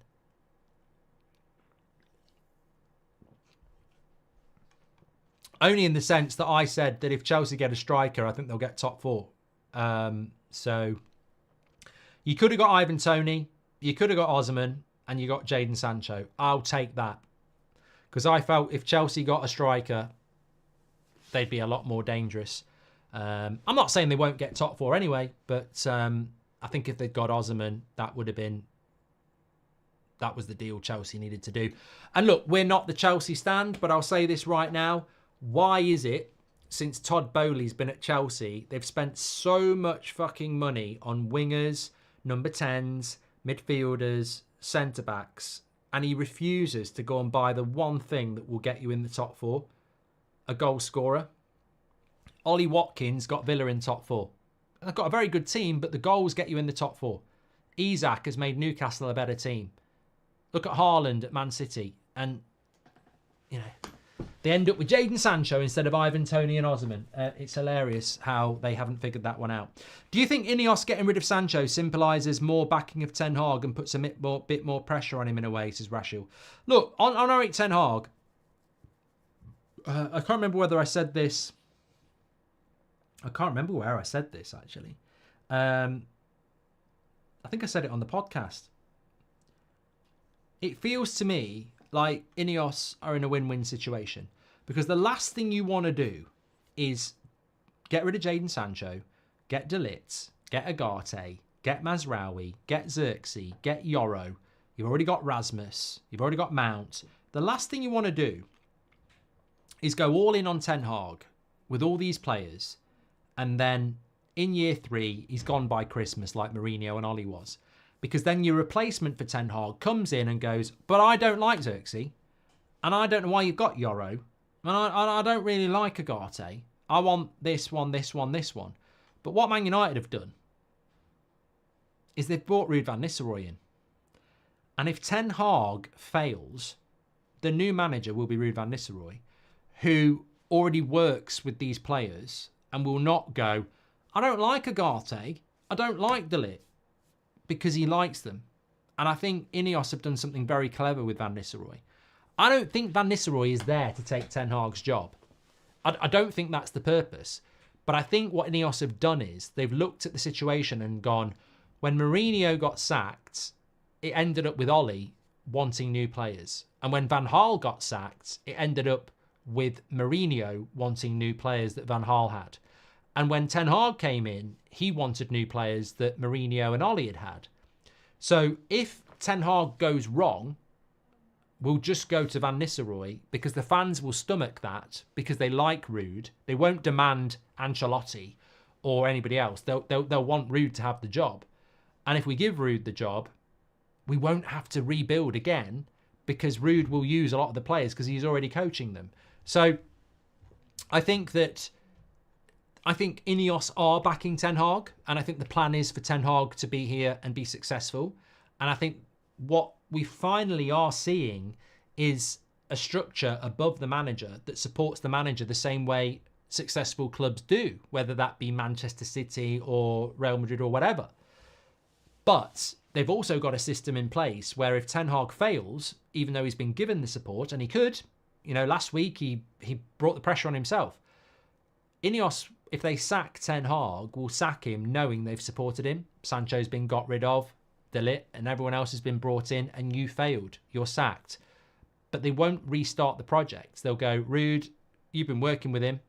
Only in the sense that I said that if Chelsea get a striker, I think they'll get top 4. So you could have got Ivan Toney, you could have got Osman, and you got Jadon Sancho. I'll take that. Because I felt if Chelsea got a striker, they'd be a lot more dangerous. I'm not saying they won't get top 4 anyway, but I think if they'd got Osman, that was the deal Chelsea needed to do. And look, we're not the Chelsea stand, but I'll say this right now. Why is it, since Todd Bowley's been at Chelsea, they've spent so much fucking money on wingers, number 10s, midfielders, centre-backs, and he refuses to go and buy the one thing that will get you in the top 4, a goal scorer? Ollie Watkins got Villa in top 4. They've got a very good team, but the goals get you in the top 4. Isak has made Newcastle a better team. Look at Haaland at Man City, and, you know, they end up with Jadon Sancho instead of Ivan Toney and Osman. It's hilarious how they haven't figured that one out. Do you think Ineos getting rid of Sancho symbolises more backing of Ten Hag and puts a bit more pressure on him in a way, says Rashil? Look, on Eric Ten Hag, I can't remember whether I said this. I can't remember where I said this, actually. I think I said it on the podcast. It feels to me like Ineos are in a win-win situation. Because the last thing you want to do is get rid of Jadon Sancho, get De Ligt, get Ugarte, get Mazraoui, get Xerxes, get Yoro. You've already got Rasmus. You've already got Mount. The last thing you want to do is go all in on Ten Hag with all these players. And then in year 3, he's gone by Christmas like Mourinho and Ollie was. Because then your replacement for Ten Hag comes in and goes, but I don't like Xerxes. And I don't know why you've got Yoro. And I don't really like Ugarte. I want this one, this one, this one. But what Man United have done is they've brought Ruud van Nistelrooy in. And if Ten Hag fails, the new manager will be Ruud van Nistelrooy, who already works with these players and will not go, I don't like Ugarte, I don't like De Ligt, because he likes them. And I think Ineos have done something very clever with Van Nistelrooy. I don't think Van Nistelrooy is there to take Ten Hag's job. I don't think that's the purpose. But I think what Ineos have done is they've looked at the situation and gone, when Mourinho got sacked, it ended up with Ollie wanting new players. And when Van Gaal got sacked, it ended up with Mourinho wanting new players that Van Gaal had. And when Ten Hag came in, he wanted new players that Mourinho and Ollie had had. So if Ten Hag goes wrong, we'll just go to Van Nistelrooy, because the fans will stomach that because they like Ruud. They won't demand Ancelotti or anybody else. They'll want Ruud to have the job. And if we give Ruud the job, we won't have to rebuild again, because Ruud will use a lot of the players because he's already coaching them. So I think Ineos are backing Ten Hag, and I think the plan is for Ten Hag to be here and be successful. And I think what we finally are seeing is a structure above the manager that supports the manager the same way successful clubs do, whether that be Manchester City or Real Madrid or whatever. But they've also got a system in place where if Ten Hag fails, even though he's been given the support, and he could, last week he brought the pressure on himself. Ineos, if they sack Ten Hag, will sack him knowing they've supported him. Sancho's been got rid of, De Ligt, and everyone else has been brought in, and you failed. You're sacked. But they won't restart the project. They'll go, Ruud, you've been working with him.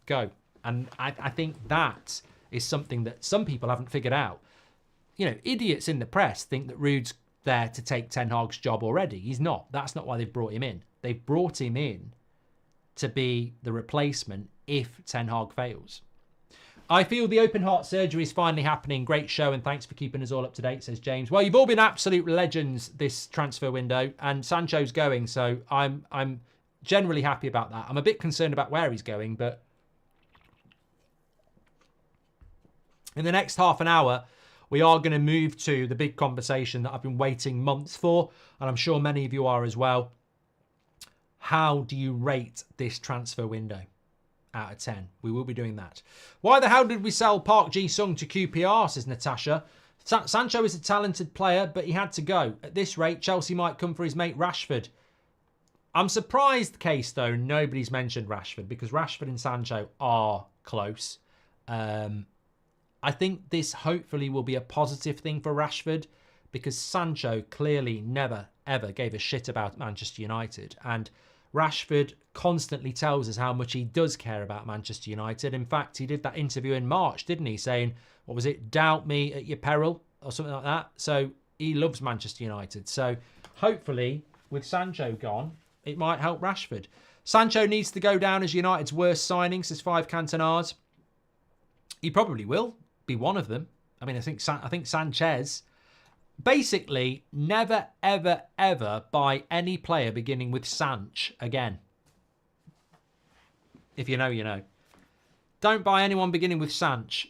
Go. And I think that is something that some people haven't figured out. Idiots in the press think that Ruud's there to take Ten Hag's job already. He's not. That's not why they've brought him in. They've brought him in to be the replacement if Ten Hag fails. I feel the open heart surgery is finally happening. Great show, and thanks for keeping us all up to date, says James. Well, you've all been absolute legends this transfer window, and Sancho's going, so I'm generally happy about that. I'm a bit concerned about where he's going, but in the next half an hour, we are going to move to the big conversation that I've been waiting months for, and I'm sure many of you are as well. How do you rate this transfer window out of 10? We will be doing that. Why the hell did we sell Park Ji-sung to QPR, says Natasha. Sancho is a talented player, but he had to go. At this rate, Chelsea might come for his mate Rashford. I'm surprised, Case, though, nobody's mentioned Rashford, because Rashford and Sancho are close. I think this hopefully will be a positive thing for Rashford, because Sancho clearly never, ever gave a shit about Manchester United. And Rashford constantly tells us how much he does care about Manchester United. In fact, he did that interview in March, didn't he? Saying, what was it? Doubt me at your peril or something like that. So he loves Manchester United. So hopefully with Sancho gone, it might help Rashford. Sancho needs to go down as United's worst signing, says 5 Cantonars. He probably will be one of them. I mean, I think Sanchez. Basically, never, ever, ever buy any player beginning with Sanch again. If you know, you know. Don't buy anyone beginning with Sanch,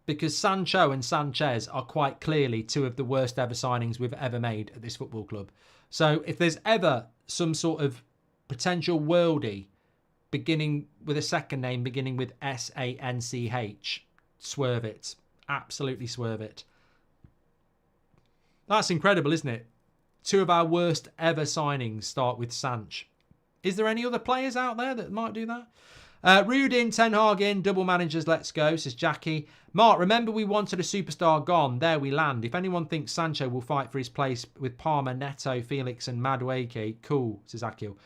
because Sancho and Sanchez are quite clearly 2 of the worst ever signings we've ever made at this football club. So if there's ever some sort of potential worldie beginning with a second name beginning with Sanch, swerve it. Absolutely swerve it. That's incredible, isn't it? 2 of our worst ever signings start with Sanch. Is there any other players out there that might do that? Ruud in, Ten Hag in, double managers, let's go, says Jackie. Mark, remember we wanted a superstar gone. There we land. If anyone thinks Sancho will fight for his place with Palmer, Neto, Felix and Madueke, cool, says Akil.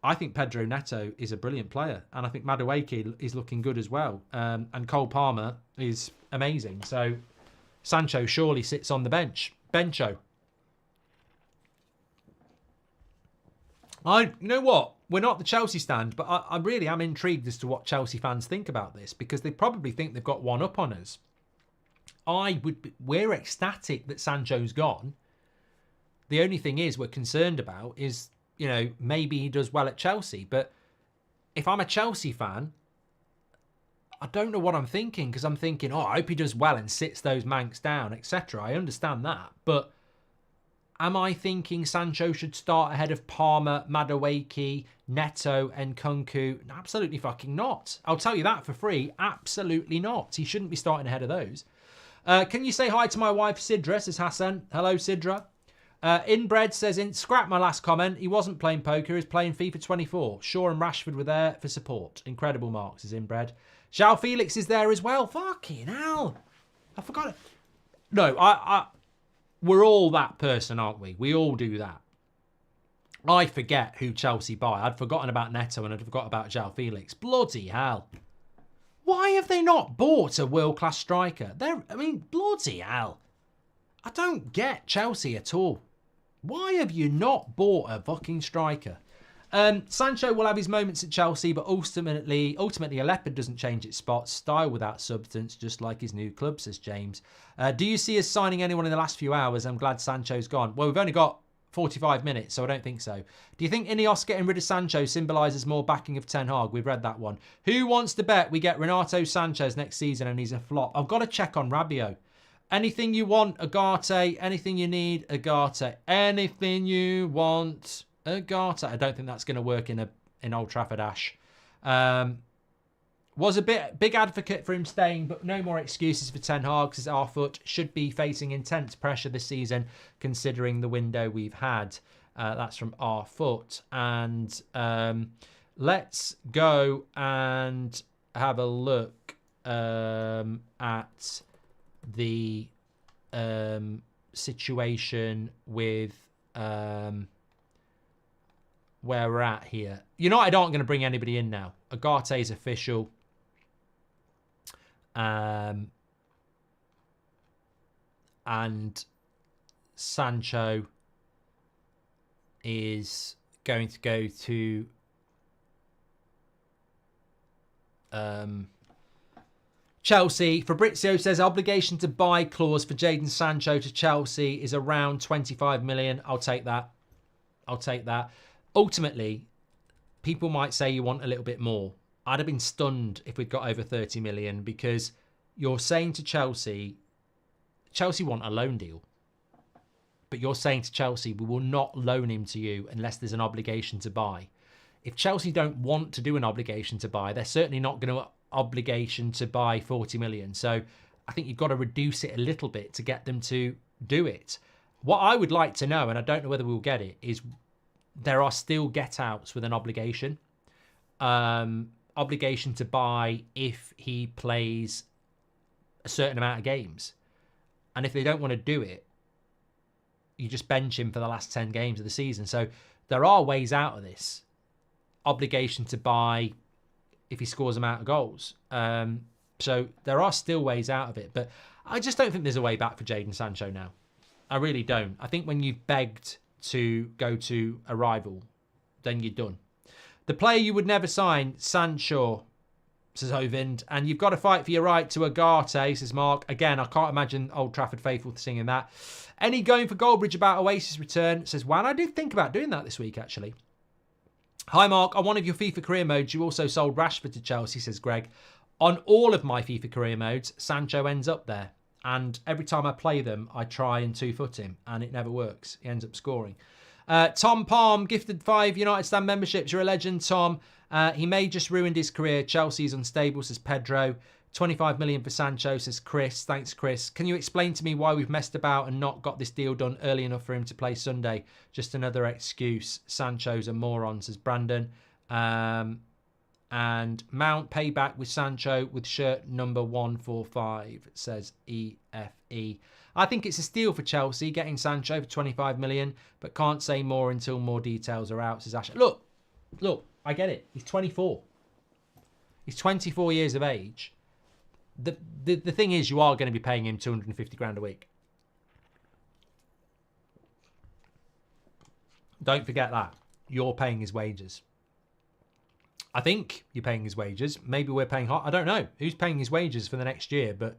I think Pedro Neto is a brilliant player. And I think Madueke is looking good as well. And Cole Palmer is amazing. So Sancho surely sits on the bench. Bencho. You know what? We're not the Chelsea stand, but I really am intrigued as to what Chelsea fans think about this, because they probably think they've got one up on us. We're ecstatic that Sancho's gone. The only thing we're concerned about is, maybe he does well at Chelsea. But if I'm a Chelsea fan, I don't know what I'm thinking, because I'm thinking, I hope he does well and sits those Mancs down, etc. I understand that. But am I thinking Sancho should start ahead of Palmer, Madueke, Neto and Kunku? Absolutely fucking not. I'll tell you that for free. Absolutely not. He shouldn't be starting ahead of those. Can you say hi to my wife, Sidra, says Hassan. Hello, Sidra. Inbred says, scrap my last comment. He wasn't playing poker. He was playing FIFA 24. Shaw and Rashford were there for support. Incredible marks, says Inbred. João Felix is there as well. Fucking hell. I forgot it. No, we're all that person, aren't we? We all do that. I forget who Chelsea buy. I'd forgotten about Neto and I'd forgot about João Felix. Bloody hell. Why have they not bought a world-class striker? Bloody hell. I don't get Chelsea at all. Why have you not bought a fucking striker? Sancho will have his moments at Chelsea, but ultimately a leopard doesn't change its spots. Style without substance, just like his new club, says James. Do you see us signing anyone in the last few hours? I'm glad Sancho's gone. Well, we've only got 45 minutes, so I don't think so. Do you think Ineos getting rid of Sancho symbolises more backing of Ten Hag? We've read that one. Who wants to bet we get Renato Sanchez next season and he's a flop? I've got to check on Rabiot. Anything you want, Ugarte. Anything you need, Ugarte. Anything you want, Ugarte. I don't think that's going to work in Old Trafford, Ash. Was a big advocate for him staying, but no more excuses for Ten Hag, because our foot should be facing intense pressure this season, considering the window we've had. That's from our foot. And let's go and have a look at the situation with where we're at here. United aren't going to bring anybody in now. Ugarte is official. And Sancho is going to go to Chelsea. Fabrizio says obligation to buy clause for Jadon Sancho to Chelsea is around 25 million. I'll take that. Ultimately, people might say you want a little bit more. I'd have been stunned if we'd got over 30 million, because you're saying to Chelsea want a loan deal. But you're saying to Chelsea, we will not loan him to you unless there's an obligation to buy. If Chelsea don't want to do an obligation to buy, they're certainly not going to obligation to buy 40 million. So I think you've got to reduce it a little bit to get them to do it. What I would like to know, and I don't know whether we'll get it, is there are still get-outs with an obligation. Obligation to buy if he plays a certain amount of games. And if they don't want to do it, you just bench him for the last 10 games of the season. So there are ways out of this. Obligation to buy if he scores amount of goals. So there are still ways out of it. But I just don't think there's a way back for Jadon Sancho now. I really don't. I think when you've begged to go to a rival, then you're done. The player you would never sign, Sancho, says Hovind. And you've got to fight for your right to Ugarte, says Mark. Again, I can't imagine Old Trafford faithful singing that. Any going for Goldbridge about Oasis return, says Juan. I did think about doing that this week, actually. Hi, Mark. On one of your FIFA career modes, you also sold Rashford to Chelsea, says Greg. On all of my FIFA career modes, Sancho ends up there. And every time I play them, I try and two-foot him, and it never works. He ends up scoring. Tom Palm, gifted 5 United Stand memberships. You're a legend, Tom. He may just ruined his career. Chelsea's unstable, says Pedro. 25 million for Sancho, says Chris. Thanks, Chris. Can you explain to me why we've messed about and not got this deal done early enough for him to play Sunday? Just another excuse. Sancho's a moron, says Brandon. And Mount payback with Sancho with shirt number 145, says EFE. I think it's a steal for Chelsea getting Sancho for 25 million, but can't say more until more details are out, says Ash. Look, I get it. He's 24. He's 24 years of age. The thing is, you are going to be paying him 250 grand a week. Don't forget that. You're paying his wages. I think you're paying his wages. Maybe we're paying hot. I don't know who's paying his wages for the next year, but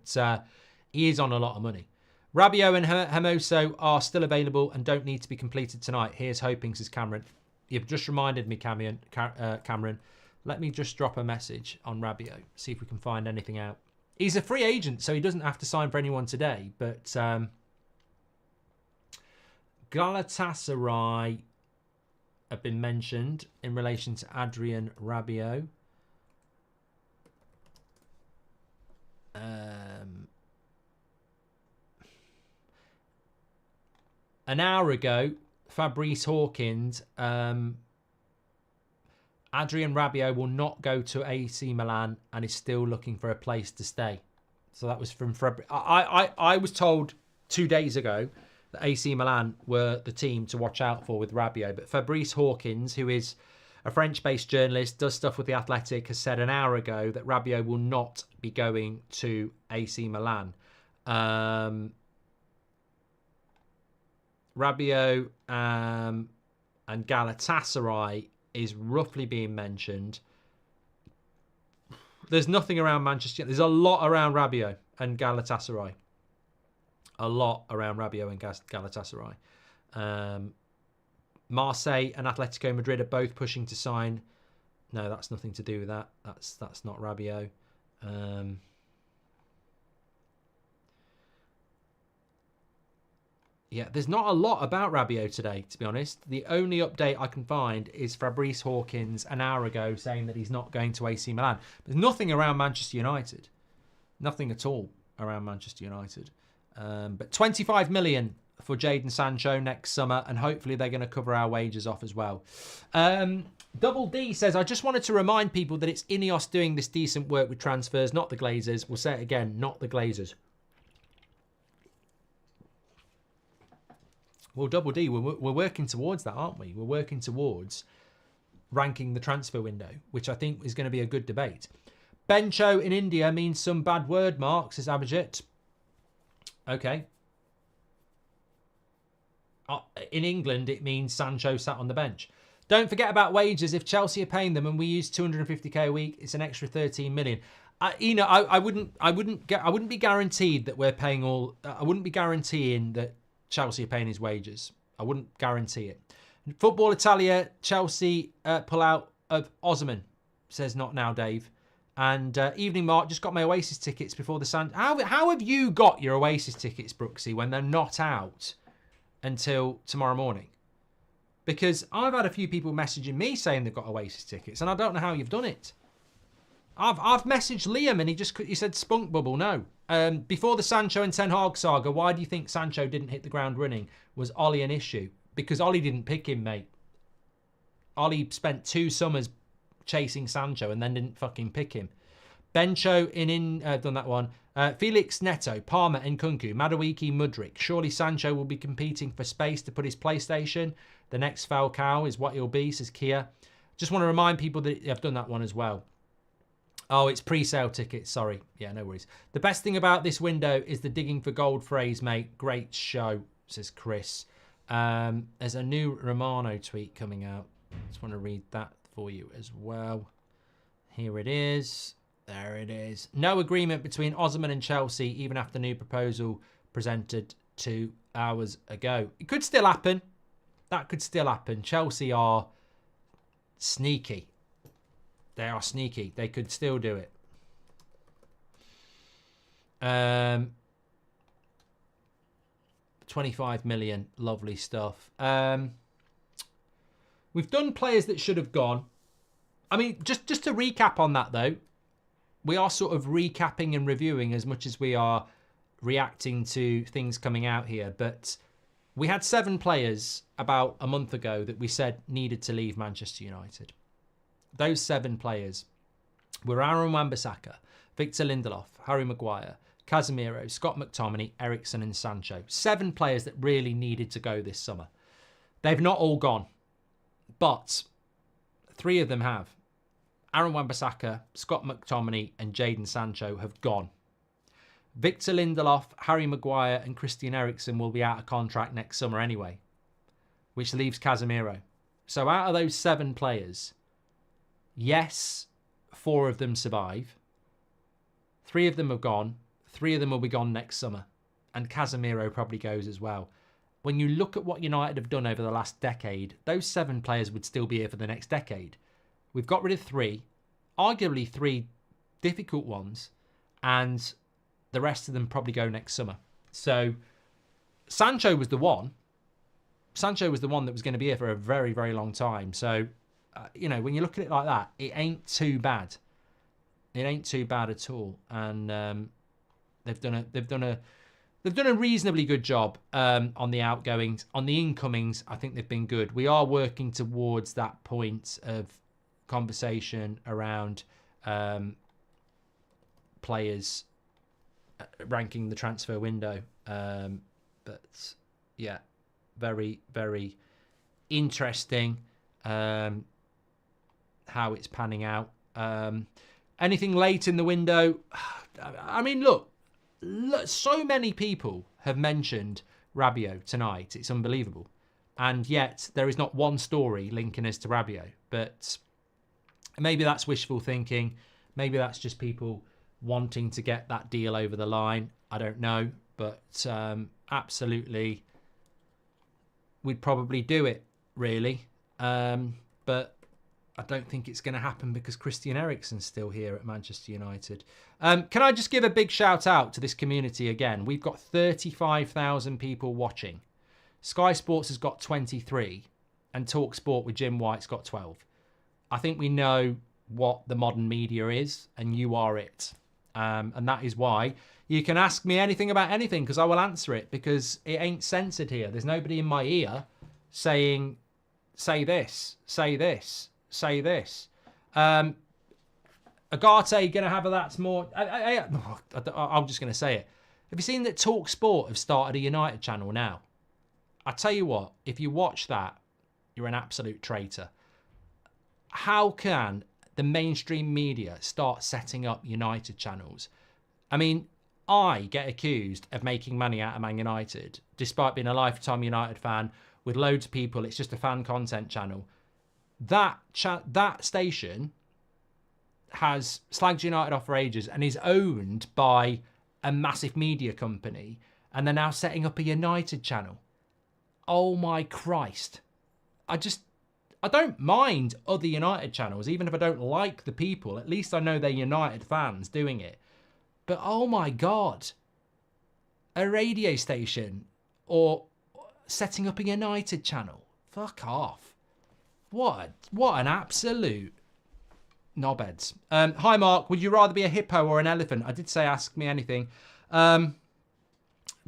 he is on a lot of money. Rabiot and Hermoso are still available and don't need to be completed tonight. Here's hoping, says Cameron. You've just reminded me, Cameron. Let me just drop a message on Rabiot, see if we can find anything out. He's a free agent, so he doesn't have to sign for anyone today, but Galatasaray have been mentioned in relation to Adrien Rabiot. An hour ago, Fabrice Hawkins, Adrien Rabiot will not go to AC Milan and is still looking for a place to stay. So that was from Fabrice. I was told 2 days ago that AC Milan were the team to watch out for with Rabiot. But Fabrice Hawkins, who is a French-based journalist, does stuff with The Athletic, has said an hour ago that Rabiot will not be going to AC Milan. Rabiot and Galatasaray is roughly being mentioned. There's nothing around Manchester. There's a lot around Rabiot and Galatasaray. A lot around Rabiot and Galatasaray. Marseille and Atletico Madrid are both pushing to sign. No, that's nothing to do with that. That's not Rabiot. Yeah, there's not a lot about Rabiot today, to be honest. The only update I can find is Fabrice Hawkins an hour ago saying that he's not going to AC Milan. There's nothing around Manchester United. Nothing at all around Manchester United. But 25 million for Jadon Sancho next summer, and hopefully they're going to cover our wages off as well. Double D says, I just wanted to remind people that it's Ineos doing this decent work with transfers, not the Glazers. We'll say it again, not the Glazers. Well, Double D, we're working towards that, aren't we? We're working towards ranking the transfer window, which I think is going to be a good debate. Bencho in India means some bad word, Mark, says Abhijit. Okay. In England, it means Sancho sat on the bench. Don't forget about wages. If Chelsea are paying them and we use 250k a week, it's an extra 13 million. I wouldn't be guaranteed that we're paying all. I wouldn't be guaranteeing that Chelsea are paying his wages. I wouldn't guarantee it. Football Italia, Chelsea pull out of Osman, says not now, Dave. And Evening Mark, just got my Oasis tickets before the San. How have you got your Oasis tickets, Brooksy, when they're not out until tomorrow morning? Because I've had a few people messaging me saying they've got Oasis tickets, and I don't know how you've done it. I've messaged Liam, and he said spunk bubble. No. Before the Sancho and Ten Hag saga, why do you think Sancho didn't hit the ground running? Was Ollie an issue? Because Ollie didn't pick him, mate. Ollie spent 2 summers chasing Sancho and then didn't fucking pick him. Bencho done that one. Felix Neto, Palmer, Nkunku, Madueke, Mudryk. Surely Sancho will be competing for space to put his PlayStation. The next Falcao is what he'll be, says Kia. Just want to remind people that I've done that one as well. Oh, it's pre-sale tickets. Sorry. Yeah, no worries. The best thing about this window is the digging for gold phrase, mate. Great show, says Chris. There's a new Romano tweet coming out. Just want to read that for you as well. Here it is. There it is. No agreement between Osman and Chelsea, even after new proposal presented 2 hours ago. It could still happen. That could still happen. Chelsea are sneaky. They are sneaky. They could still do it. 25 million. Lovely stuff. We've done players that should have gone. I mean, just to recap on that, though. We are sort of recapping and reviewing as much as we are reacting to things coming out here. But we had 7 players about a month ago that we said needed to leave Manchester United. Those 7 players were Aaron Wan-Bissaka, Victor Lindelof, Harry Maguire, Casemiro, Scott McTominay, Eriksen and Sancho. 7 players that really needed to go this summer. They've not all gone, but 3 of them have. Aaron Wan-Bissaka, Scott McTominay and Jadon Sancho have gone. Victor Lindelof, Harry Maguire and Christian Eriksen will be out of contract next summer anyway, which leaves Casemiro. So out of those 7 players, yes, 4 of them survive. 3 of them have gone. 3 of them will be gone next summer. And Casemiro probably goes as well. When you look at what United have done over the last decade, those 7 players would still be here for the next decade. We've got rid of 3, arguably 3 difficult ones, and the rest of them probably go next summer. So Sancho was the one. Sancho was the one that was going to be here for a very, very long time. So, when you look at it like that, it ain't too bad. It ain't too bad at all. And they've done a reasonably good job on the outgoings. On the incomings, I think they've been good. We are working towards that point of conversation around players ranking the transfer window. But yeah, very, very interesting how it's panning out. Anything late in the window? I mean, look, so many people have mentioned Rabiot tonight. It's unbelievable. And yet there is not one story linking us to Rabiot. But maybe that's wishful thinking. Maybe that's just people wanting to get that deal over the line. I don't know. But absolutely, we'd probably do it, really. But I don't think it's going to happen because Christian Eriksen's still here at Manchester United. Can I just give a big shout out to this community again? We've got 35,000 people watching. Sky Sports has got 23 and Talk Sport with Jim White's got 12. I think we know what the modern media is, and you are it. And that is why you can ask me anything about anything, because I will answer it, because it ain't censored here. There's nobody in my ear saying, say this, say this, say this. Ugarte going to have a that's more... I'm just going to say it. Have you seen that Talk Sport have started a United channel now? I tell you what, if you watch that, you're an absolute traitor. How can the mainstream media start setting up United channels? I mean, I get accused of making money out of Man United, despite being a lifetime United fan with loads of people. It's just a fan content channel. That station has slagged United off for ages and is owned by a massive media company, and they're now setting up a United channel. Oh my Christ. I don't mind other United channels, even if I don't like the people. At least I know they're United fans doing it. But oh my God. A radio station or setting up a United channel. Fuck off. What an absolute knobheads. Hi Mark, would you rather be a hippo or an elephant? I did say ask me anything.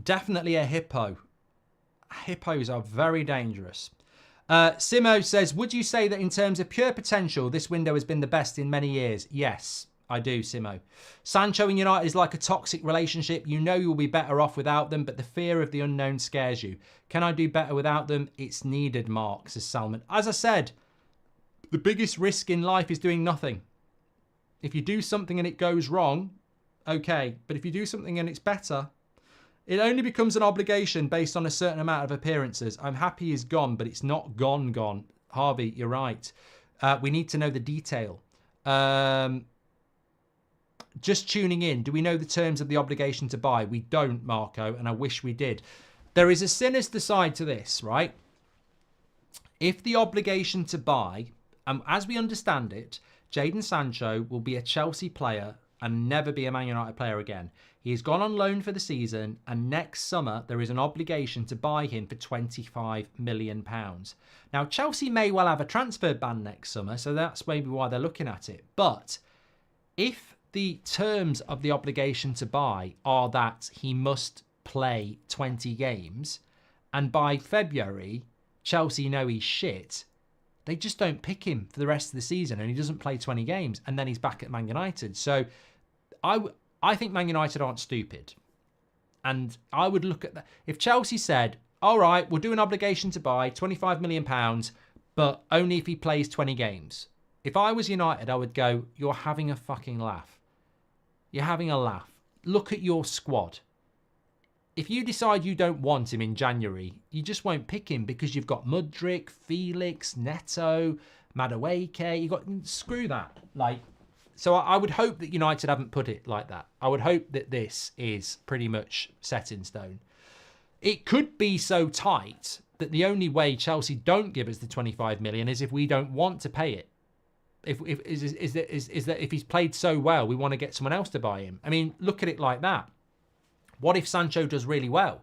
Definitely a hippo. Hippos are very dangerous. Simo says, would you say that in terms of pure potential, this window has been the best in many years? Yes, I do, Simo. Sancho and United is like a toxic relationship. You know you'll be better off without them, but the fear of the unknown scares you. Can I do better without them? It's needed, Mark, says Salman. As I said, the biggest risk in life is doing nothing. If you do something and it goes wrong, okay. But if you do something and it's better, it only becomes an obligation based on a certain amount of appearances. I'm happy he's gone, but it's not gone. Harvey, you're right. We need to know the detail. Just tuning in, do we know the terms of the obligation to buy? We don't, Marco, and I wish we did. There is a sinister side to this, right? If the obligation to buy, as we understand it, Jadon Sancho will be a Chelsea player and never be a Man United player again. He has gone on loan for the season, and next summer there is an obligation to buy him for £25 million. Now, Chelsea may well have a transfer ban next summer, so that's maybe why they're looking at it. But if the terms of the obligation to buy are that he must play 20 games, and by February, Chelsea know he's shit, they just don't pick him for the rest of the season, and he doesn't play 20 games, and then he's back at Man United. So I think Man United aren't stupid. And I would look at that. If Chelsea said, all right, we'll do an obligation to buy £25 million, but only if he plays 20 games. If I was United, I would go, you're having a fucking laugh. You're having a laugh. Look at your squad. If you decide you don't want him in January, you just won't pick him because you've got Mudryk, Felix, Neto, Madueke. You got screw that. So I would hope that United haven't put it like that. I would hope that this is pretty much set in stone. It could be so tight that the only way Chelsea don't give us the 25 million is if we don't want to pay it. Is that if he's played so well, we want to get someone else to buy him. I mean, look at it like that. What if Sancho does really well?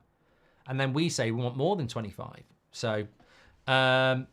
And then we say we want more than 25. So, hi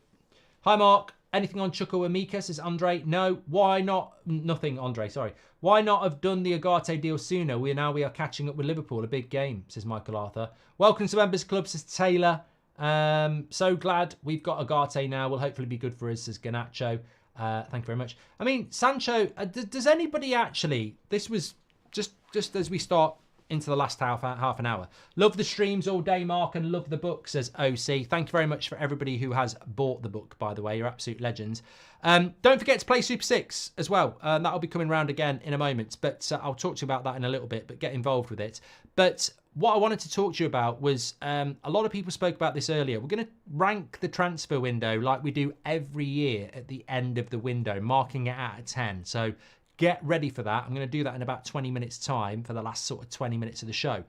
Mark. Anything on Chukwuemeka, says Andre? No. Why not? Nothing, Andre, sorry. Why not have done the Ugarte deal sooner? We are catching up with Liverpool. A big game, says Michael Arthur. Welcome to Members Club, says Taylor. So glad we've got Ugarte now. Will hopefully be good for us, says Garnacho. Thank you very much. I mean, Sancho, does anybody actually... This was just as we start into the last half an hour. Love the streams all day, Mark, and love the book, says OC. Thank you very much for everybody who has bought the book, by the way. You're absolute legends. Don't forget to play Super 6 as well. That'll be coming around again in a moment, but I'll talk to you about that in a little bit, but get involved with it. But what I wanted to talk to you about was, a lot of people spoke about this earlier. We're going to rank the transfer window like we do every year at the end of the window, marking it out of 10. So get ready for that. I'm going to do that in about 20 minutes time for the last sort of 20 minutes of the show.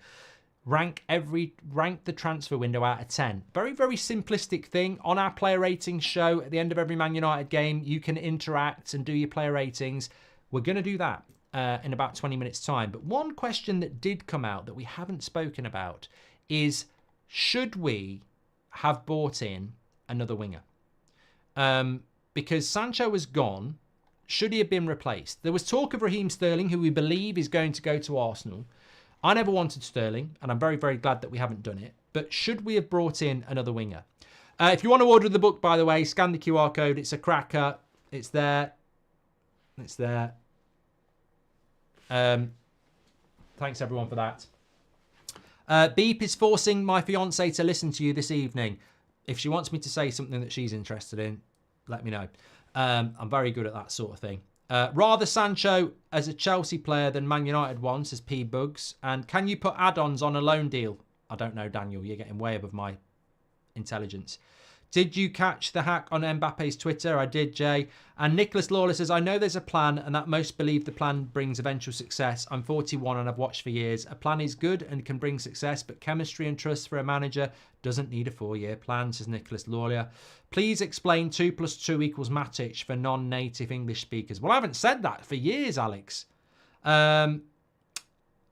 Rank the transfer window out of 10. Very, very simplistic thing. On our player ratings show, at the end of every Man United game, you can interact and do your player ratings. We're going to do that in about 20 minutes time. But one question that did come out that we haven't spoken about is, should we have bought in another winger? Because Sancho was gone. Should he have been replaced? There was talk of Raheem Sterling, who we believe is going to go to Arsenal. I never wanted Sterling, and I'm very, very glad that we haven't done it. But should we have brought in another winger? If you want to order the book, by the way, scan the QR code. It's a cracker. It's there. It's there. Thanks, everyone, for that. Beep is forcing my fiancée to listen to you this evening. If she wants me to say something that she's interested in, let me know. I'm very good at that sort of thing. Rather Sancho as a Chelsea player than Man United one, says P Bugs. And can you put add-ons on a loan deal? I don't know, Daniel. You're getting way above my intelligence. Did you catch the hack on Mbappe's Twitter? I did, Jay. And Nicholas Lawler says, I know there's a plan and that most believe the plan brings eventual success. I'm 41 and I've watched for years. A plan is good and can bring success, but chemistry and trust for a manager doesn't need a 4-year plan, says Nicholas Lawler. Please explain 2 + 2 = Matic for non-native English speakers. Well, I haven't said that for years, Alex.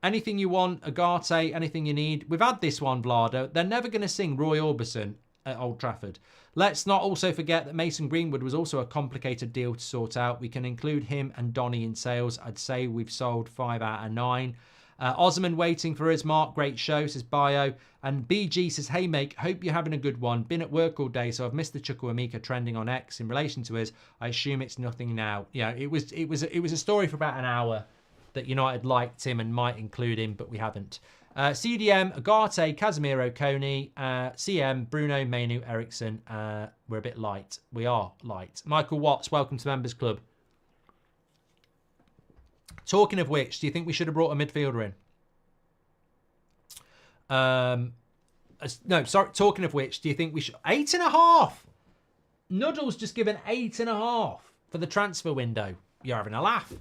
Anything you want, Ugarte, anything you need. We've had this one, Vlado. They're never going to sing Roy Orbison at Old Trafford. Let's not also forget that Mason Greenwood was also a complicated deal to sort out. We can include him and Donny in sales. I'd say we've sold 5 out of 9. Osman waiting for us. Mark, great show, says Bio. And BG says, hey, mate, hope you're having a good one. Been at work all day, so I've missed the Chukwuemeka trending on X. In relation to us, I assume it's nothing now. Yeah, it was a story for about an hour that United liked him and might include him, but we haven't. CDM, Ugarte, Casemiro, Coney, CM, Bruno, Mainu, Ericsson. We're a bit light. We are light. Michael Watts, welcome to Members Club. Talking of which, do you think we should have brought a midfielder in? No, sorry. Talking of which, do you think we should... 8.5! Nuddle's just given 8.5 for the transfer window. You're having a laugh.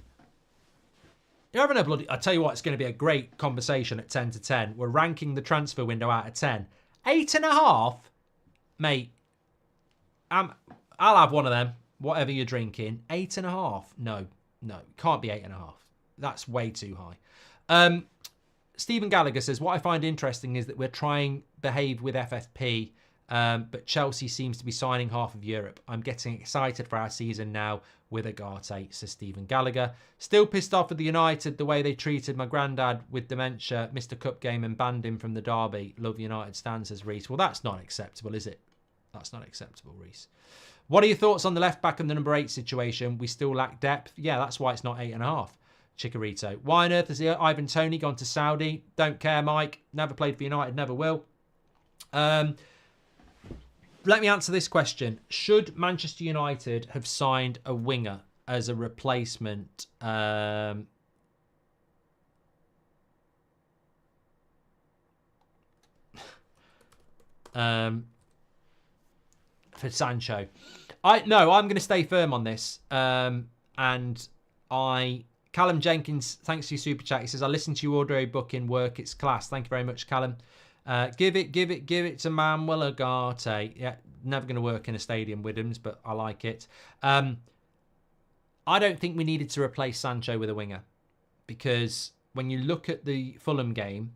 You're having a bloody... I tell you what, it's going to be a great conversation at 10 to 10. We're ranking the transfer window out of 10. 8.5? Mate, I'll have one of them. Whatever you're drinking. 8.5? No, can't be 8.5. That's way too high. Stephen Gallagher says, what I find interesting is that we're trying behave with FFP, but Chelsea seems to be signing half of Europe. I'm getting excited for our season now with Ugarte, says Stephen Gallagher. Still pissed off with the United, the way they treated my granddad with dementia, missed a cup game and banned him from the derby. Love United stands, says Reese. Well, that's not acceptable, is it? That's not acceptable, Reese. What are your thoughts on the left back and the number 8 situation? We still lack depth. Yeah, that's why it's not 8.5. Chikorito. Why on earth has Ivan Toney gone to Saudi? Don't care, Mike. Never played for United, never will. Let me answer this question. Should Manchester United have signed a winger as a replacement? For Sancho. No, I'm going to stay firm on this. Callum Jenkins, thanks for your super chat. He says, I listen to your audio book in work. It's class. Thank you very much, Callum. Give it to Manuel Ugarte. Yeah, never going to work in a stadium, Widhams, but I like it. I don't think we needed to replace Sancho with a winger, because when you look at the Fulham game,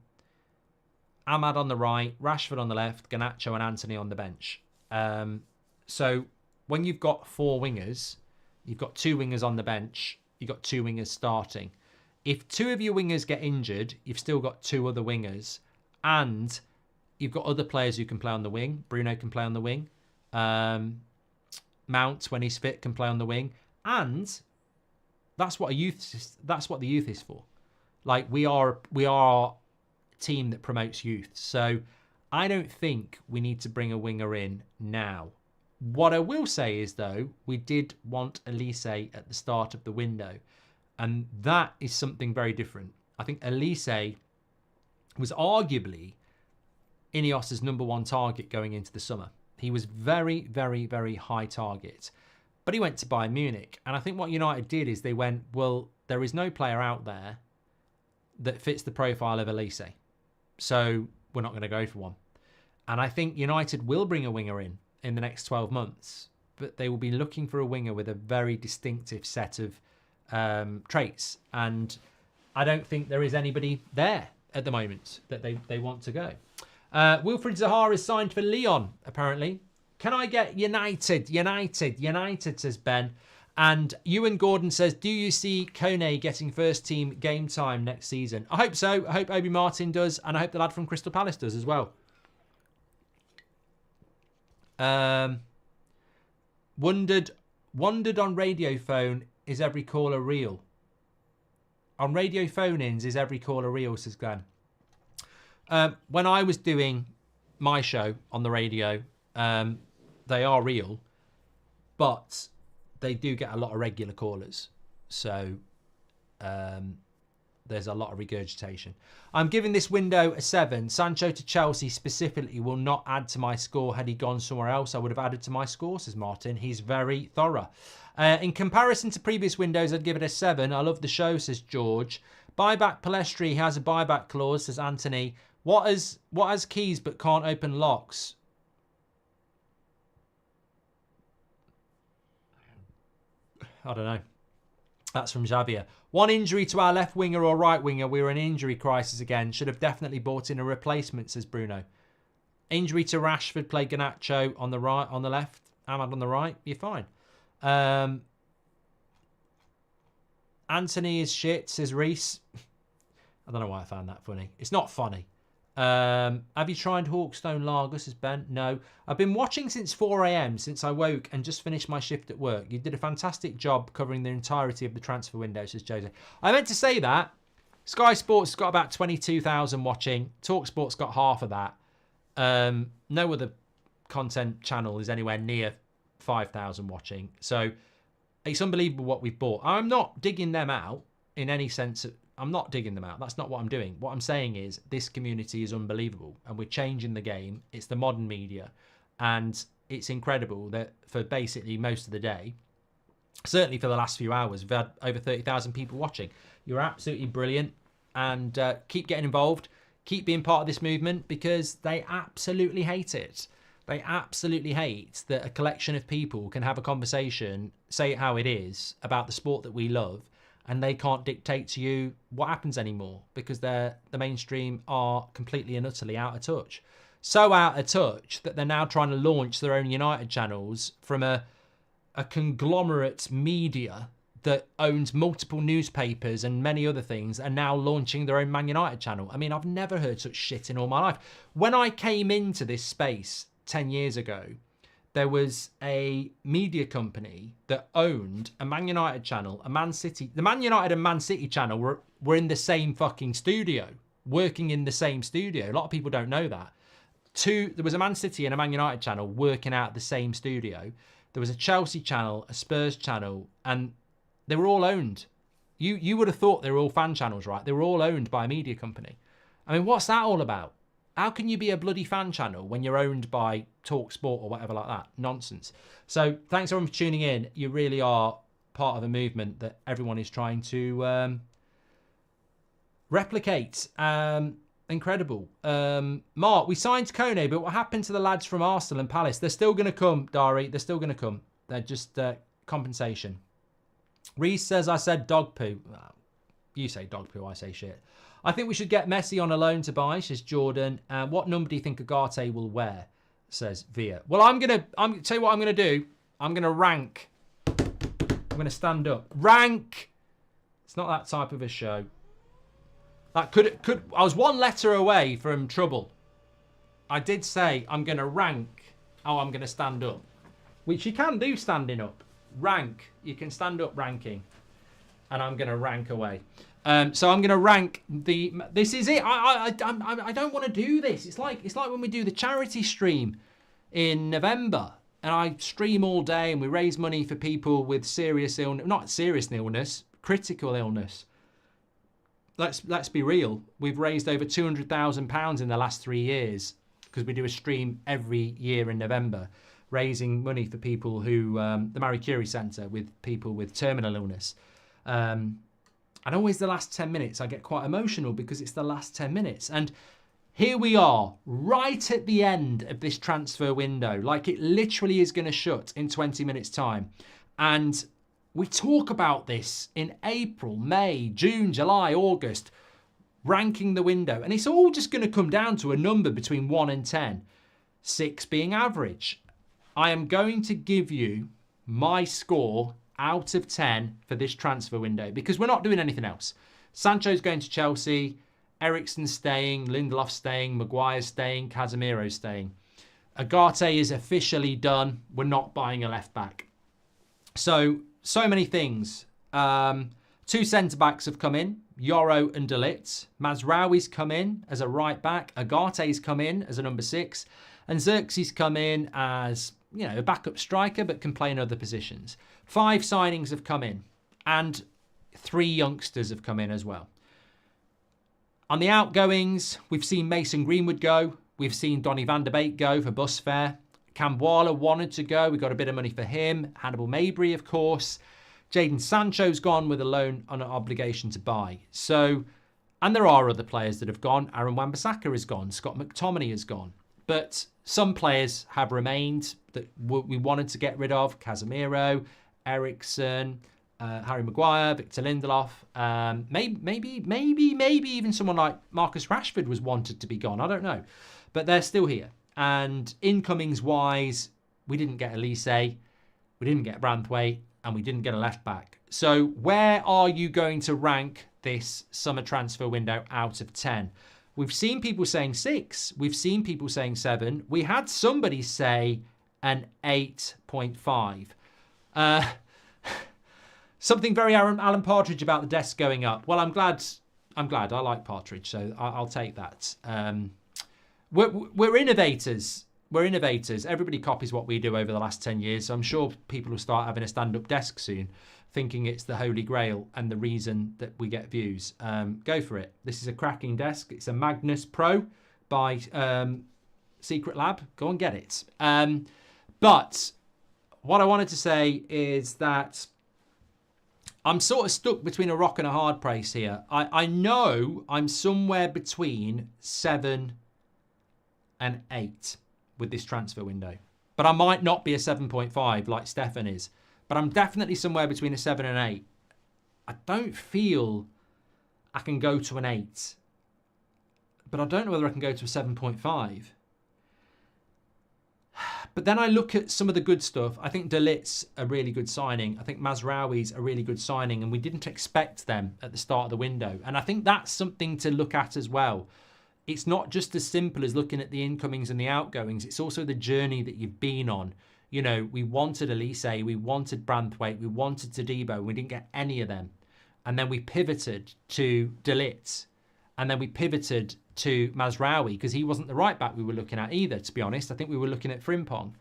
Ahmad on the right, Rashford on the left, Garnacho and Anthony on the bench. So when you've got 4 wingers, you've got 2 wingers on the bench, you've got 2 wingers starting. If 2 of your wingers get injured, you've still got 2 other wingers, and you've got other players who can play on the wing. Bruno can play on the wing. Mount, when he's fit, can play on the wing. And that's what the youth is for. Like, we are team that promotes youth. So I don't think we need to bring a winger in now. What I will say is, though, we did want Elise at the start of the window. And that is something very different. I think Elise was arguably Ineos's #1 target going into the summer. He was very, very, very high target. But he went to Bayern Munich. And I think what United did is they went, well, there is no player out there that fits the profile of Elise. So we're not going to go for one. And I think United will bring a winger in the next 12 months. But they will be looking for a winger with a very distinctive set of traits. And I don't think there is anybody there at the moment that they want to go. Wilfried Zaha is signed for Lyon, apparently. Can I get United, says Ben. And Ewan Gordon says, do you see Kone getting first team game time next season? I hope so. I hope Obi Martin does. And I hope the lad from Crystal Palace does as well. Wondered on radio phone, is every caller real? On radio phone-ins, is every caller real, says Glenn. When I was doing my show on the radio, they are real, but they do get a lot of regular callers. So there's a lot of regurgitation. I'm giving this window a 7. Sancho to Chelsea specifically will not add to my score. Had he gone somewhere else, I would have added to my score, says Martin. He's very thorough. In comparison to previous windows, I'd give it a 7. I love the show, says George. Buyback Palestri, he has a buyback clause, says Anthony. What has keys but can't open locks? I don't know. That's from Xavier. One injury to our left winger or right winger. We were in injury crisis again. Should have definitely bought in a replacement, says Bruno. Injury to Rashford, play Garnacho on the right, on the left, Ahmad on the right. You're fine. Anthony is shit, says Reese. I don't know why I found that funny. It's not funny. Have you tried Hawkstone Lager, says Ben? No. I've been watching since 4 a.m. since I woke and just finished my shift at work. You did a fantastic job covering the entirety of the transfer window, says Jose. I meant to say that. Sky Sports has got about 22,000 watching. TalkSport's got half of that. No other content channel is anywhere near 5,000 watching. So it's unbelievable what we've bought. I'm not digging them out in any sense. I'm not digging them out. That's not what I'm doing. What I'm saying is this community is unbelievable and we're changing the game. It's the modern media and it's incredible that for basically most of the day, certainly for the last few hours, we've had over 30,000 people watching. You're absolutely brilliant and keep getting involved. Keep being part of this movement because they absolutely hate it. They absolutely hate that a collection of people can have a conversation, say it how it is, about the sport that we love, and they can't dictate to you what happens anymore because the mainstream are completely and utterly out of touch. So out of touch that they're now trying to launch their own United channels from a conglomerate media that owns multiple newspapers and many other things are now launching their own Man United channel. I mean, I've never heard such shit in all my life. When I came into this space 10 years ago, there was a media company that owned a Man United channel, a Man City. The Man United and Man City channel were in the same fucking studio, working in the same studio. A lot of people don't know that. There was a Man City and a Man United channel working out the same studio. There was a Chelsea channel, a Spurs channel, and they were all owned. You would have thought they were all fan channels, right? They were all owned by a media company. I mean, what's that all about? How can you be a bloody fan channel when you're owned by TalkSport or whatever like that? Nonsense. So thanks everyone for tuning in. You really are part of a movement that everyone is trying to replicate. Incredible. Mark, we signed Kone, but what happened to the lads from Arsenal and Palace? They're still going to come, Dari. They're still going to come. They're just compensation. Reese says, I said dog poo. Well, you say dog poo, I say shit. I think we should get Messi on a loan to buy, says Jordan. What number do you think Ugarte will wear, says Via. Well, I'm tell you what I'm going to do. I'm going to rank. I'm going to stand up. Rank. It's not that type of a show. That could. I was one letter away from trouble. I did say I'm going to rank. Oh, I'm going to stand up. Which you can do standing up. Rank. You can stand up ranking. And I'm going to rank away. So I'm going to rank the. This is it. I don't want to do this. It's like when we do the charity stream in November, and I stream all day, and we raise money for people with serious illness, not serious illness, critical illness. Let's be real. We've raised over £200,000 in the last 3 years because we do a stream every year in November, raising money for people who the Marie Curie Centre with people with terminal illness. And always the last 10 minutes, I get quite emotional because it's the last 10 minutes. And here we are, right at the end of this transfer window, like it literally is going to shut in 20 minutes' time. And we talk about this in April, May, June, July, August, ranking the window. And it's all just going to come down to a number between 1 and 10, 6 being average. I am going to give you my score out of 10 for this transfer window because we're not doing anything else. Sancho's going to Chelsea, Eriksen's staying, Lindelof's staying, Maguire's staying, Casemiro's staying. Ugarte is officially done. We're not buying a left back. So many things. 2 centre-backs have come in, Yoro and De Ligt. Mazraoui's come in as a right back. Ugarte's come in as a number 6. And Xerxes come in as, you know, a backup striker but can play in other positions. 5 signings have come in and 3 youngsters have come in as well. On the outgoings, we've seen Mason Greenwood go. We've seen Donny van de Beek go for bus fare. Camboire wanted to go. We got a bit of money for him. Hannibal Mabry, of course. Jadon Sancho's gone with a loan on an obligation to buy. So, and there are other players that have gone. Aaron Wan-Bissaka has gone. Scott McTominay has gone. But some players have remained that we wanted to get rid of. Casemiro, Eriksen, Harry Maguire, Victor Lindelof. Maybe even someone like Marcus Rashford was wanted to be gone. I don't know. But they're still here. And incomings-wise, we didn't get Elise, we didn't get Branthwaite, and we didn't get a left-back. So where are you going to rank this summer transfer window out of 10? We've seen people saying 6. We've seen people saying 7. We had somebody say an 8.5. Something very Alan Partridge about the desk going up. Well, I'm glad. I like Partridge, so I'll take that. We're innovators. We're innovators. Everybody copies what we do over the last 10 years. So I'm sure people will start having a stand-up desk soon, thinking it's the Holy Grail and the reason that we get views. Go for it. This is a cracking desk. It's a Magnus Pro by Secret Lab. Go and get it. But what I wanted to say is that I'm sort of stuck between a rock and a hard place here. I know I'm somewhere between 7 and 8 with this transfer window. But I might not be a 7.5 like Stefan is. But I'm definitely somewhere between a 7 and 8. I don't feel I can go to an 8. But I don't know whether I can go to a 7.5. But then I look at some of the good stuff. I think De Ligt's a really good signing. I think Mazraoui's a really good signing. And we didn't expect them at the start of the window. And I think that's something to look at as well. It's not just as simple as looking at the incomings and the outgoings. It's also the journey that you've been on. You know, we wanted Elise, we wanted Branthwaite, we wanted Todibo. We didn't get any of them. And then we pivoted to De Ligt. And then we pivoted to Mazraoui because he wasn't the right back we were looking at either, to be honest. I think we were looking at Frimpong.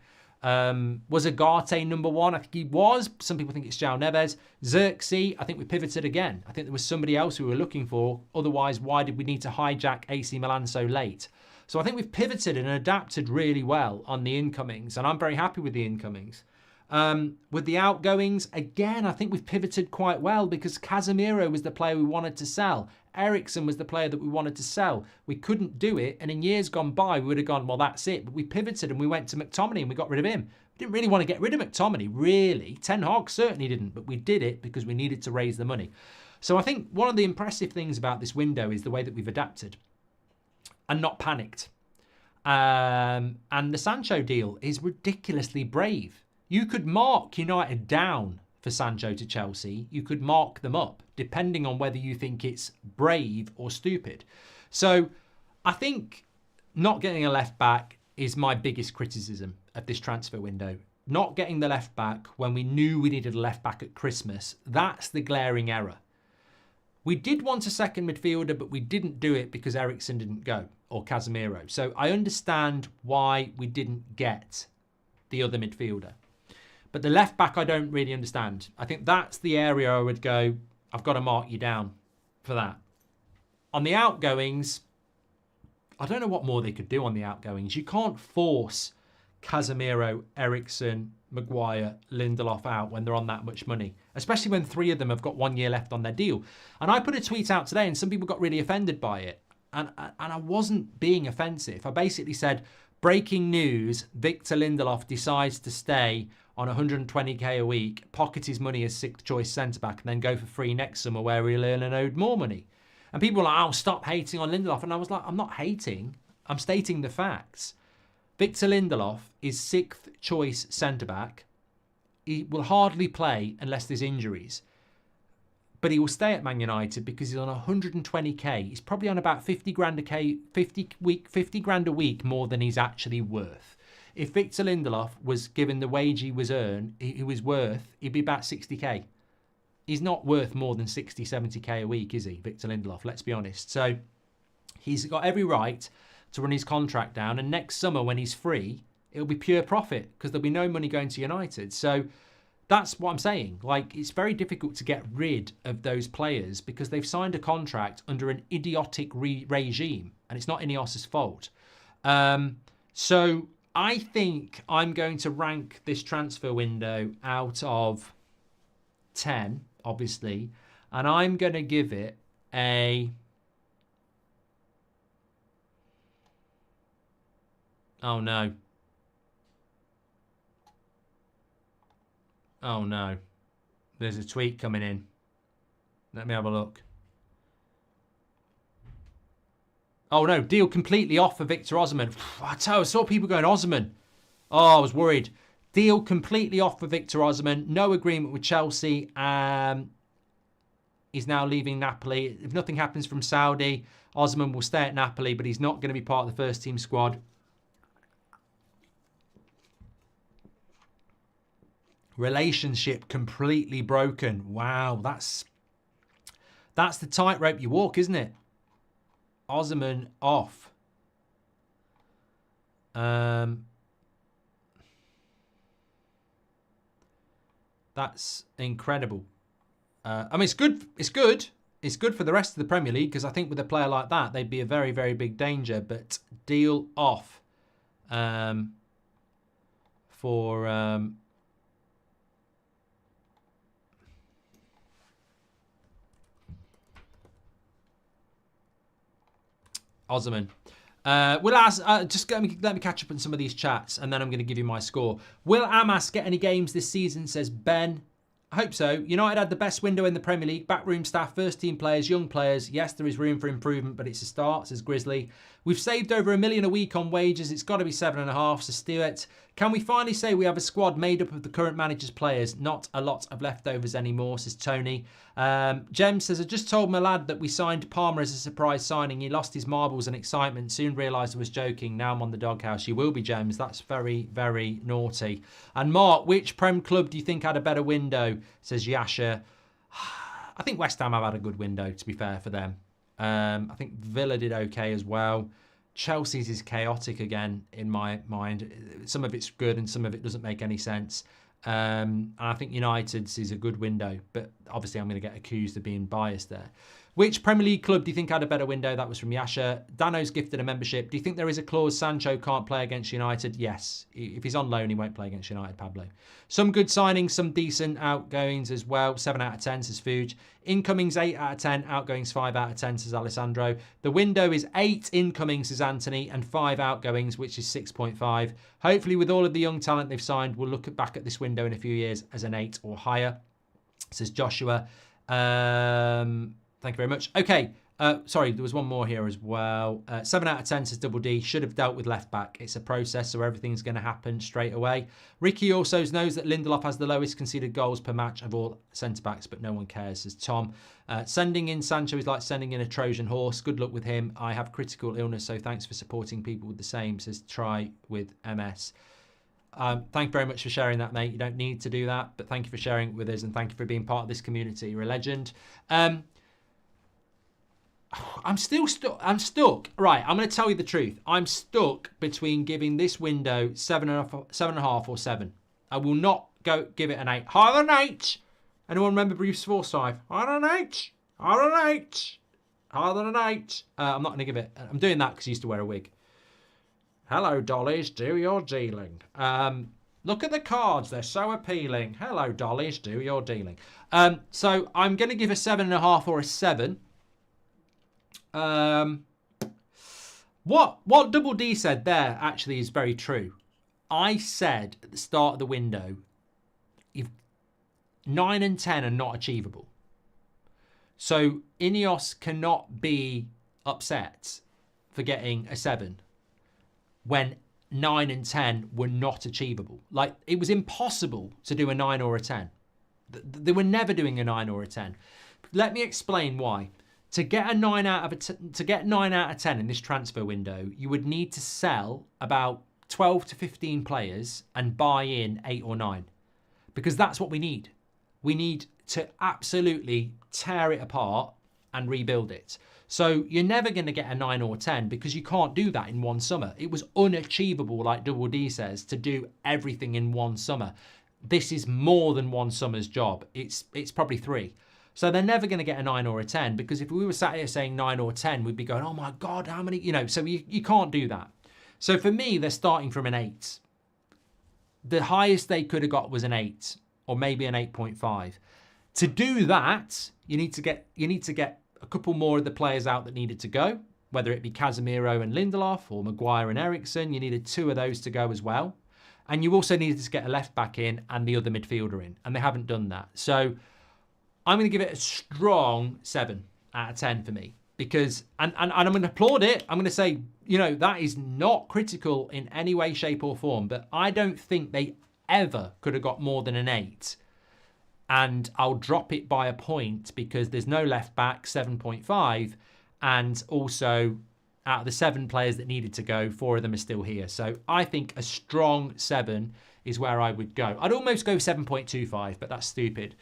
Was Ugarte number 1? I think he was. Some people think it's João Neves. Xerxes, I think we pivoted again. I think there was somebody else we were looking for. Otherwise, why did we need to hijack AC Milan so late? So I think we've pivoted and adapted really well on the incomings. And I'm very happy with the incomings. With the outgoings, again, I think we've pivoted quite well because Casemiro was the player we wanted to sell. Eriksen was the player that we wanted to sell. We couldn't do it. And in years gone by, we would have gone, well, that's it. But we pivoted and we went to McTominay and we got rid of him. We didn't really want to get rid of McTominay, really. Ten Hag certainly didn't. But we did it because we needed to raise the money. So I think one of the impressive things about this window is the way that we've adapted and not panicked. And the Sancho deal is ridiculously brave. You could mark United down for Sancho to Chelsea. You could mark them up, depending on whether you think it's brave or stupid. So I think not getting a left back is my biggest criticism of this transfer window. Not getting the left back when we knew we needed a left back at Christmas, that's the glaring error. We did want a second midfielder, but we didn't do it because Eriksen didn't go, or Casemiro. So I understand why we didn't get the other midfielder. But the left back, I don't really understand. I think that's the area I would go, I've got to mark you down for that. On the outgoings, I don't know what more they could do on the outgoings. You can't force Casemiro, Eriksen, Maguire, Lindelof out when they're on that much money, especially when 3 of them have got 1 year left on their deal. And I put a tweet out today and some people got really offended by it. And I wasn't being offensive. I basically said, breaking news, Victor Lindelof decides to stay on 120k a week, pocket his money as 6th choice centre-back, and then go for free next summer where he'll earn and owed more money. And people were like, oh, stop hating on Lindelof. And I was like, I'm not hating. I'm stating the facts. Victor Lindelof is 6th choice centre-back. He will hardly play unless there's injuries. But he will stay at Man United because he's on 120k. He's probably on about 50 grand a week more than he's actually worth. If Victor Lindelof was given the wage he was worth, he'd be about 60k. He's not worth more than 60, 70k a week, is he, Victor Lindelof? Let's be honest. So he's got every right to run his contract down. And next summer when he's free, it'll be pure profit because there'll be no money going to United. So that's what I'm saying. Like, it's very difficult to get rid of those players because they've signed a contract under an idiotic regime. And it's not Ineos's fault. So I think I'm going to rank this transfer window out of 10, obviously. And I'm going to give it a... Oh, no. Oh, no. There's a tweet coming in. Let me have a look. Oh, no. Deal completely off for Victor Osimhen. I saw people going, Osimhen. Oh, I was worried. Deal completely off for Victor Osimhen. No agreement with Chelsea. He's now leaving Napoli. If nothing happens from Saudi, Osimhen will stay at Napoli, but he's not going to be part of the first team squad. Relationship completely broken. Wow, that's the tightrope you walk, isn't it? Osimhen off. That's incredible. I mean, it's good. It's good. It's good for the rest of the Premier League because I think with a player like that, they'd be a very, very big danger. But deal off for... Osimhen. Will Amas, just let me catch up on some of these chats and then I'm going to give you my score. Will Amas get any games this season, says Ben. I hope so. United had the best window in the Premier League. Backroom staff, first team players, young players. Yes, there is room for improvement, but it's a start, says Grizzly. We've saved over $1 million a week on wages. It's got to be 7.5, says Stewart. Can we finally say we have a squad made up of the current manager's players? Not a lot of leftovers anymore, says Tony. Jem says, I just told my lad that we signed Palmer as a surprise signing. He lost his marbles and excitement. Soon realised I was joking. Now I'm on the doghouse. You will be, James. That's very, very naughty. And Mark, which Prem club do you think had a better window? Says Yasha. I think West Ham have had a good window, to be fair, for them. I think Villa did okay as well. Chelsea's is chaotic again, in my mind. Some of it's good and some of it doesn't make any sense. And I think United's is a good window, but obviously I'm going to get accused of being biased there. Which Premier League club do you think had a better window? That was from Yasha. Dano's gifted a membership. Do you think there is a clause Sancho can't play against United? Yes. If he's on loan, he won't play against United, Pablo. Some good signings, some decent outgoings as well. 7 out of 10, says Fuge. Incomings, 8 out of 10. Outgoings, 5 out of 10, says Alessandro. The window is 8 incomings, says Anthony, and 5 outgoings, which is 6.5. Hopefully, with all of the young talent they've signed, we'll look back at this window in a few years as an 8 or higher, says Joshua. Thank you very much. Okay, sorry, there was one more here as well. 7 out of 10 says Double D. Should have dealt with left back. It's a process, so everything's going to happen straight away. Ricky also knows that Lindelof has the lowest conceded goals per match of all centre-backs, but no one cares, says Tom. Sending in Sancho is like sending in a Trojan horse. Good luck with him. I have critical illness, so thanks for supporting people with the same, says Try with MS. Thank you very much for sharing that, mate. You don't need to do that, but thank you for sharing it with us and thank you for being part of this community. You're a legend. I'm still stuck. I'm stuck. Right, I'm going to tell you the truth. I'm stuck between giving this window 7.5 or 7. I will not go give it an 8. Higher than 8. Anyone remember Bruce Forsyth? Higher than 8. Higher than 8. Higher than an 8. I'm not going to give it. I'm doing that because he used to wear a wig. Hello, dollies. Do your dealing. Look at the cards. They're so appealing. Hello, dollies. Do your dealing. So I'm going to give a 7.5 or a 7. What Double D said there actually is very true. I said at the start of the window, if 9 and 10 are not achievable. So Ineos cannot be upset for getting a 7 when 9 and 10 were not achievable. Like, it was impossible to do a 9 or a 10. They were never doing a 9 or a 10. Let me explain why. To get 9 out of 10 in this transfer window, you would need to sell about 12 to 15 players and buy in 8 or 9. Because that's what we need. We need to absolutely tear it apart and rebuild it. So you're never going to get a 9 or 10 because you can't do that in one summer. It was unachievable, like Double D says, to do everything in one summer. This is more than one summer's job. It's probably 3. So they're never going to get a 9 or a 10 because if we were sat here saying 9 or 10, we'd be going, oh my God, how many, so you can't do that. So for me, they're starting from an 8. The highest they could have got was an 8 or maybe an 8.5. To do that, you need to get a couple more of the players out that needed to go, whether it be Casemiro and Lindelof or Maguire and Eriksen. You needed 2 of those to go as well. And you also needed to get a left back in and the other midfielder in, and they haven't done that. So I'm going to give it a strong 7 out of 10 for me because, and I'm going to applaud it. I'm going to say, that is not critical in any way, shape or form, but I don't think they ever could have got more than an 8. And I'll drop it by a point because there's no left back, 7.5. And also out of the 7 players that needed to go, 4 of them are still here. So I think a strong 7 is where I would go. I'd almost go 7.25, but that's stupid.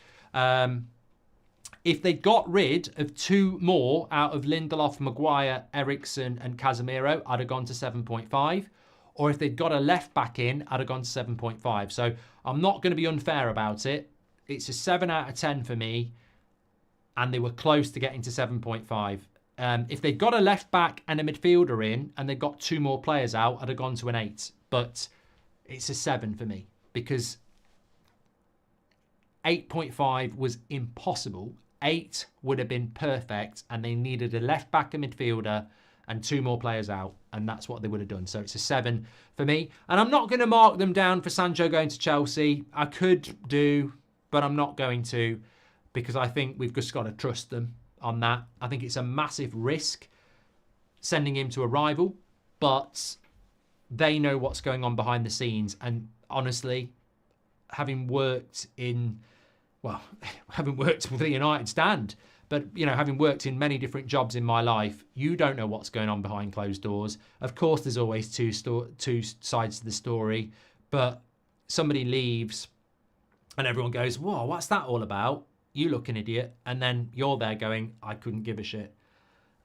If they got rid of 2 more out of Lindelof, Maguire, Eriksen and Casemiro, I'd have gone to 7.5. Or if they'd got a left back in, I'd have gone to 7.5. So I'm not going to be unfair about it. It's a 7 out of 10 for me. And they were close to getting to 7.5. If they'd got a left back and a midfielder in and they got 2 more players out, I'd have gone to an 8. But it's a 7 for me because 8.5 was impossible. 8 would have been perfect, and they needed a left back, a midfielder, and 2 more players out, and that's what they would have done. So it's a 7 for me. And I'm not going to mark them down for Sancho going to Chelsea. I could do, but I'm not going to because I think we've just got to trust them on that. I think it's a massive risk sending him to a rival, but they know what's going on behind the scenes. And honestly, having worked with the United stand, but, having worked in many different jobs in my life, you don't know what's going on behind closed doors. Of course, there's always two sides to the story, but somebody leaves and everyone goes, whoa, what's that all about? You look an idiot. And then you're there going, I couldn't give a shit.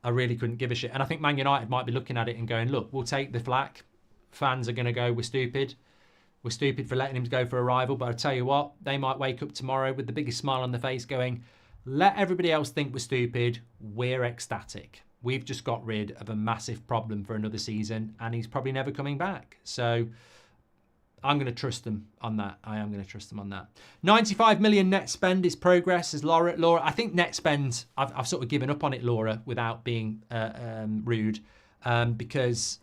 I really couldn't give a shit. And I think Man United might be looking at it and going, look, we'll take the flack. Fans are going to go, we're stupid. We're stupid for letting him go for a rival, but I tell you what, they might wake up tomorrow with the biggest smile on their face going, let everybody else think we're stupid, we're ecstatic. We've just got rid of a massive problem for another season, and he's probably never coming back. So I'm going to trust them on that. I am going to trust them on that. 95 million net spend is progress, as Laura, I think net spend, I've sort of given up on it, Laura, without being rude, because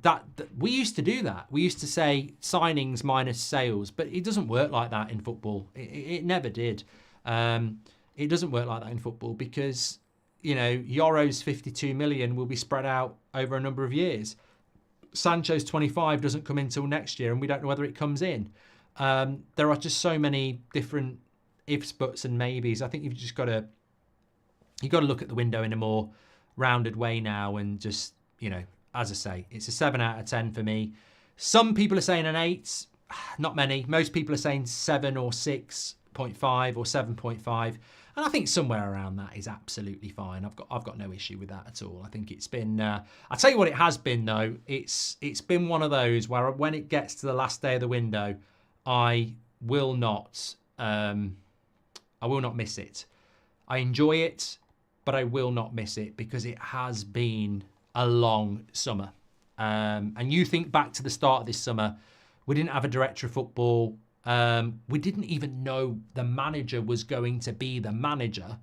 that we used to do that. We used to say signings minus sales, but it doesn't work like that in football. It never did. It doesn't work like that in football because, Euro's 52 million will be spread out over a number of years. Sancho's 25 doesn't come in until next year, and we don't know whether it comes in. There are just so many different ifs, buts, and maybes. I think you've got to look at the window in a more rounded way now, and just, as I say, it's a 7 out of 10 for me. Some people are saying an 8. Not many. Most people are saying 7 or 6 6.5 or 7.5. And I think somewhere around that is absolutely fine. I've got no issue with that at all. I think it's been. I'll tell you what it has been though. It's been one of those where when it gets to the last day of the window, I will not miss it. I enjoy it, but I will not miss it because it has been a long summer. And you think back to the start of this summer, we didn't have a director of football. We didn't even know the manager was going to be the manager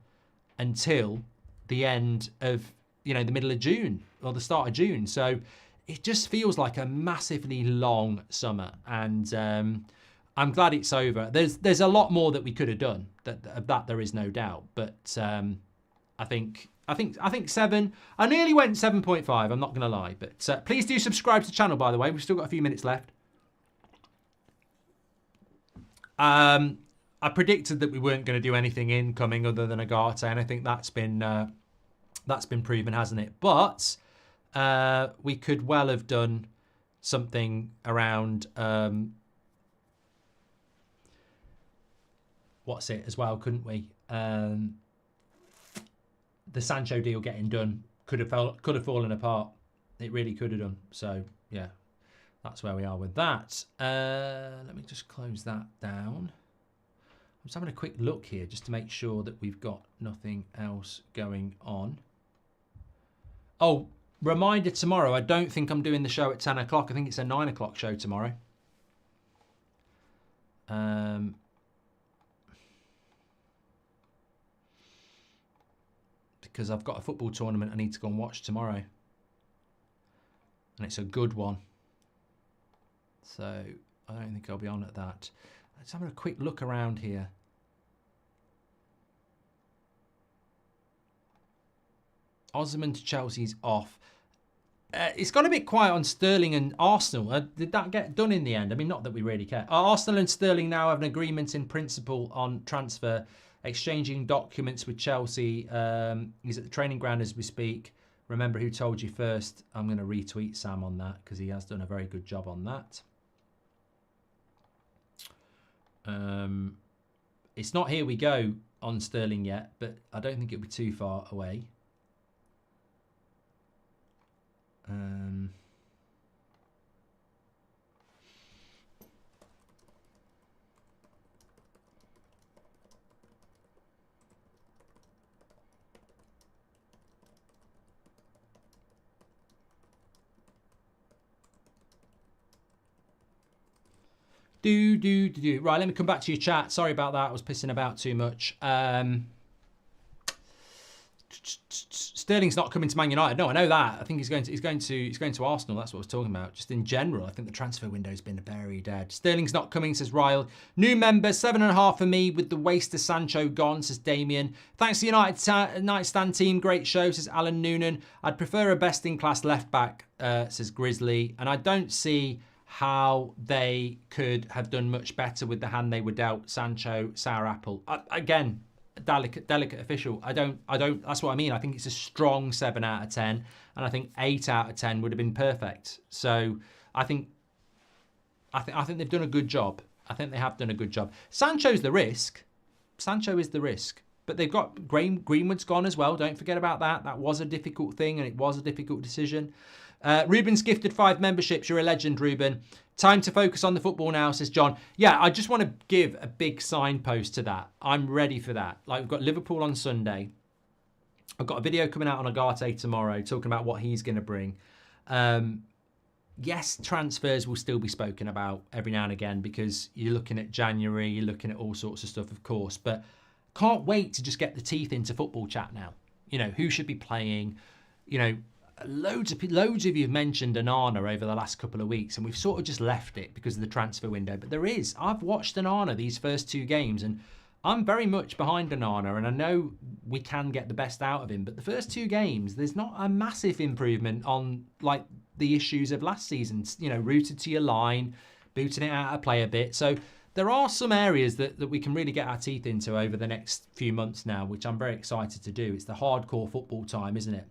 until the end of, the middle of June or the start of June. So it just feels like a massively long summer. And I'm glad it's over. There's a lot more that we could have done. That there is no doubt. But I think 7. I nearly went 7.5. I'm not going to lie. But please do subscribe to the channel, by the way. We've still got a few minutes left. I predicted that we weren't going to do anything incoming other than Ugarte, and I think that's been proven, hasn't it? But we could well have done something around what's it as well, couldn't we? The Sancho deal getting done could have fallen apart. It really could have done. So yeah, that's where we are with that. Let me just close that down. I'm just having a quick look here just to make sure that we've got nothing else going on. Oh, reminder tomorrow. I don't think I'm doing the show at 10 o'clock. I think it's a 9 o'clock show tomorrow. Because I've got a football tournament I need to go and watch tomorrow. And it's a good one. So I don't think I'll be on at that. Let's have a quick look around here. Osman to Chelsea's off. It's gone a bit quiet on Sterling and Arsenal. Did that get done in the end? I mean, not that we really care. Arsenal and Sterling now have an agreement in principle on transfer, exchanging documents with Chelsea. He's at the training ground as we speak. Remember who told you first. I'm going to retweet Sam on that because he has done a very good job on that. It's not here we go on Sterling yet, but I don't think it'll be too far away. Right, let me come back to your chat. Sorry about that. I was pissing about too much. Sterling's not coming to Man United. No, I know that. I think he's going to Arsenal. That's what I was talking about. Just in general, I think the transfer window's been very dead. Sterling's not coming, says Ryle. New member, 7.5 for me with the waste of Sancho gone, says Damien. Thanks to United Stand team. Great show, says Alan Noonan. I'd prefer a best-in-class left-back, says Grizzly. And I don't see how they could have done much better with the hand they were dealt. Sancho, sour apple. Again, delicate official. I don't. That's what I mean. I think it's a strong 7 out of 10, and I think 8 out of 10 would have been perfect. So I think they've done a good job. I think they have done a good job. Sancho's the risk. Sancho is the risk. But they've got Greenwood's gone as well. Don't forget about that. That was a difficult thing, and it was a difficult decision. Ruben's gifted 5 memberships. You're a legend, Ruben. Time to focus on the football now, says John. Yeah, I just want to give a big signpost to that. I'm ready for that. Like, we've got Liverpool on Sunday. I've got a video coming out on Ugarte tomorrow talking about what he's going to bring. Yes, transfers will still be spoken about every now and again because you're looking at January, you're looking at all sorts of stuff, of course. But can't wait to just get the teeth into football chat now. You know, who should be playing, you know, loads of you have mentioned Onana over the last couple of weeks, and we've sort of just left it because of the transfer window. But there is. I've watched Onana these first 2 games, and I'm very much behind Onana, and I know we can get the best out of him. But the first 2 games, there's not a massive improvement on like the issues of last season. You know, rooted to your line, booting it out of play a bit. So there are some areas that we can really get our teeth into over the next few months now, which I'm very excited to do. It's the hardcore football time, isn't it?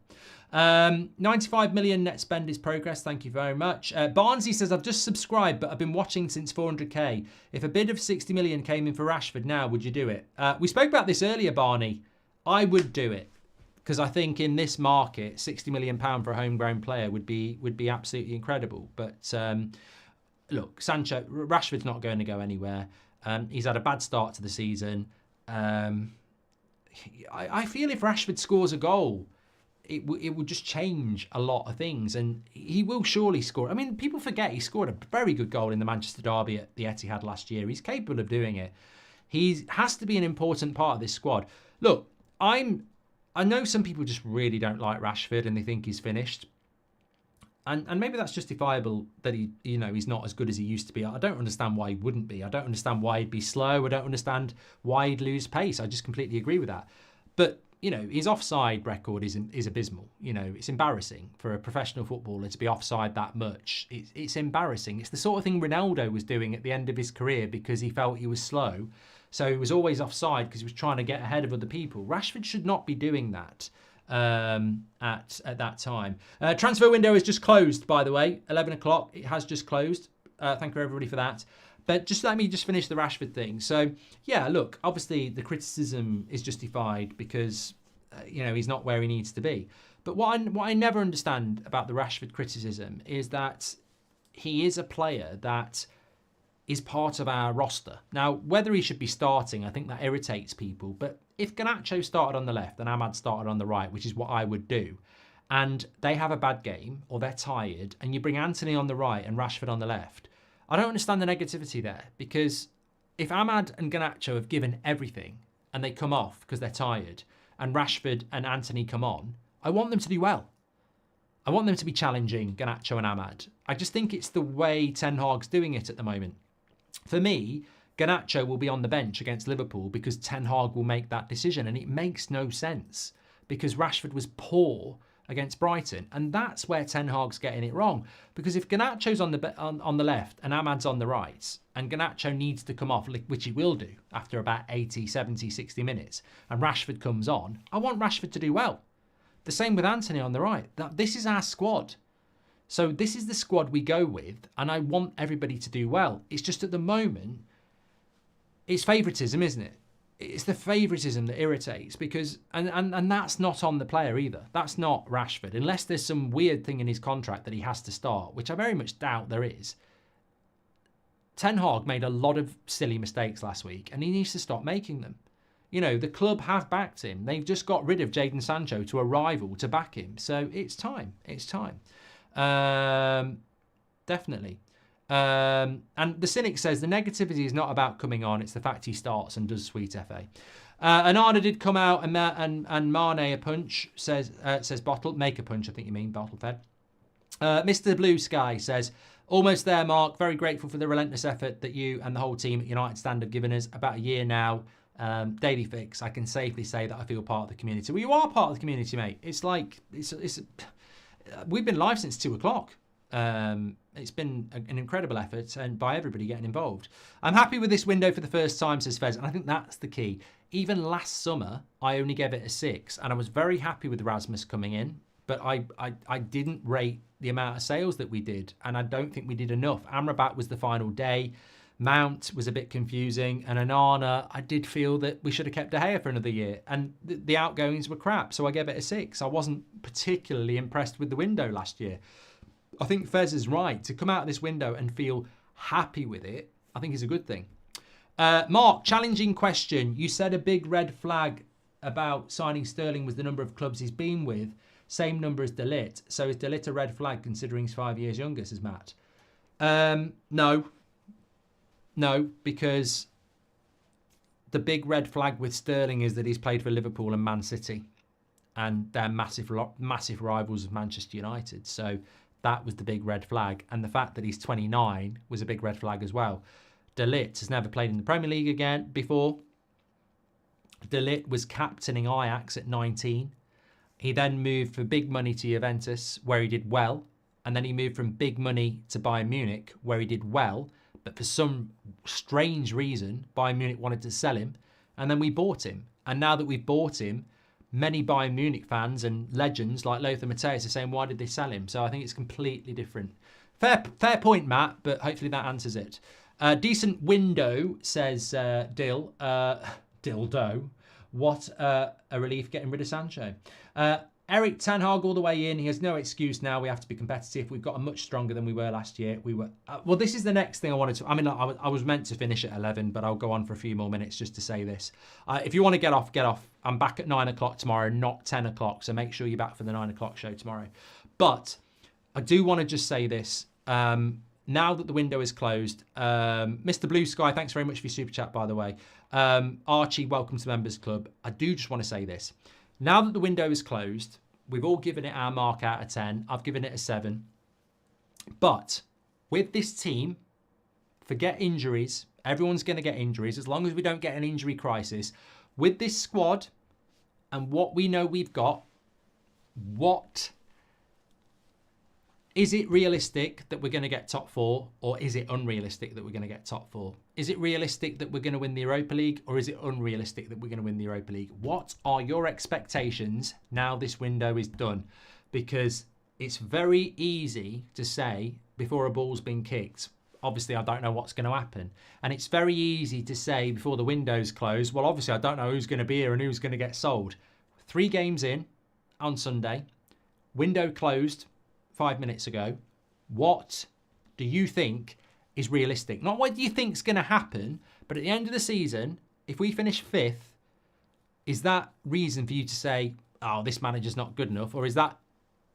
$95 million net spend is progress. Thank you very much. Barnsley says, I've just subscribed, but I've been watching since 400k. If a bid of 60 million came in for Rashford now, would you do it? We spoke about this earlier, Barney. I would do it. Because I think in this market, £60 million for a homegrown player would be absolutely incredible. But look, Rashford's not going to go anywhere. He's had a bad start to the season. I feel if Rashford scores a goal, it would just change a lot of things. And he will surely score. I mean, people forget he scored a very good goal in the Manchester derby at the Etihad last year. He's capable of doing it. He has to be an important part of this squad. Look, I know some people just really don't like Rashford and they think he's finished. And maybe that's justifiable that he's not as good as he used to be. I don't understand why he wouldn't be. I don't understand why he'd be slow. I don't understand why he'd lose pace. I just completely agree with that. But, his offside record is abysmal. It's embarrassing for a professional footballer to be offside that much. It's embarrassing. It's the sort of thing Ronaldo was doing at the end of his career because he felt he was slow. So he was always offside because he was trying to get ahead of other people. Rashford should not be doing that at that time. Transfer window is just closed, by the way. 11 o'clock. It has just closed. Thank you, everybody, for that. But just let me just finish the Rashford thing. So, yeah, look, obviously the criticism is justified because, he's not where he needs to be. But what I never understand about the Rashford criticism is that he is a player that is part of our roster. Now, whether he should be starting, I think that irritates people. But if Garnacho started on the left and Ahmad started on the right, which is what I would do, and they have a bad game or they're tired, and you bring Anthony on the right and Rashford on the left, I don't understand the negativity there. Because if Ahmad and Garnacho have given everything and they come off because they're tired, and Rashford and Anthony come on, I want them to do well. I want them to be challenging Garnacho and Ahmad. I just think it's the way Ten Hag's doing it at the moment. For me, Garnacho will be on the bench against Liverpool because Ten Hag will make that decision. And it makes no sense because Rashford was poor against Brighton. And that's where Ten Hag's getting it wrong. Because if Garnacho's on the left and Ahmad's on the right, and Garnacho needs to come off, which he will do after about 80, 70, 60 minutes, and Rashford comes on, I want Rashford to do well. The same with Anthony on the right. This is our squad. So this is the squad we go with, and I want everybody to do well. It's just at the moment, it's favouritism, isn't it? It's the favouritism that irritates because, and that's not on the player either. That's not Rashford. Unless there's some weird thing in his contract that he has to start, which I very much doubt there is. Ten Hag made a lot of silly mistakes last week, and he needs to stop making them. The club have backed him. They've just got rid of Jadon Sancho to a rival to back him. So it's time. It's time. Definitely. And the cynic says the negativity is not about coming on, it's the fact he starts and does sweet FA. Anana did come out and Mane a punch, says bottle, make a punch, I think you mean, bottle fed. Mr. Blue Sky says, almost there, Mark. Very grateful for the relentless effort that you and the whole team at United Stand have given us. About a year now, daily fix. I can safely say that I feel part of the community. Well, you are part of the community, mate. It's like, we've been live since 2 o'clock. It's been an incredible effort and by everybody getting involved. I'm happy with this window for the first time, says Fez, and I think that's the key. Even last summer, I only gave it a 6, and I was very happy with Rasmus coming in, but I didn't rate the amount of sales that we did, and I don't think we did enough. Amrabat was the final day. Mount was a bit confusing, and Onana, I did feel that we should have kept De Gea for another year, and the outgoings were crap, so I gave it a 6. I wasn't particularly impressed with the window last year. I think Fez is right. To come out of this window and feel happy with it, I think is a good thing. Mark, challenging question. You said a big red flag about signing Sterling was the number of clubs he's been with. Same number as De Ligt. So is De Ligt a red flag considering he's 5 years younger, says Matt? No. No, because the big red flag with Sterling is that he's played for Liverpool and Man City. And they're massive rivals of Manchester United. So that was the big red flag. And the fact that he's 29 was a big red flag as well. De Ligt has never played in the Premier League again before. De Ligt was captaining Ajax at 19. He then moved for big money to Juventus, where he did well. And then he moved from big money to Bayern Munich, where he did well. But for some strange reason, Bayern Munich wanted to sell him. And then we bought him. And now that we've bought him, many Bayern Munich fans and legends like Lothar Matthäus are saying, why did they sell him? So I think it's completely different. Fair point, Matt, but hopefully that answers it. Decent window, says Dildo. What a relief getting rid of Sancho. Eric Ten Hag all the way in. He has no excuse now. We have to be competitive. We've got a much stronger than we were last year. We were well, this is the next thing I wanted to... I mean, I was meant to finish at 11, but I'll go on for a few more minutes just to say this. If you want to get off, get off. I'm back at 9 o'clock tomorrow, not 10 o'clock. So make sure you're back for the 9 o'clock show tomorrow. But I do want to just say this. Now that the window is closed, Mr. Blue Sky, thanks very much for your super chat, by the way. Archie, welcome to Members Club. I do just want to say this. Now that the window is closed, we've all given it our mark out of 10. I've given it a 7. But with this team, forget injuries. Everyone's going to get injuries as long as we don't get an injury crisis. With this squad and what we know we've got, what... Is it realistic that we're going to get top 4, or is it unrealistic that we're going to get top 4? Is it realistic that we're going to win the Europa League, or is it unrealistic that we're going to win the Europa League? What are your expectations now this window is done? Because it's very easy to say before a ball's been kicked, obviously I don't know what's going to happen. And it's very easy to say before the window's closed, well, obviously I don't know who's going to be here and who's going to get sold. 3 games in on Sunday, window closed 5 minutes ago. What do you think is realistic? Not what do you think is going to happen, but at the end of the season, if we finish 5th, is that reason for you to say, oh, this manager's not good enough? Or is that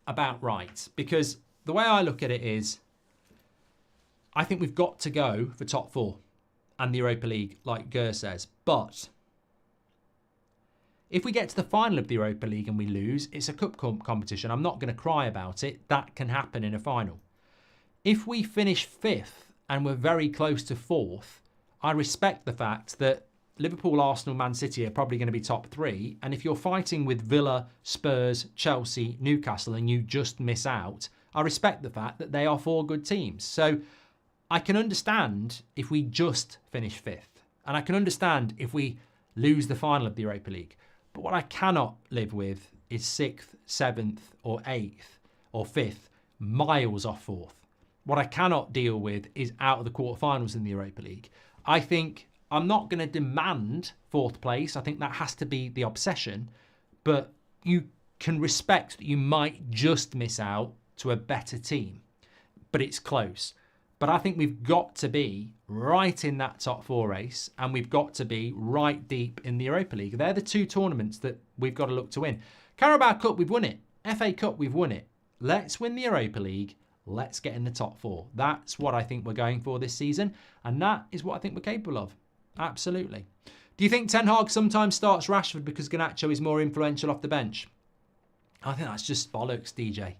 about right? Because the way I look at it is, I think we've got to go for top 4 and the Europa League, like Gur says. But if we get to the final of the Europa League and we lose, it's a cup competition. I'm not going to cry about it. That can happen in a final. If we finish 5th and we're very close to 4th, I respect the fact that Liverpool, Arsenal, Man City are probably going to be top 3. And if you're fighting with Villa, Spurs, Chelsea, Newcastle, and you just miss out, I respect the fact that they are 4 good teams. So I can understand if we just finish 5th. And I can understand if we lose the final of the Europa League. But what I cannot live with is 6th, 7th, or 8th, or 5th, miles off 4th. What I cannot deal with is out of the quarterfinals in the Europa League. I think I'm not going to demand 4th place. I think that has to be the obsession. But you can respect that you might just miss out to a better team. But it's close. But I think we've got to be right in that top 4 race, and we've got to be right deep in the Europa League. They're the 2 tournaments that we've got to look to win. Carabao Cup, we've won it. FA Cup, we've won it. Let's win the Europa League. Let's get in the top 4. That's what I think we're going for this season, and that is what I think we're capable of. Absolutely. Do you think Ten Hag sometimes starts Rashford because Garnacho is more influential off the bench? I think that's just bollocks, DJ.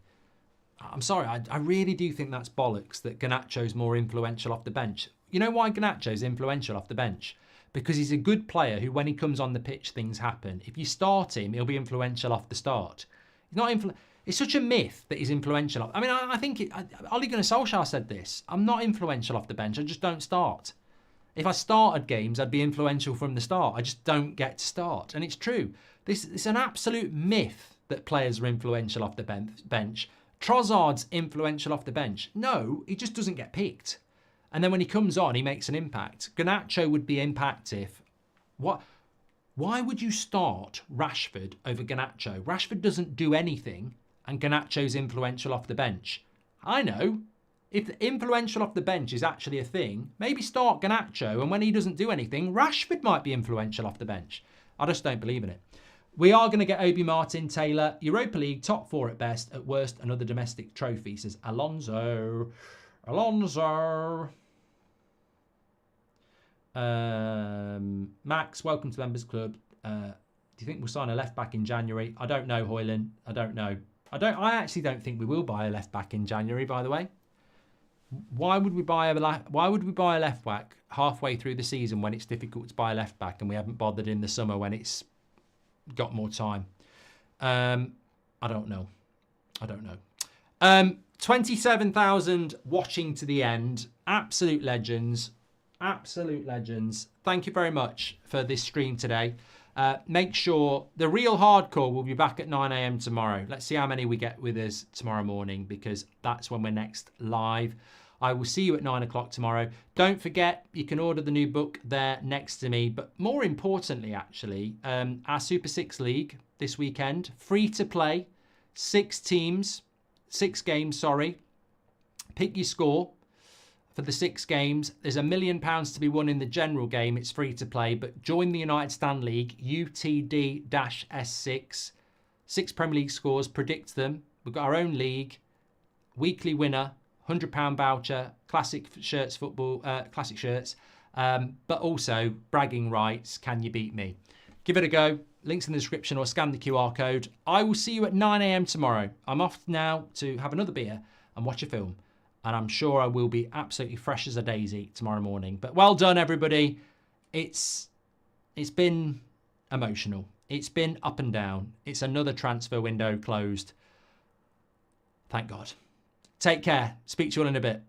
I'm sorry, I really do think that's bollocks that Garnacho's more influential off the bench. You know why Garnacho's influential off the bench? Because he's a good player who, when he comes on the pitch, things happen. If you start him, he'll be influential off the start. He's not It's such a myth that he's influential. I mean, I think Ole Gunnar Solskjaer said this. I'm not influential off the bench. I just don't start. If I started games, I'd be influential from the start. I just don't get to start. And it's true. It's an absolute myth that players are influential off the bench. Trossard's influential off the bench. No, he just doesn't get picked. And then when he comes on, he makes an impact. Garnacho would be impactive. Why would you start Rashford over Garnacho? Rashford doesn't do anything, and Garnacho's influential off the bench. I know. If the influential off the bench is actually a thing, maybe start Garnacho, and when he doesn't do anything, Rashford might be influential off the bench. I just don't believe in it. We are going to get Obi Martin, Taylor, Europa League, top 4 at best, at worst, another domestic trophy, says Alonso. Max, welcome to the Members Club. Do you think we'll sign a left back in January? I don't know, Hoyland. I don't know. I actually don't think we will buy a left back in January, by the way. Why would we buy a left back halfway through the season when it's difficult to buy a left back, and we haven't bothered in the summer when it's got more time? I don't know. 27,000 watching to the end. Absolute legends. Thank you very much for this stream today. Make sure the real hardcore will be back at 9 a.m. tomorrow. Let's see how many we get with us tomorrow morning, because that's when we're next live. I will see you at 9 o'clock tomorrow. Don't forget, you can order the new book there next to me. But more importantly, actually, our Super 6 League this weekend, free to play, 6 games, Pick your score for the 6 games. There's £1 million to be won in the general game. It's free to play, but join the United Stand League, UTD-S6. 6 Premier League scores, predict them. We've got our own league, weekly winner, £100 voucher, classic shirts, classic shirts, but also bragging rights. Can you beat me? Give it a go. Links in the description or scan the QR code. I will see you at 9 a.m. tomorrow. I'm off now to have another beer and watch a film. And I'm sure I will be absolutely fresh as a daisy tomorrow morning. But well done, everybody. It's been emotional. It's been up and down. It's another transfer window closed. Thank God. Take care. Speak to you all in a bit.